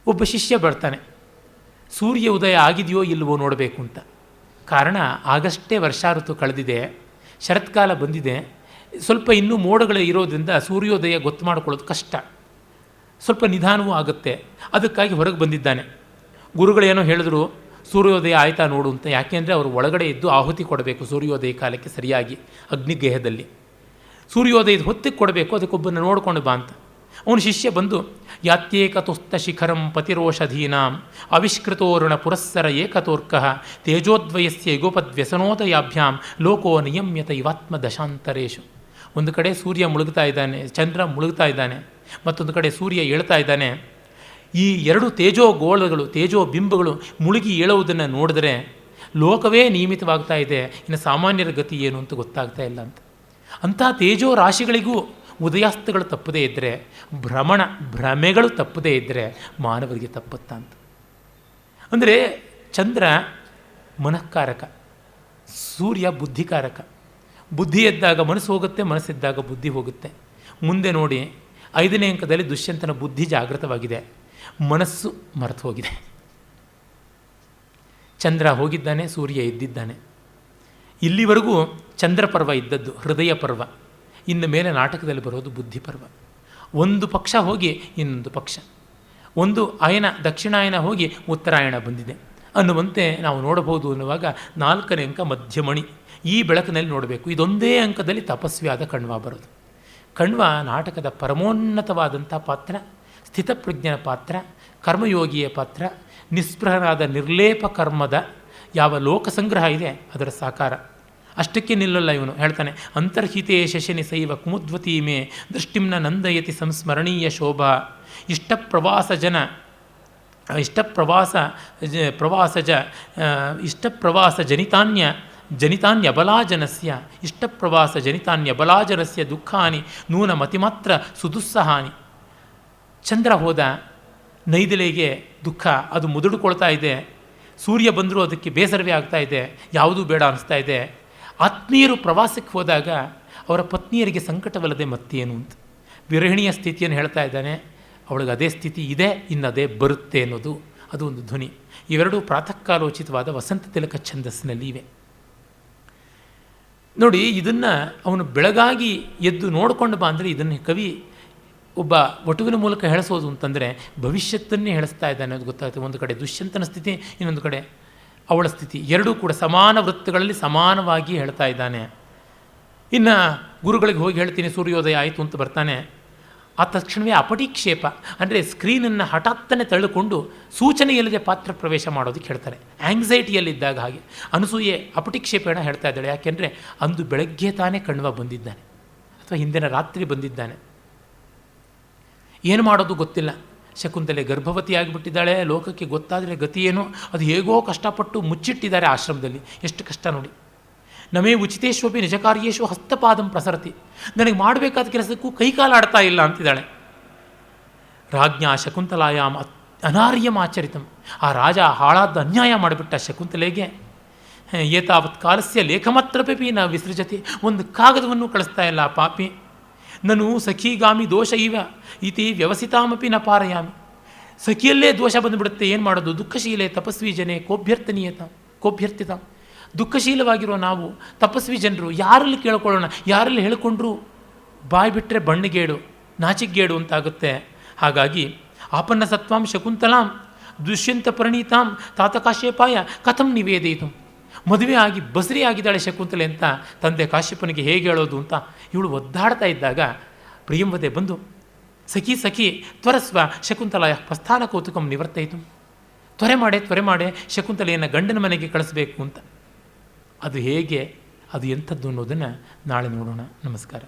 S1: ಒಬ್ಬ ಶಿಷ್ಯ ಬರ್ತಾನೆ, ಸೂರ್ಯ ಉದಯ ಆಗಿದೆಯೋ ಇಲ್ಲವೋ ನೋಡಬೇಕು ಅಂತ. ಕಾರಣ, ಆಗಷ್ಟೇ ವರ್ಷಾ ಋತು ಕಳೆದಿದೆ, ಶರತ್ಕಾಲ ಬಂದಿದೆ, ಸ್ವಲ್ಪ ಇನ್ನೂ ಮೋಡಗಳು ಇರೋದ್ರಿಂದ ಸೂರ್ಯೋದಯ ಗೊತ್ತು ಮಾಡಿಕೊಳ್ಳೋದು ಕಷ್ಟ, ಸ್ವಲ್ಪ ನಿಧಾನವೂ ಆಗುತ್ತೆ. ಅದಕ್ಕಾಗಿ ಹೊರಗೆ ಬಂದಿದ್ದಾನೆ. ಗುರುಗಳೇನೋ ಹೇಳಿದ್ರು, ಸೂರ್ಯೋದಯ ಆಯ್ತಾ ನೋಡು ಅಂತ. ಯಾಕೆಂದರೆ ಅವರು ಒಳಗಡೆ ಇದ್ದು ಆಹುತಿ ಕೊಡಬೇಕು ಸೂರ್ಯೋದಯ ಕಾಲಕ್ಕೆ ಸರಿಯಾಗಿ ಅಗ್ನಿಗೇಹದಲ್ಲಿ. ಸೂರ್ಯೋದಯದ ಹೊತ್ತಿಗೆ ಕೊಡಬೇಕು, ಅದಕ್ಕೊಬ್ಬನ ನೋಡ್ಕೊಂಡು ಬಾ ಅಂತ. ಅವನು ಶಿಷ್ಯ ಬಂದು, ಯಾತ್ಯೇಕತುಸ್ತ ಶಿಖರಂ ಪತಿರೋಷಧೀನಾಂ ಅವಿಷ್ಕೃತೋರುಣ ಪುರಸ್ಸರ ಏಕತೋರ್ಕಃ ತೇಜೋದ್ವಯಸ್ಯ ಯುಗೋಪದ್ವ್ಯಸನೋದಯಾಭ್ಯಾಂ ಲೋಕೋ ನಿಯಮ್ಯತ ಇವಾತ್ಮ ದಶಾಂತರೇಶು. ಒಂದು ಕಡೆ ಸೂರ್ಯ ಮುಳುಗ್ತಾ ಇದ್ದಾನೆ, ಚಂದ್ರ ಮುಳುಗ್ತಾ ಇದ್ದಾನೆ, ಮತ್ತೊಂದು ಕಡೆ ಸೂರ್ಯ ಏಳ್ತಾ ಇದ್ದಾನೆ. ಈ 2 ತೇಜೋಗೋಳಗಳು, ತೇಜೋಬಿಂಬಗಳು ಮುಳುಗಿ ಏಳುವುದನ್ನು ನೋಡಿದ್ರೆ ಲೋಕವೇ ನಿಯಮಿತವಾಗ್ತಾ ಇದೆ, ಇನ್ನು ಸಾಮಾನ್ಯರ ಗತಿ ಏನು ಅಂತ ಗೊತ್ತಾಗ್ತಾ ಇಲ್ಲ ಅಂತ. ಅಂಥ ತೇಜೋ ರಾಶಿಗಳಿಗೂ ಉದಯಾಸ್ತಗಳು ತಪ್ಪದೇ ಇದ್ದರೆ, ಭ್ರಮೆಗಳು ತಪ್ಪದೇ ಇದ್ದರೆ ಮಾನವರಿಗೆ ತಪ್ಪುತ್ತಾ ಅಂತ. ಅಂದರೆ ಚಂದ್ರ ಮನಃಕಾರಕ, ಸೂರ್ಯ ಬುದ್ಧಿಕಾರಕ. ಬುದ್ಧಿ ಎದ್ದಾಗ ಮನಸ್ಸು ಹೋಗುತ್ತೆ, ಮನಸ್ಸಿದ್ದಾಗ ಬುದ್ಧಿ ಹೋಗುತ್ತೆ. ಮುಂದೆ ನೋಡಿ, 5ನೇ ಅಂಕದಲ್ಲಿ ದುಷ್ಯಂತನ ಬುದ್ಧಿ ಜಾಗೃತವಾಗಿದೆ, ಮನಸ್ಸು ಮರೆತು ಹೋಗಿದೆ. ಚಂದ್ರ ಹೋಗಿದ್ದಾನೆ, ಸೂರ್ಯ ಎದ್ದಿದ್ದಾನೆ. ಇಲ್ಲಿವರೆಗೂ ಚಂದ್ರ ಪರ್ವ ಇದ್ದದ್ದು, ಹೃದಯ ಪರ್ವ. ಇನ್ನು ಮೇಲೆ ನಾಟಕದಲ್ಲಿ ಬರೋದು ಬುದ್ಧಿ ಪರ್ವ. ಒಂದು ಪಕ್ಷ ಹೋಗಿ ಇನ್ನೊಂದು ಪಕ್ಷ, ಒಂದು ಅಯನ ದಕ್ಷಿಣಾಯನ ಹೋಗಿ ಉತ್ತರಾಯಣ ಬಂದಿದೆ ಅನ್ನುವಂತೆ ನಾವು ನೋಡಬಹುದು. ಅನ್ನುವಾಗ 4ನೇ ಅಂಕ ಮಧ್ಯಮಣಿ. ಈ ಬೆಳಕಿನಲ್ಲಿ ನೋಡಬೇಕು. ಇದೊಂದೇ ಅಂಕದಲ್ಲಿ ತಪಸ್ವಿಯಾದ ಕಣ್ವ ಬರೋದು. ಕಣ್ವ ನಾಟಕದ ಪರಮೋನ್ನತವಾದಂಥ ಪಾತ್ರ, ಸ್ಥಿತಪ್ರಜ್ಞನ ಪಾತ್ರ, ಕರ್ಮಯೋಗಿಯ ಪಾತ್ರ, ನಿಸ್ಪೃಹನಾದ ನಿರ್ಲೇಪ ಕರ್ಮದ ಯಾವ ಲೋಕಸಂಗ್ರಹ ಇದೆ ಅದರ ಸಾಕಾರ. ಅಷ್ಟಕ್ಕೆ ನಿಲ್ಲಲ್ಲ ಇವನು. ಹೇಳ್ತಾನೆ, ಅಂತರ್ಹಿತೇ ಶಶನಿ ಸೈವ ಕುಮುದ್ವತಿ ಮೇ ದೃಷ್ಟಿಂನ ನಂದಯತಿ ಸಂಸ್ಮರಣೀಯ ಶೋಭಾ ಇಷ್ಟಪ್ರವಾಸ ಜನಿತಾನ್ಯಬಲಾಜನಸ್ಯ ಇಷ್ಟಪ್ರವಾಸ ದುಃಖಾನಿ ನೂನ ಮತಿಮಾತ್ರ ಸುದುಸ್ಸಹಾನಿ. ಚಂದ್ರ ಹೋದ, ನೈದಿಲೆಗೆ ದುಃಖ, ಅದು ಮುದುಡುಕೊಳ್ತಾ ಇದೆ. ಸೂರ್ಯ ಬಂದರೂ ಅದಕ್ಕೆ ಬೇಸರವೇ ಆಗ್ತಾ ಇದೆ, ಯಾವುದೂ ಬೇಡ ಅನಿಸ್ತಾ ಇದೆ. ಆತ್ಮೀಯರು ಪ್ರವಾಸಕ್ಕೆ ಹೋದಾಗ ಅವರ ಪತ್ನಿಯರಿಗೆ ಸಂಕಟವಲ್ಲದೆ ಮತ್ತೇನು ಅಂತ ವಿರಹಿಣಿಯ ಸ್ಥಿತಿಯನ್ನು ಹೇಳ್ತಾ ಇದ್ದಾನೆ. ಅವಳಿಗೆ ಅದೇ ಸ್ಥಿತಿ ಇದೆ, ಇನ್ನದೇ ಬರುತ್ತೆ ಅನ್ನೋದು ಅದು ಒಂದು ಧ್ವನಿ. ಇವೆರಡೂ ಪ್ರಾತಃ ಕಾಲೋಚಿತವಾದ ವಸಂತ ತಿಲಕ ಛಂದಸ್ಸಿನಲ್ಲಿ ಇವೆ. ನೋಡಿ, ಇದನ್ನು ಅವನು ಬೆಳಗಾಗಿ ಎದ್ದು ನೋಡಿಕೊಂಡು ಬಾ ಅಂದರೆ ಇದನ್ನು ಕವಿ ಒಬ್ಬ ವಟುವಿನ ಮೂಲಕ ಹೇಳಿಸೋದು ಅಂತಂದರೆ ಭವಿಷ್ಯತ್ತನ್ನೇ ಹೇಳಿಸ್ತಾ ಇದ್ದಾನೆ ಅದು ಗೊತ್ತಾಗುತ್ತೆ. ಒಂದು ಕಡೆ ದುಷ್ಯಂತನ ಸ್ಥಿತಿ, ಇನ್ನೊಂದು ಕಡೆ ಅವಳ ಸ್ಥಿತಿ, ಎರಡೂ ಕೂಡ ಸಮಾನ ವೃತ್ತಗಳಲ್ಲಿ ಸಮಾನವಾಗಿ ಹೇಳ್ತಾ ಇದ್ದಾನೆ. ಇನ್ನು ಗುರುಗಳಿಗೆ ಹೋಗಿ ಹೇಳ್ತೀನಿ ಸೂರ್ಯೋದಯ ಆಯಿತು ಅಂತ ಬರ್ತಾನೆ. ಆ ತಕ್ಷಣವೇ ಅಪಟಿಕ್ಷೇಪ ಅಂದರೆ ಸ್ಕ್ರೀನನ್ನು ಹಠಾತ್ತನೆ ತಳ್ಳಿಕೊಂಡು ಸೂಚನೆ ಇಲ್ಲದೆ ಪಾತ್ರ ಪ್ರವೇಶ ಮಾಡೋದಕ್ಕೆ ಹೇಳ್ತಾರೆ. ಆ್ಯಂಗ್ಸೈಟಿಯಲ್ಲಿದ್ದಾಗ ಹಾಗೆ ಅನಸೂಯೆ ಅಪಟಿಕ್ಷೇಪಣ ಹೇಳ್ತಾ ಇದ್ದಾಳೆ. ಯಾಕೆಂದರೆ ಅಂದು ಬೆಳಗ್ಗೆ ತಾನೇ ಕಣ್ವ ಬಂದಿದ್ದಾನೆ ಅಥವಾ ಹಿಂದಿನ ರಾತ್ರಿ ಬಂದಿದ್ದಾನೆ. ಏನು ಮಾಡೋದು ಗೊತ್ತಿಲ್ಲ. ಶಕುಂತಲೆ ಗರ್ಭವತಿಯಾಗಿಬಿಟ್ಟಿದ್ದಾಳೆ. ಲೋಕಕ್ಕೆ ಗೊತ್ತಾದರೆ ಗತಿ ಏನು? ಅದು ಹೇಗೋ ಕಷ್ಟಪಟ್ಟು ಮುಚ್ಚಿಟ್ಟಿದ್ದಾರೆ ಆಶ್ರಮದಲ್ಲಿ. ಎಷ್ಟು ಕಷ್ಟ ನೋಡಿ. ನಮೇ ಉಚಿತೇಶ್ವಪಿ ನಿಜಕಾರ್ಯೇಶು ಹಸ್ತಪಾದಂ ಪ್ರಸರತಿ. ನನಗೆ ಮಾಡಬೇಕಾದ ಕೆಲಸಕ್ಕೂ ಕೈಕಾಲಾಡ್ತಾ ಇಲ್ಲ ಅಂತಿದ್ದಾಳೆ. ರಾಜ್ಞಾ ಶಕುಂತಲಾಯಾಮ್ ಅನಾರ್ಯಮಾಚರಿತಂ. ಆ ರಾಜ ಹಾಳಾದ ಅನ್ಯಾಯ ಮಾಡಿಬಿಟ್ಟ ಶಕುಂತಲೆಗೆ. ಏತಾವತ್ ಕಾಲಸ್ಯ ಲೇಖಮಾತ್ರಪಿ ನ ವಿಸೃಜತಿ. ಒಂದು ಕಾಗದವನ್ನು ಕಳಿಸ್ತಾ ಇಲ್ಲ ಆ ಪಾಪಿ. ನಾನು ಸಖೀಗಾಮಿ ದೋಷ ಇವ ಇತಿ ವ್ಯವಸಿತಾಮಪಿ ನ ಪಾರಯಾಮಿ. ಸಖಿಯಲ್ಲೇ ದೋಷ ಬಂದುಬಿಡುತ್ತೆ, ಏನು ಮಾಡೋದು? ದುಃಖಶೀಲೆ ತಪಸ್ವಿ ಜನೇ ಕೋಭ್ಯರ್ಥಿತ. ದುಃಖಶೀಲವಾಗಿರೋ ನಾವು ತಪಸ್ವಿ ಜನರು ಯಾರಲ್ಲಿ ಕೇಳ್ಕೊಳ್ಳೋಣ? ಯಾರಲ್ಲಿ ಹೇಳ್ಕೊಂಡ್ರು ಬಾಯಿ ಬಿಟ್ಟರೆ ಬಣ್ಣಗೇಡು, ನಾಚಿಗೇಡು ಅಂತಾಗುತ್ತೆ. ಹಾಗಾಗಿ ಆಪನ್ನ ಸತ್ವಾಂ ಶಕುಂತಲಾಂ ದುಷ್ಯಂತ ಪರಿಣೀತಾಂ ತಾತಕಾಶ್ಯಪಾಯ ಕಥಂ ನಿವೇದಿತು. ಮದುವೆ ಆಗಿ ಬಸರಿ ಆಗಿದ್ದಾಳೆ ಶಕುಂತಲೆ ಅಂತ ತಂದೆ ಕಾಶ್ಯಪನಿಗೆ ಹೇಗೆ ಹೇಳೋದು ಅಂತ ಇವಳು ಒದ್ದಾಡ್ತಾ ಇದ್ದಾಗ ಪ್ರಿಯಂವದೆ ಬಂದು ಸಖಿ ಸಖಿ ತ್ವರಸ್ವ ಶಕುಂತಲ ಪ್ರಸ್ಥಾನ ಕೌತುಕಂ ನಿವರ್ತಯಿತು, ತ್ವರೆ ಮಾಡೆ ಶಕುಂತಲೆಯನ್ನು ಗಂಡನ ಮನೆಗೆ ಕಳಿಸ್ಬೇಕು ಅಂತ. ಅದು ಹೇಗೆ, ಅದು ಎಂಥದ್ದು ಅನ್ನೋದನ್ನು ನಾಳೆ ನೋಡೋಣ. ನಮಸ್ಕಾರ.